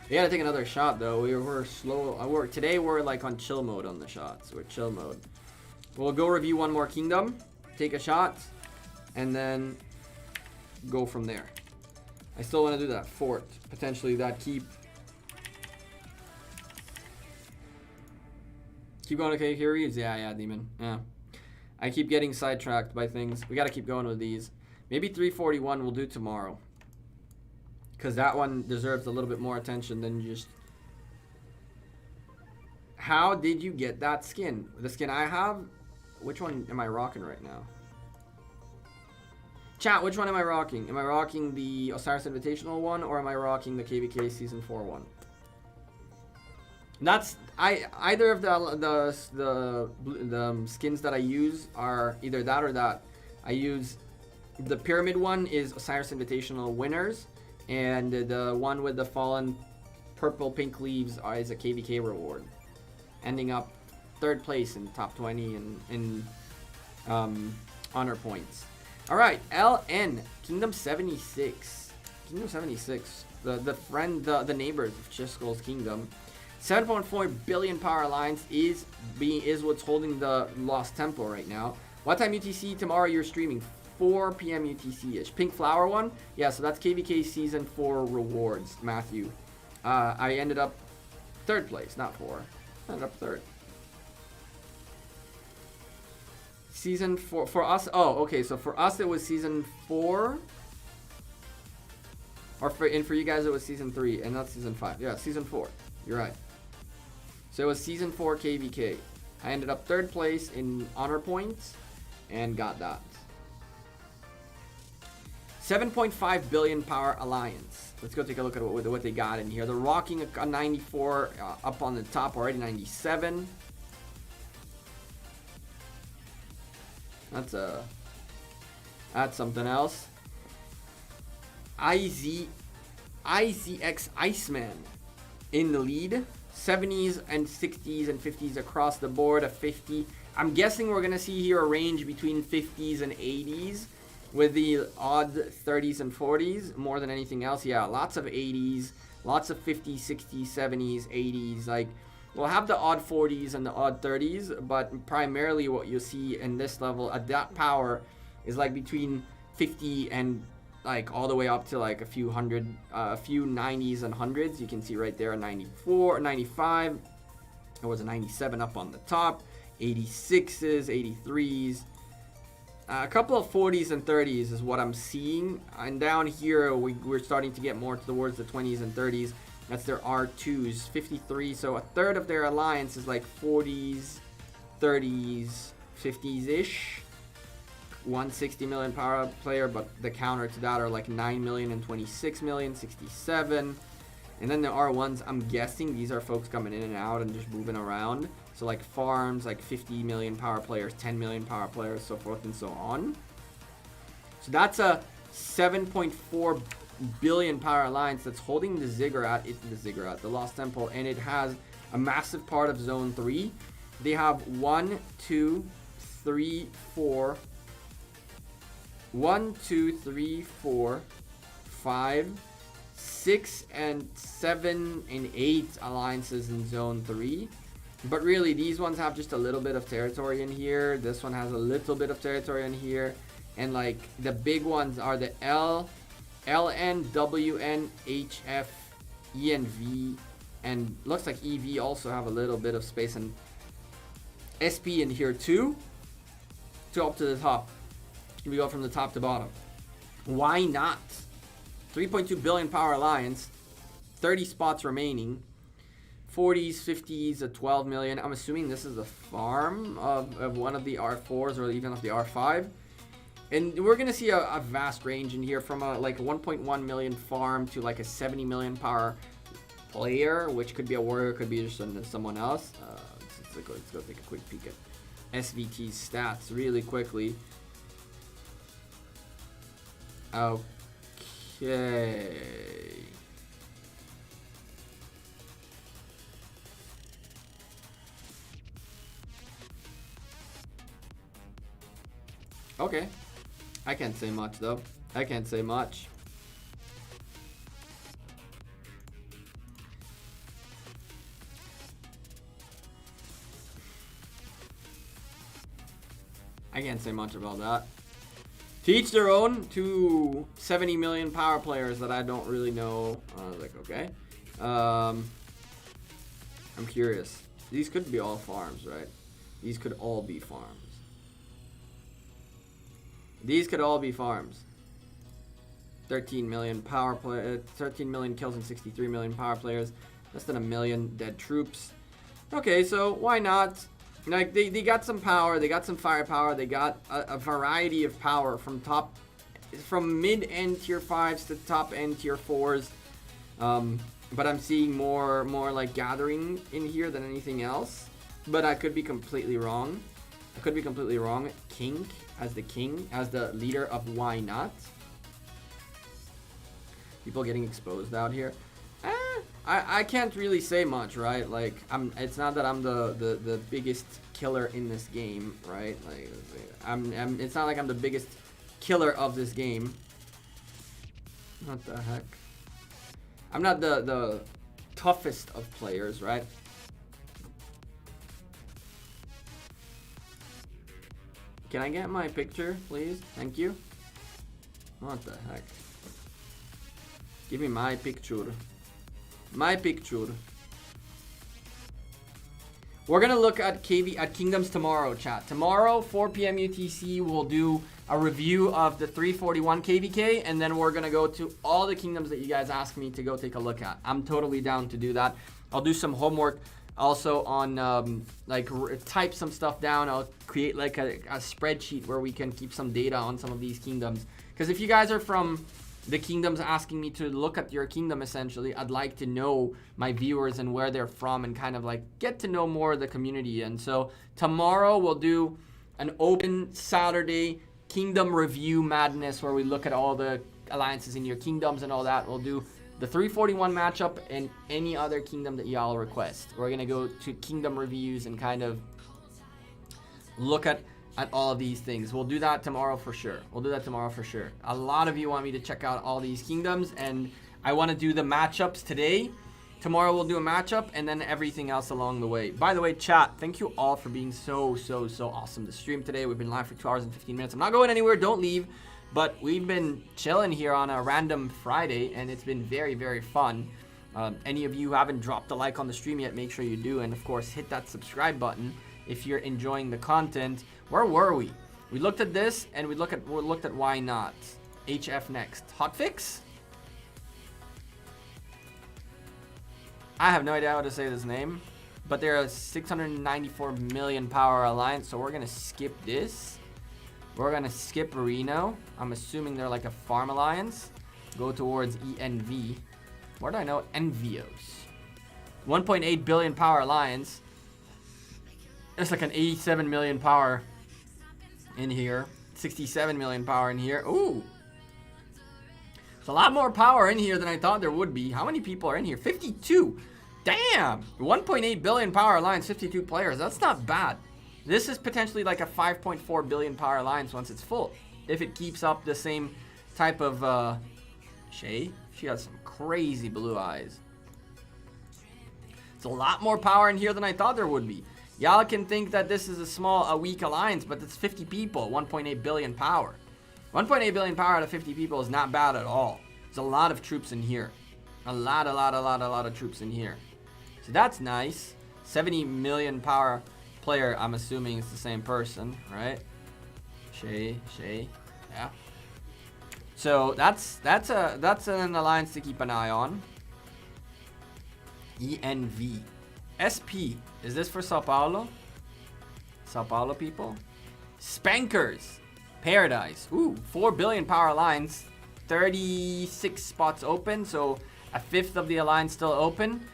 We gotta take another shot though. We're slow. Today we're like on chill mode on the shots. We're chill mode. We'll go review one more Kingdom, take a shot, and then go from there. I still want to do that fort, potentially that keep going to KVK Reeves. Yeah, Demon. Yeah, I keep getting sidetracked by things. We gotta keep going with these. Maybe 341 we'll do tomorrow, because that one deserves a little bit more attention than just... How did you get that skin? The skin I have? Which one am I rocking right now? Chat, which one am I rocking? Am I rocking the Osiris Invitational one, or am I rocking the KVK Season 4 one? Either of the skins that I use are either that or that. I use the Pyramid one is Osiris Invitational winners, and the one with the fallen purple pink leaves is a KVK reward, ending up 3rd place in top 20 in honor points. All right, LN Kingdom 76. Kingdom 76, the neighbors of Chisco's Kingdom. 7.4 billion power alliance is what's holding the Lost Temple right now. What time UTC tomorrow you're streaming? 4 p.m. UTC-ish. Pink Flower one? Yeah, so that's KVK Season 4 rewards, Matthew. I ended up 3rd place, not 4. I ended up 3rd. Season 4 for us. Oh, okay. So for us it was Season 4, or for you guys it was Season 3 and not Season 5. Yeah, Season 4. You're right. So it was Season 4 KVK. I ended up 3rd place in honor points and got that. 7.5 billion power alliance. Let's go take a look at what they got in here. They're rocking a 94 up on the top already. 97. That's something else. IZX Iceman in the lead. 70s and 60s and 50s across the board. A 50. I'm guessing we're gonna see here a range between 50s and 80s, with the odd 30s and 40s more than anything else. Yeah, lots of 80s, lots of 50s, 60s, 70s, 80s. Like, we'll have the odd 40s and the odd 30s, but primarily what you'll see in this level at that power is like between 50 and like all the way up to like a few 90s and 100s. You can see right there a 94, 95. There was a 97 up on the top, 86s, 83s. A couple of 40s and 30s is what I'm seeing. And down here, we're starting to get more towards the 20s and 30s. That's their R2s, 53. So a third of their alliance is like 40s, 30s, 50s-ish. 160 million power player, but the counter to that are like 9 million and 26 million, 67. And then the R1s, I'm guessing these are folks coming in and out and just moving around. So like farms, like 50 million power players, 10 million power players, so forth and so on. So that's a 7.4 billion power alliance that's holding the Ziggurat, the Lost Temple, and it has a massive part of Zone 3. They have 1, 2, 3, 4, 5, 6, and 7, and 8 alliances in Zone 3. But really, these ones have just a little bit of territory in here. This one has a little bit of territory in here. And like the big ones are the L, LN, WN, HF, ENV, and looks like EV also have a little bit of space, and SP in here too. So up to the top. We go from the top to bottom. Why not? 3.2 billion power alliance, 30 spots remaining. 40s, 50s, a 12 million. I'm assuming this is a farm of one of the R4s or even of the R5. And we're going to see a vast range in here from a like 1.1 million farm to like a 70 million power player, which could be a warrior, could be just someone else. Let's go take a quick peek at SVT stats really quickly. Okay. Okay. I can't say much though. I can't say much. I can't say much about that. To each their own. To 70 million power players that I don't really know. I was like, okay. I'm curious. These could be all farms, right? These could all be farms. These could all be farms. 13 million power play, 13 million kills and 63 million power players. Less than a million dead troops. Okay, so why not? Like they got some power, they got some firepower, they got a variety of power from mid-end tier 5s to top-end tier 4s. But I'm seeing more like gathering in here than anything else. But I could be completely wrong. I could be completely wrong. King, as the leader of why not? People getting exposed out here. I can't really say much, right? Like it's not that I'm the biggest killer in this game, right? Like it's not like I'm the biggest killer of this game. What the heck? I'm not the toughest of players, right? Can I get my picture, please? Thank you. What the heck? Give me my picture. My picture. We're gonna look at Kingdoms tomorrow, chat. Tomorrow, 4 p.m. UTC, we'll do a review of the 341 KVK, and then we're gonna go to all the kingdoms that you guys asked me to go take a look at. I'm totally down to do that. I'll do some homework also on type some stuff down. I'll create like a spreadsheet where we can keep some data on some of these kingdoms. Because if you guys are from the kingdoms asking me to look at your kingdom, essentially, I'd like to know my viewers and where they're from and kind of like get to know more of the community. And so tomorrow we'll do an open Saturday kingdom review madness where we look at all the alliances in your kingdoms and all that. We'll do the 341 matchup and any other kingdom that y'all request. We're gonna go to kingdom reviews and kind of look at all of these things. We'll do that tomorrow for sure. A lot of you want me to check out all these kingdoms, and I want to do the matchups today. Tomorrow we'll do a matchup, and then everything else along the way. By the way, chat, thank you all for being so awesome to stream today. We've been live for 2 hours and 15 minutes. I'm not going anywhere, don't leave. But we've been chilling here on a random Friday, and it's been very fun. Any of you who haven't dropped a like on the stream yet, make sure you do. And of course, hit that subscribe button if you're enjoying the content. Where were we? We looked at this, and we looked at why not. HF next. Hotfix? I have no idea how to say this name, but they're a 694 million power alliance, so we're gonna skip this. We're gonna skip Reno. I'm assuming they're like a farm alliance. Go towards ENV. Where do I know? Envios. 1.8 billion power alliance. It's like an 87 million power in here. 67 million power in here. Ooh. It's a lot more power in here than I thought there would be. How many people are in here? 52. Damn. 1.8 billion power alliance, 52 players. That's not bad. This is potentially like a 5.4 billion power alliance once it's full. If it keeps up the same type of Shay. She has some crazy blue eyes. It's a lot more power in here than I thought there would be. Y'all can think that this is a weak alliance, but it's 50 people, 1.8 billion power. 1.8 billion power out of 50 people is not bad at all. There's a lot of troops in here. A lot of troops in here. So that's nice. 70 million power player, I'm assuming it's the same person, right? Shay, yeah. So that's an alliance to keep an eye on. ENV. SP. Is this for Sao Paulo? Sao Paulo people? Spankers. Paradise. Ooh, 4 billion power alliance. 36 spots open, so a fifth of the alliance still open.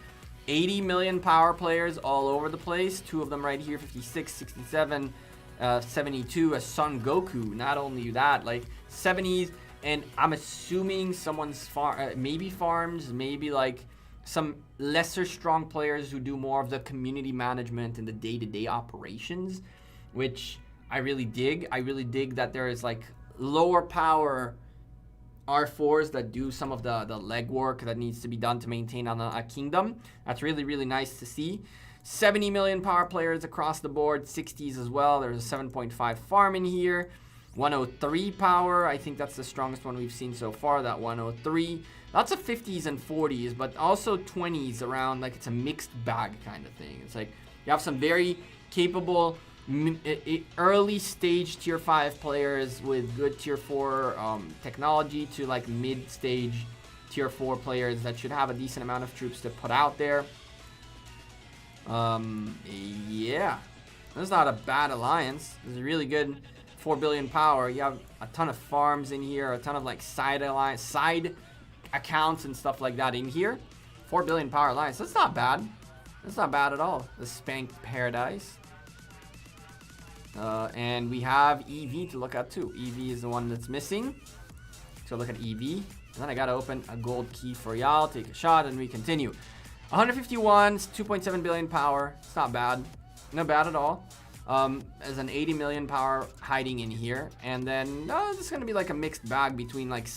80 million power players all over the place. 2 of them right here, 56, 67, 72, a Son Goku. Not only that, like 70s, and I'm assuming someone's maybe farms, maybe like some lesser strong players who do more of the community management and the day-to-day operations, which I really dig. I really dig that there is like lower power R4s that do some of the legwork that needs to be done to maintain on a kingdom. That's really, really nice to see. 70 million power players across the board, 60s as well. There's a 7.5 farm in here. 103 power, I think that's the strongest one we've seen so far, that 103. Lots of 50s and 40s, but also 20s around, like it's a mixed bag kind of thing. It's like you have some very capable early stage tier 5 players with good tier 4 technology to like mid stage tier 4 players that should have a decent amount of troops to put out there. Yeah, this is not a bad alliance. This is really good. 4 billion power. You have a ton of farms in here, a ton of like side accounts and stuff like that in here. 4 billion power alliance. That's not bad. That's not bad at all. The Spanked Paradise. And we have EV to look at too. EV is the one that's missing. So look at EV. And then I gotta open a gold key for y'all. Take a shot and we continue. 151, 2.7 billion power. It's not bad. Not bad at all. There's an 80 million power hiding in here. And then this is gonna be like a mixed bag between like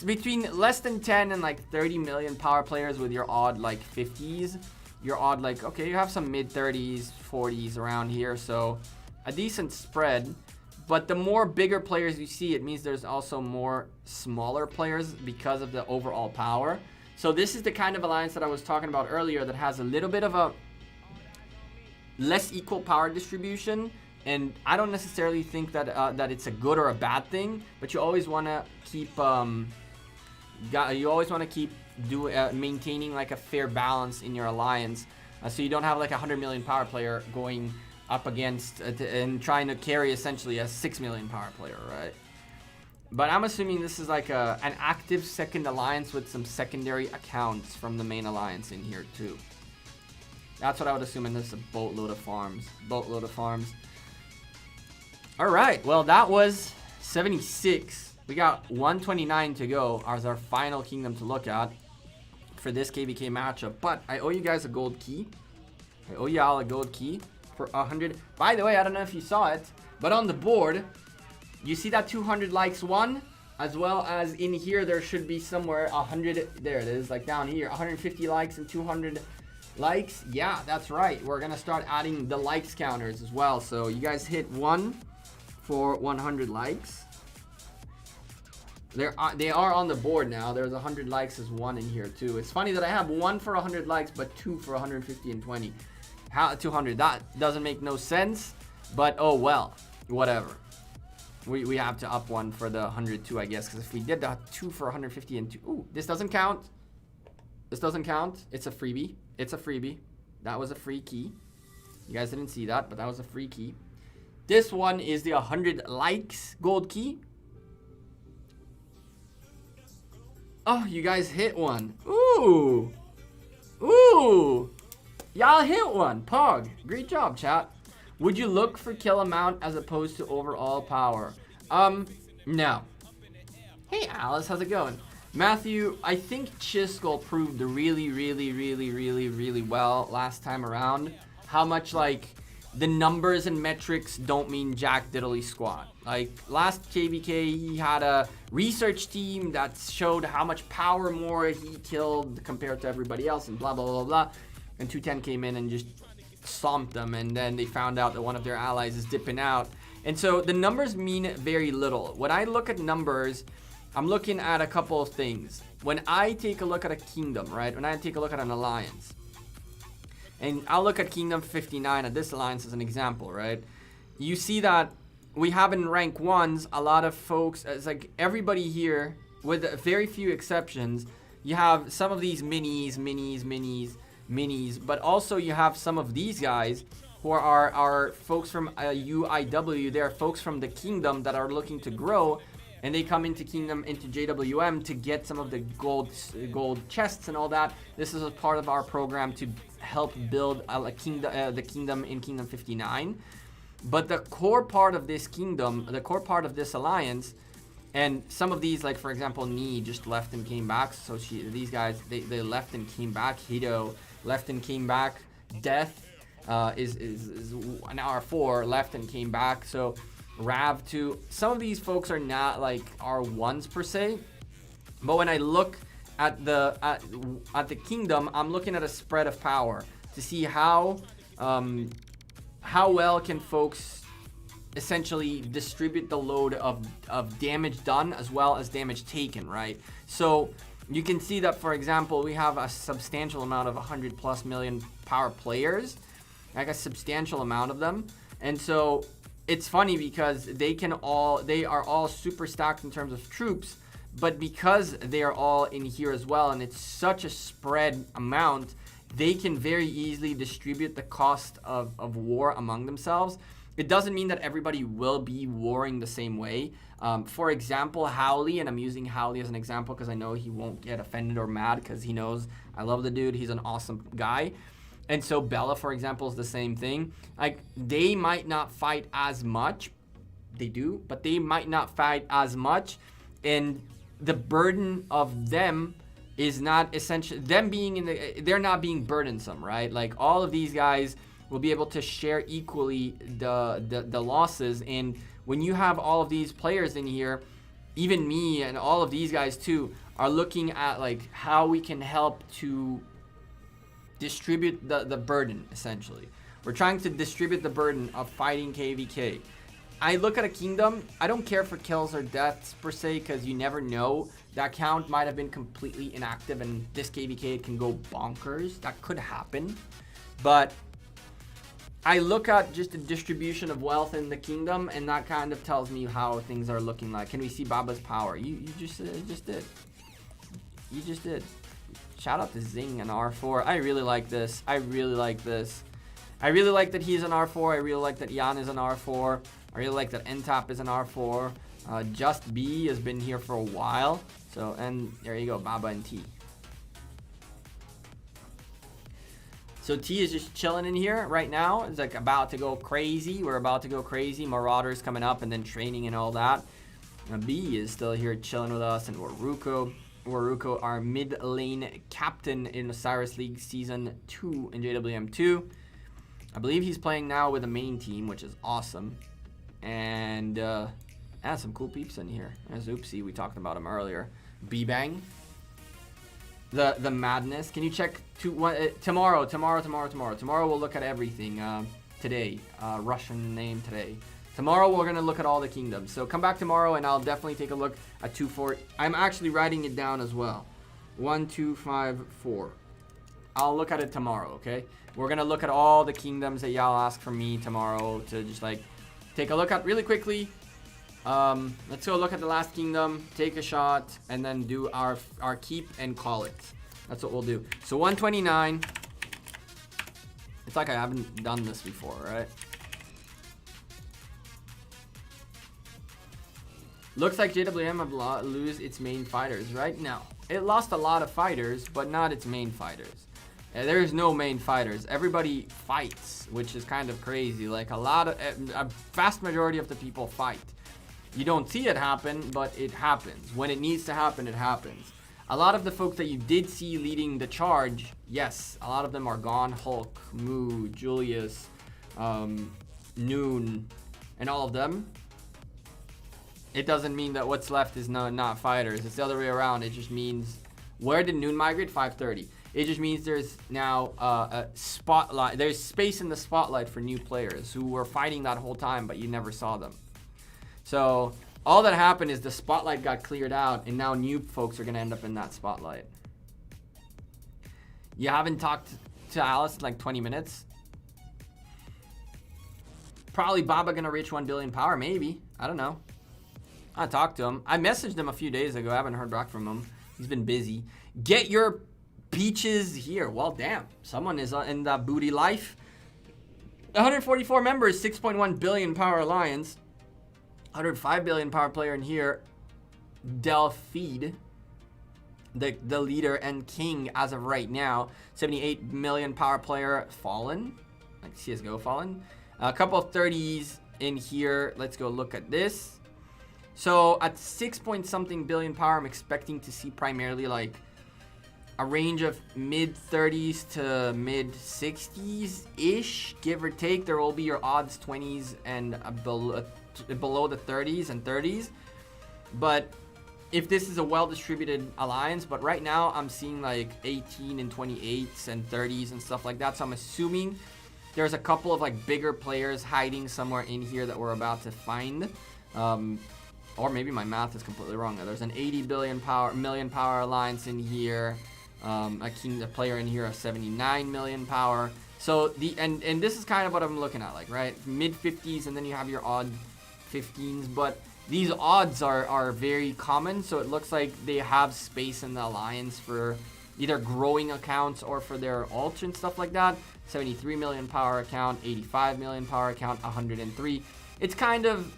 between less than 10 and like 30 million power players with your odd like 50s. Your odd like, okay, you have some mid 30s, 40s around here, so a decent spread. But the more bigger players you see, it means there's also more smaller players because of the overall power. So this is the kind of alliance that I was talking about earlier that has a little bit of a less equal power distribution. And I don't necessarily think that that it's a good or a bad thing, but you always want to keep maintaining like a fair balance in your alliance, so you don't have like a 100 million power player going up against and trying to carry essentially a 6 million power player, right? But I'm assuming this is like an active second alliance with some secondary accounts from the main alliance in here too. That's what I would assume, and this is a boatload of farms. Boatload of farms. All right, well that was 76. We got 129 to go as our final kingdom to look at for this KVK matchup. But I owe you guys a gold key. I owe y'all a gold key for 100. By the way, I don't know if you saw it, but on the board, you see that 200 likes one, as well as in here there should be somewhere 100. There it is, like down here, 150 likes and 200 likes. Yeah, that's right. We're gonna start adding the likes counters as well. So you guys hit 1 for 100 likes. They are on the board now. There's 100 likes as 1 in here too. It's funny that I have 1 for 100 likes, but 2 for 150 and 20. How 200? That doesn't make no sense. But oh well, whatever. We have to up 1 for the 100 too, I guess, because if we did the 2 for 150 and 2, ooh, this doesn't count. This doesn't count. It's a freebie. It's a freebie. That was a free key. You guys didn't see that, but that was a free key. This one is the 100 likes gold key. Oh, you guys hit one. Ooh. Ooh. Y'all hit one. Pog. Great job, chat. Would you look for kill amount as opposed to overall power? No. Hey, Alice. How's it going? Matthew, I think Chiskel proved really well last time around. How much, like, the numbers and metrics don't mean jack diddly squat. Like last KVK, he had a research team that showed how much power more he killed compared to everybody else and blah, blah, blah, blah. And 210 came in and just stomped them. And then they found out that one of their allies is dipping out. And so the numbers mean very little. When I look at numbers, I'm looking at a couple of things. When I take a look at a kingdom, right? When I take a look at an alliance, and I'll look at Kingdom 59 at this alliance as an example, right? You see that we have in rank 1s a lot of folks, it's like everybody here, with very few exceptions, you have some of these minis, but also you have some of these guys who are folks from UIW. They're folks from the kingdom that are looking to grow, and they come into Kingdom, into JWM to get some of the gold chests and all that. This is a part of our program to help build the kingdom in Kingdom 59. But the core part of this kingdom, the core part of this alliance, and some of these, like for example, Ni just left and came back. So these guys, they left and came back. Hito left and came back. Death is an R4, left and came back. So Rav 2, some of these folks are not like R1s per se, but when I look at the kingdom, I'm looking at a spread of power to see how well can folks essentially distribute the load of damage done as well as damage taken, right? So you can see that, for example, we have a substantial amount of 100+ million power players, like a substantial amount of them. And so it's funny because they are all super stacked in terms of troops, but because they are all in here as well, and it's such a spread amount, they can very easily distribute the cost of war among themselves. It doesn't mean that everybody will be warring the same way. For example, Howley, and I'm using Howley as an example because I know he won't get offended or mad because he knows I love the dude. He's an awesome guy. And so Bella, for example, is the same thing. Like, they might not fight as much. They do, but they might not fight as much. And the burden of them is not essentially, them being they're not being burdensome, right? Like, all of these guys will be able to share equally the losses. And when you have all of these players in here, even me and all of these guys too are looking at like how we can help to distribute the burden. Essentially, we're trying to distribute the burden of fighting KVK. I look at a kingdom, I don't care for kills or deaths per se, because you never know. That count might have been completely inactive and this KVK can go bonkers. That could happen. But I look at just the distribution of wealth in the kingdom, and that kind of tells me how things are looking like. Can we see Baba's power? You just did. You just did. Shout out to Zing and R4. I really like this. I really like this. I really like that he's an R4. I really like that Jan is an R4. I really like that Ntap is an R4. Just B has been here for a while. So, and there you go, Baba and T. So T is just chilling in here right now. It's like about to go crazy. We're about to go crazy. Marauders coming up and then training and all that. B is still here chilling with us, and Waruko, our mid lane captain in Osiris League Season 2 in JWM 2. I believe he's playing now with the main team, which is awesome. And some cool peeps in here. There's Oopsie, we talked about him earlier. B-Bang. The madness. Can you check tomorrow? Tomorrow we'll look at everything. Today, Russian name today. Tomorrow we're gonna look at all the kingdoms. So come back tomorrow and I'll definitely take a look at 2, 4. I'm actually writing it down as well. 1, 2, 5, 4. I'll look at it tomorrow, okay? We're gonna look at all the kingdoms that y'all ask from me tomorrow to just like take a look at really quickly. Let's go look at the last kingdom, take a shot, and then do our keep and call it. That's what we'll do. So 129. It's like I haven't done this before, right? Looks like JWM have lose its main fighters, right? No. It lost a lot of fighters, but not its main fighters. There is no main fighters. Everybody fights, which is kind of crazy. Like a vast majority of the people fight. You don't see it happen, but it happens. When it needs to happen, it happens. A lot of the folks that you did see leading the charge, yes, a lot of them are gone. Hulk, Moo, Julius, Noon, and all of them. It doesn't mean that what's left is not fighters. It's the other way around. It just means, where did Noon migrate? 530. It just means there's now a spotlight. There's space in the spotlight for new players who were fighting that whole time, but you never saw them. So all that happened is the spotlight got cleared out, and now new folks are going to end up in that spotlight. You haven't talked to Alice in like 20 minutes? Probably Baba going to reach 1 billion power, maybe. I don't know. I talked to him. I messaged him a few days ago. I haven't heard back from him. He's been busy. Get your beaches here. Well, damn. Someone is in that booty life. 144 members, 6.1 billion power alliance. 105 billion power player in here. Delphid, the leader and king as of right now. 78 million power player, Fallen, like CSGO Fallen. A couple of 30s in here. Let's go look at this. So at 6 point something billion power, I'm expecting to see primarily like a range of mid 30s to mid 60s ish, give or take. There will be your odds 20s and below the 30s and 30s. But if this is a well-distributed alliance, but right now I'm seeing like 18 and 28s and 30s and stuff like that. So I'm assuming there's a couple of like bigger players hiding somewhere in here that we're about to find. Or maybe my math is completely wrong. There's an 80 million power alliance in here. A player in here of 79 million power. So and this is kind of what I'm looking at, like, right, mid 50s, and then you have your odd 15s. But these odds are very common, so it looks like they have space in the alliance for either growing accounts or for their ults and stuff like that. 73 million power account, 85 million power account, 103. It's kind of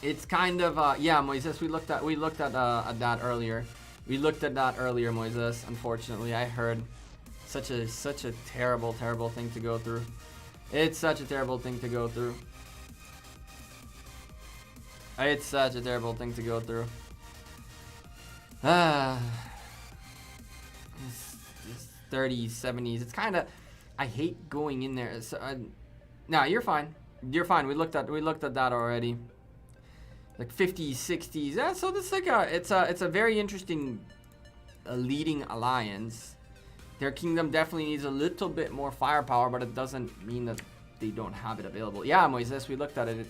yeah, Moises, we looked at that earlier. We looked at that earlier, Moises. Unfortunately, I heard such a terrible thing to go through. It's such a terrible thing to go through. It's such a terrible thing to go through. It's 30s, 70s. It's kind of, I hate going in there. So, nah, you're fine. You're fine. We looked at that already. Like 50s, 60s. Yeah, so this is like it's a very interesting leading alliance. Their kingdom definitely needs a little bit more firepower, but it doesn't mean that they don't have it available. Yeah, Moises, we looked at it.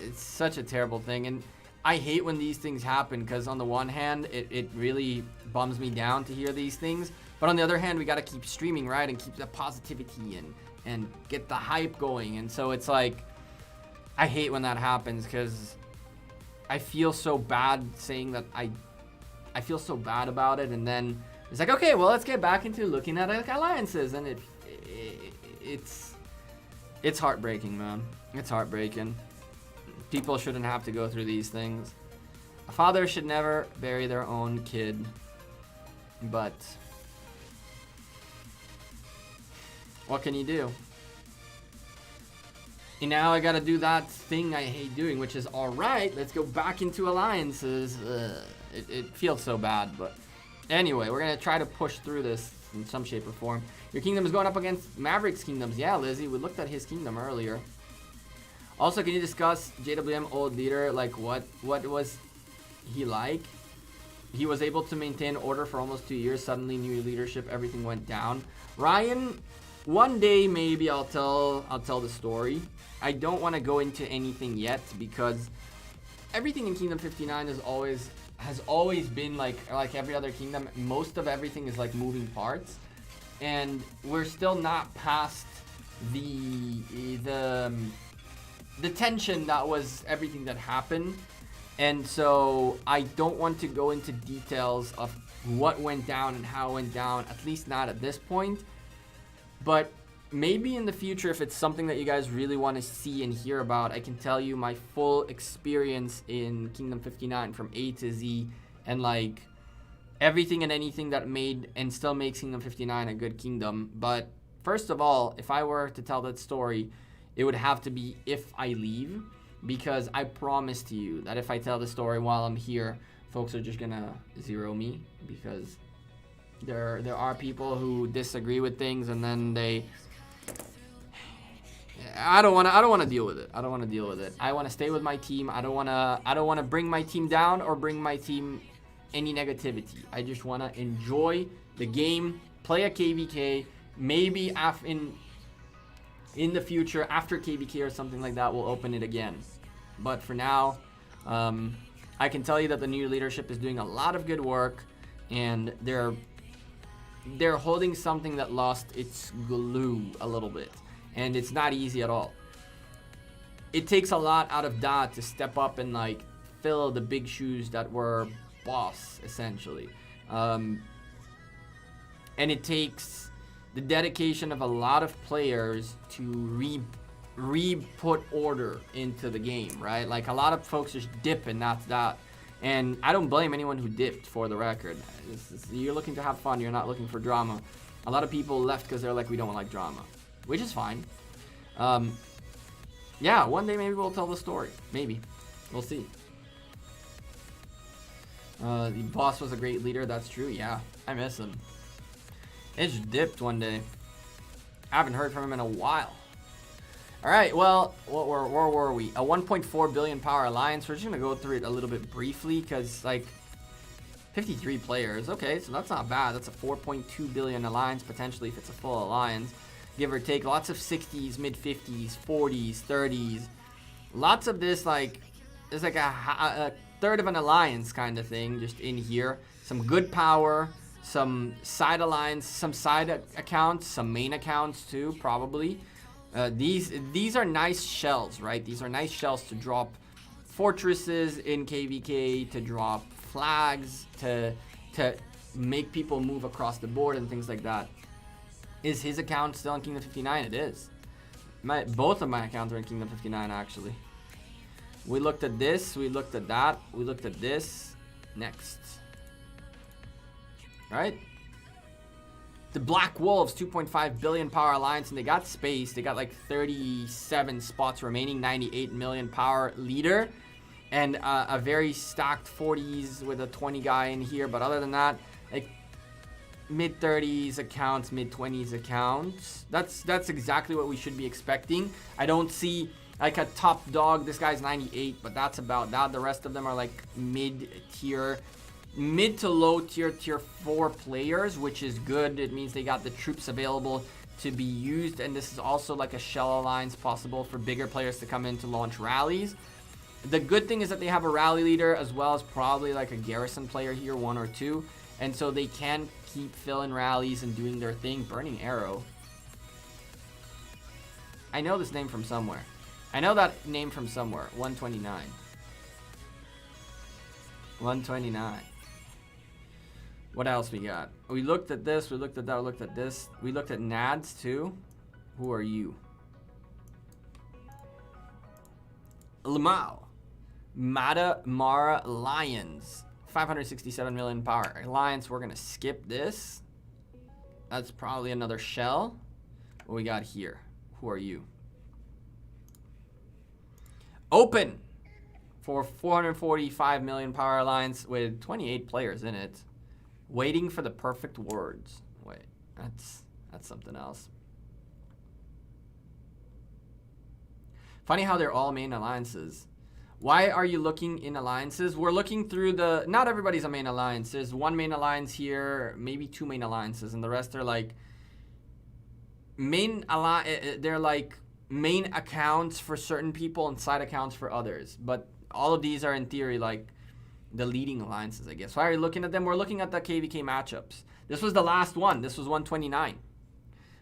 It's such a terrible thing, and I hate when these things happen, because on the one hand, it really bums me down to hear these things, but on the other hand, we got to keep streaming, right, and keep the positivity and get the hype going. And so it's like, I hate when that happens, because I feel so bad saying that I feel so bad about it, and then it's like, okay, well, let's get back into looking at like alliances, and it's heartbreaking, man. It's heartbreaking. People shouldn't have to go through these things. A father should never bury their own kid, but what can you do? And now I gotta do that thing I hate doing, which is, alright, let's go back into alliances. It feels so bad, but anyway, we're gonna try to push through this in some shape or form. Your kingdom is going up against Maverick's kingdoms. Yeah, Lizzie, we looked at his kingdom earlier. Also, can you discuss JWM old leader? Like, what was he like? He was able to maintain order for almost 2 years. Suddenly, new leadership, everything went down. Ryan, one day maybe I'll tell the story. I don't want to go into anything yet, because everything in Kingdom 59 has always been like every other kingdom. Most of everything is like moving parts, and we're still not past the tension that was everything that happened. And so I don't want to go into details of what went down and how it went down, at least not at this point. But maybe in the future, if it's something that you guys really want to see and hear about, I can tell you my full experience in Kingdom 59 from A to Z, and like everything and anything that made and still makes Kingdom 59 a good kingdom. But first of all, if I were to tell that story, it would have to be if I leave, because I promise to you that if I tell the story while I'm here, folks are just gonna zero me, because there are people who disagree with things, and then I don't want to deal with it. I don't want to deal with it. I want to stay with my team. I don't want to bring my team down or bring my team any negativity. I just want to enjoy the game, play a KVK, maybe in the future after KVK or something like that, we'll open it again. But for now, I can tell you that the new leadership is doing a lot of good work, and they're holding something that lost its glue a little bit, and it's not easy at all. It takes a lot out of Dot to step up and like fill the big shoes that were boss, essentially. And it takes the dedication of a lot of players to re-put order into the game, right? Like, a lot of folks just dip, and that's that. And I don't blame anyone who dipped, for the record. You're looking to have fun. You're not looking for drama. A lot of people left because they're like, we don't like drama, which is fine. Yeah, one day maybe we'll tell the story. Maybe. We'll see. The boss was a great leader. That's true. Yeah, I miss him. It just dipped one day. I haven't heard from him in a while. All right, well, where were we? A 1.4 billion power alliance. We're just going to go through it a little bit briefly because, like, 53 players. Okay, so that's not bad. That's a 4.2 billion alliance, potentially, if it's a full alliance. Give or take. Lots of 60s, mid-50s, 40s, 30s. Lots of this, like, there's like a third of an alliance kind of thing just in here. Some good power, some side alliance, some side accounts, some main accounts too, probably. These are nice shells, right? These are nice shells to drop fortresses in KVK, to drop flags, to make people move across the board and things like that. Is his account still in Kingdom 59? It is. Both of my accounts are in Kingdom 59, actually. We looked at this, we looked at that, we looked at this. Next. Right? The Black Wolves, 2.5 billion power alliance, and they got space. They got like 37 spots remaining, 98 million power leader, and a very stacked 40s with a 20 guy in here. But other than that, like mid 30s accounts, mid 20s accounts. That's exactly what we should be expecting. I don't see like a top dog. This guy's 98, but that's about that. The rest of them are like mid-tier. Mid to low tier 4 players, which is good. It means they got the troops available to be used, and this is also like a shell alliance possible for bigger players to come in to launch rallies. The good thing is that they have a rally leader as well as probably like a garrison player here, 1 or 2, and so they can keep filling rallies and doing their thing. Burning Arrow. I know this name from somewhere. I know that name from somewhere. 129. 129. What else we got? We looked at this, we looked at that, we looked at this. We looked at Nads too. Who are you? Lamau. Mata Mara Lions. 567 million power. Alliance, we're gonna skip this. That's probably another shell. What we got here? Who are you? Open. For 445 million power alliance with 28 players in it. Waiting for the perfect words. Wait, that's something else. Funny how they're all main alliances. Why are you looking in alliances? We're looking through the... Not everybody's a main alliance. There's one main alliance here, maybe 2 main alliances, and the rest are like... They're like main accounts for certain people and side accounts for others. But all of these are in theory like the leading alliances, I guess. Why are you looking at them? We're looking at the KVK matchups. This was the last one. This was 129.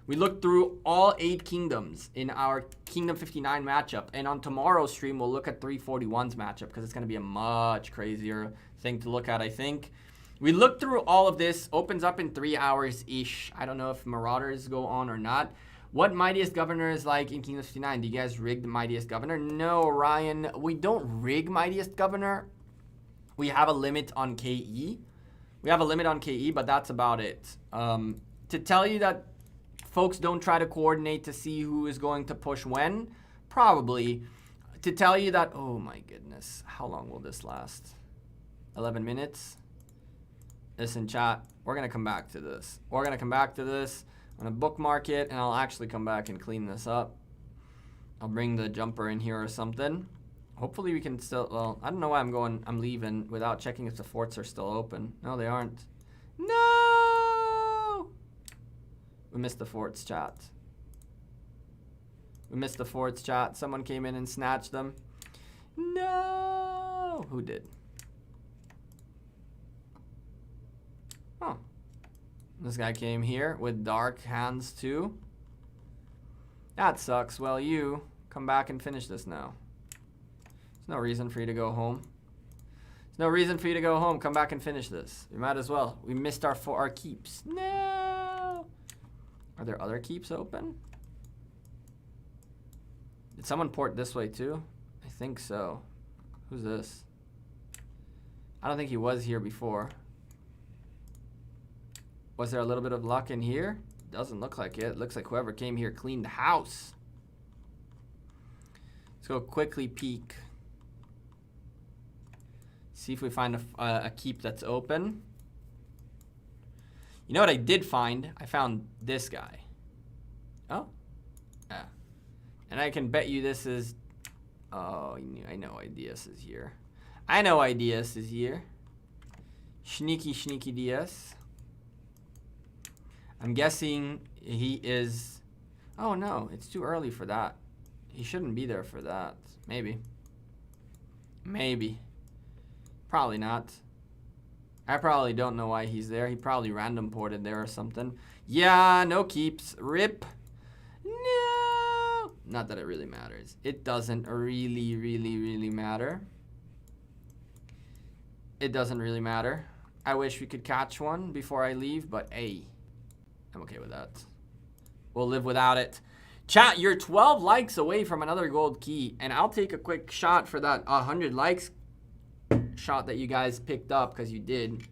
We looked through all 8 kingdoms in our Kingdom 59 matchup. And on tomorrow's stream, we'll look at 341's matchup because it's going to be a much crazier thing to look at, I think. We looked through all of this. Opens up in 3 hours-ish. I don't know if Marauders go on or not. What Mightiest Governor is like in Kingdom 59? Do you guys rig the Mightiest Governor? No, Ryan. We don't rig Mightiest Governor. We have a limit on KE. We have a limit on KE, but that's about it. To tell you that folks don't try to coordinate to see who is going to push when, probably. To tell you that, oh my goodness, how long will this last? 11 minutes? Listen, chat, we're going to come back to this. We're going to come back to this. I'm going to bookmark it, and I'll actually come back and clean this up. I'll bring the jumper in here or something. Hopefully we can still, well, I don't know why I'm leaving without checking if the forts are still open. No, they aren't. No! We missed the forts, chat. We missed the forts, chat. Someone came in and snatched them. No! Who did? Oh. This guy came here with dark hands too. That sucks. Well, you come back and finish this now. There's no reason for you to go home. There's no reason for you to go home. Come back and finish this. You might as well. We missed our keeps. No! Are there other keeps open? Did someone port this way too? I think so. Who's this? I don't think he was here before. Was there a little bit of luck in here? Doesn't look like it. It looks like whoever came here cleaned the house. Let's go quickly peek. See if we find a keep that's open. You know what I did find? I found this guy. Oh. Yeah. And I can bet you this is... Oh, I know Ideas is here. I know Ideas is here. Sneaky Diaz. I'm guessing he is... Oh, no. It's too early for that. He shouldn't be there for that. Maybe. Maybe. Probably not. I probably don't know why he's there. He probably random ported there or something. Yeah, no keeps. Rip. No. Not that it really matters. It doesn't really matter. It doesn't really matter. I wish we could catch one before I leave, but hey, I'm okay with that. We'll live without it. Chat, you're 12 likes away from another gold key, and I'll take a quick shot for that 100 likes shot that you guys picked up, because you did.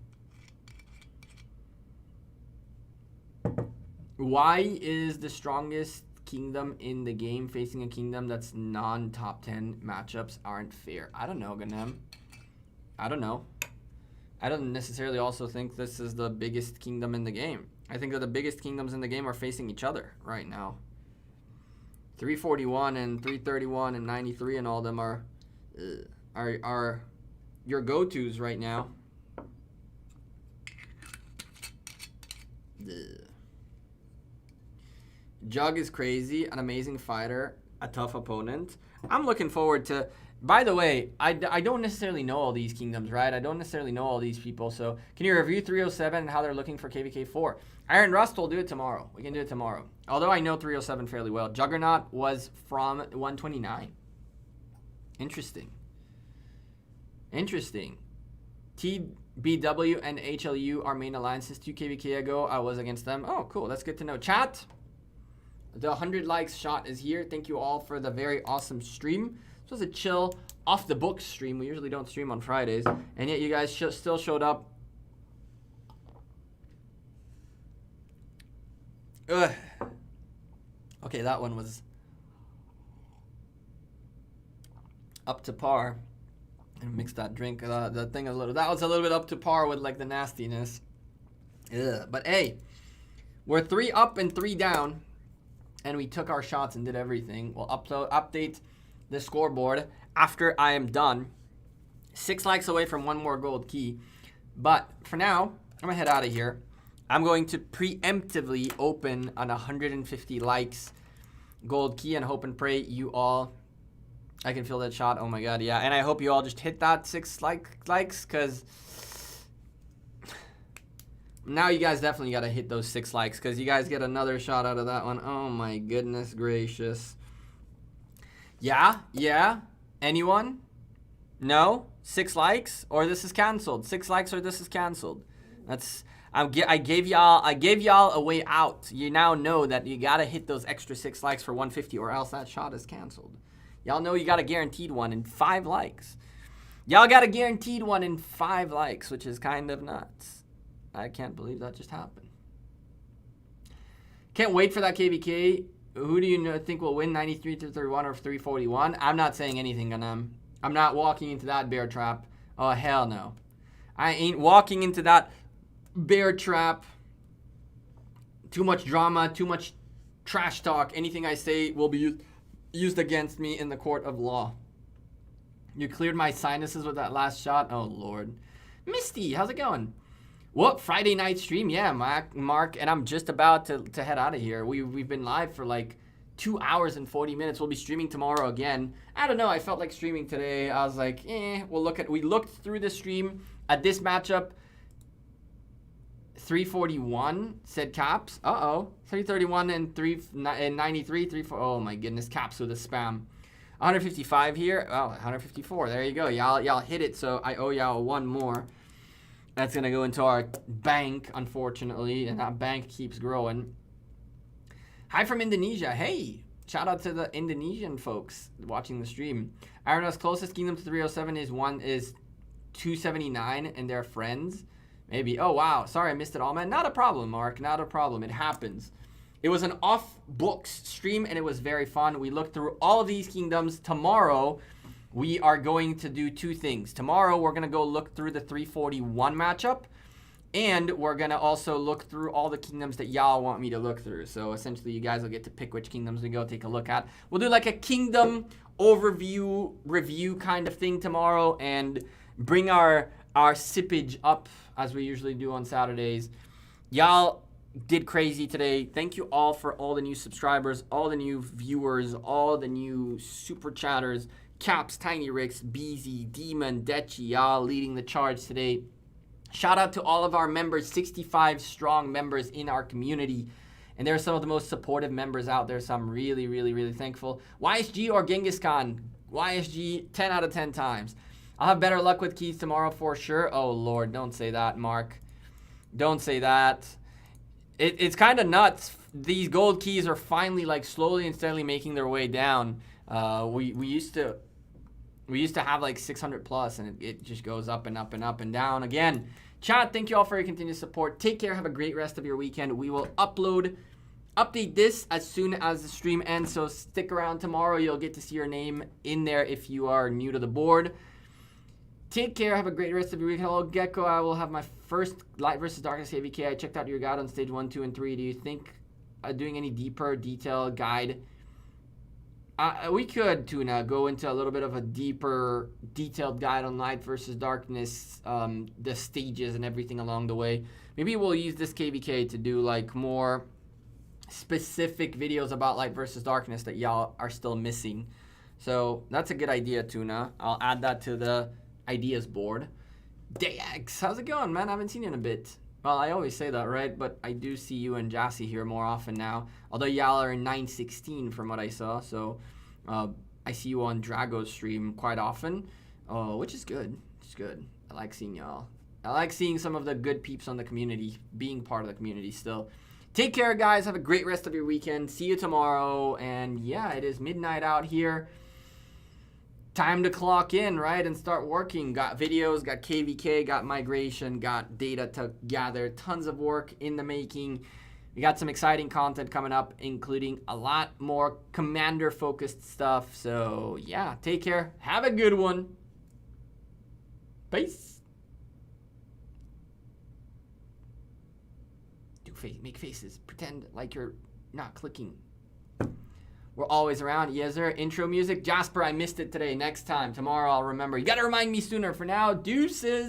Why is the strongest kingdom in the game facing a kingdom that's non-top 10 matchups aren't fair? I don't know, Ganem. I don't know. I don't necessarily also think this is the biggest kingdom in the game. I think that the biggest kingdoms in the game are facing each other right now. 341 and 331 and 93 and all of them are your go-tos right now. Jug is crazy, an amazing fighter, a tough opponent. I'm looking forward to... By the way, I don't necessarily know all these kingdoms, right? I don't necessarily know all these people. So can you review 307 and how they're looking for KVK 4? Iron Rust will do it tomorrow. We can do it tomorrow. Although I know 307 fairly well. Juggernaut was from 129. Interesting. Interesting. TBW and HLU are main alliances 2 KVK ago. I was against them. Oh, cool. That's good to know. Chat, the 100 likes shot is here. Thank you all for the very awesome stream. This was a chill, off-the-books stream. We usually don't stream on Fridays. And yet you guys still showed up. Ugh. Okay, that one was up to par. And mix that drink, that thing a little. That was a little bit up to par with like the nastiness. Ugh. But hey, we're 3 up and 3 down. And we took our shots and did everything. We'll update the scoreboard after I am done. 6 likes away from 1 more gold key. But for now, I'm going to head out of here. I'm going to preemptively open on 150 likes gold key and hope and pray you all... I can feel that shot. Oh my god, yeah. And I hope you all just hit that 6 likes, because... Now you guys definitely got to hit those 6 likes, because you guys get another shot out of that one. Oh my goodness gracious. Yeah? Yeah? Anyone? No? 6 likes? Or this is canceled. 6 likes or this is canceled. That's... I gave y'all a way out. You now know that you got to hit those extra 6 likes for 150 or else that shot is canceled. Y'all know you got a guaranteed one in 5 likes. Y'all got a guaranteed one in 5 likes, which is kind of nuts. I can't believe that just happened. Can't wait for that KVK. Who do you think will win, 93 to 31 or 341? I'm not saying anything on them. I'm not walking into that bear trap. Oh, hell no. I ain't walking into that bear trap. Too much drama, too much trash talk. Anything I say will be used against me in the court of law. You cleared my sinuses with that last shot? Oh, Lord. Misty, how's it going? What, Friday night stream? Yeah, Mark, and I'm just about to head out of here. We've been live for like 2 hours and 40 minutes. We'll be streaming tomorrow again. I don't know. I felt like streaming today. I was like, we looked through the stream at this matchup. 341 said Caps. 331 and 393. Oh my goodness, Caps with a spam. 155 here. Oh, 154. There you go. Y'all hit it. So I owe y'all 1 more. That's gonna go into our bank, unfortunately, and that bank keeps growing. Hi from Indonesia. Hey, shout out to the Indonesian folks watching the stream. Iron's closest kingdom to 307 is 279 and they're friends. Maybe. Oh, wow. Sorry, I missed it all, man. Not a problem, Mark. Not a problem. It happens. It was an off-books stream, and it was very fun. We looked through all of these kingdoms. Tomorrow, we are going to do two things. Tomorrow, we're going to go look through the 341 matchup, and we're going to also look through all the kingdoms that y'all want me to look through. So, essentially, you guys will get to pick which kingdoms we go take a look at. We'll do like a kingdom overview review kind of thing tomorrow, and bring our sippage up as we usually do on Saturdays. Y'all did crazy today. Thank you all for all the new subscribers, all the new viewers, all the new super chatters. Caps, Tiny Ricks, BZ, Demon, Dechi, y'all leading the charge today. Shout out to all of our members, 65 strong members in our community. And they're some of the most supportive members out there, so I'm really, really, really thankful. YSG or Genghis Khan? YSG 10 out of 10 times. I'll have better luck with keys tomorrow for sure. Oh, Lord, don't say that, Mark. Don't say that. It's kind of nuts. These gold keys are finally like slowly and steadily making their way down. We used to have like 600 plus, and it just goes up and up and up and down. Again, chat, thank you all for your continued support. Take care. Have a great rest of your weekend. We will update this as soon as the stream ends, so stick around tomorrow. You'll get to see your name in there if you are new to the board. Take care. Have a great rest of your week. Hello, Gecko. I will have my first Light versus Darkness KVK. I checked out your guide on stage 1, 2, and 3. Do you think doing any deeper detailed guide? We could, Tuna, go into a little bit of a deeper detailed guide on Light versus Darkness, the stages and everything along the way. Maybe we'll use this KVK to do like more specific videos about Light versus Darkness that y'all are still missing. So that's a good idea, Tuna. I'll add that to the ideas board. Dax, how's it going, man? I haven't seen you in a bit. Well, I always say that, right? But I do see you and Jassy here more often now. Although y'all are in 916 from what I saw. So I see you on Drago's stream quite often, which is good. It's good. I like seeing y'all. I like seeing some of the good peeps on the community being part of the community still. Take care, guys. Have a great rest of your weekend. See you tomorrow. And yeah, it is midnight out here. Time to clock in, right, and start working. Got videos, got KVK, got migration, got data to gather. Tons of work in the making. We got some exciting content coming up, including a lot more commander-focused stuff. So, yeah, take care. Have a good one. Peace. Make faces. Pretend like you're not clicking. We're always around. Yes, sir. Intro music. Jasper, I missed it today. Next time. Tomorrow I'll remember. You got to remind me sooner. For now, deuces.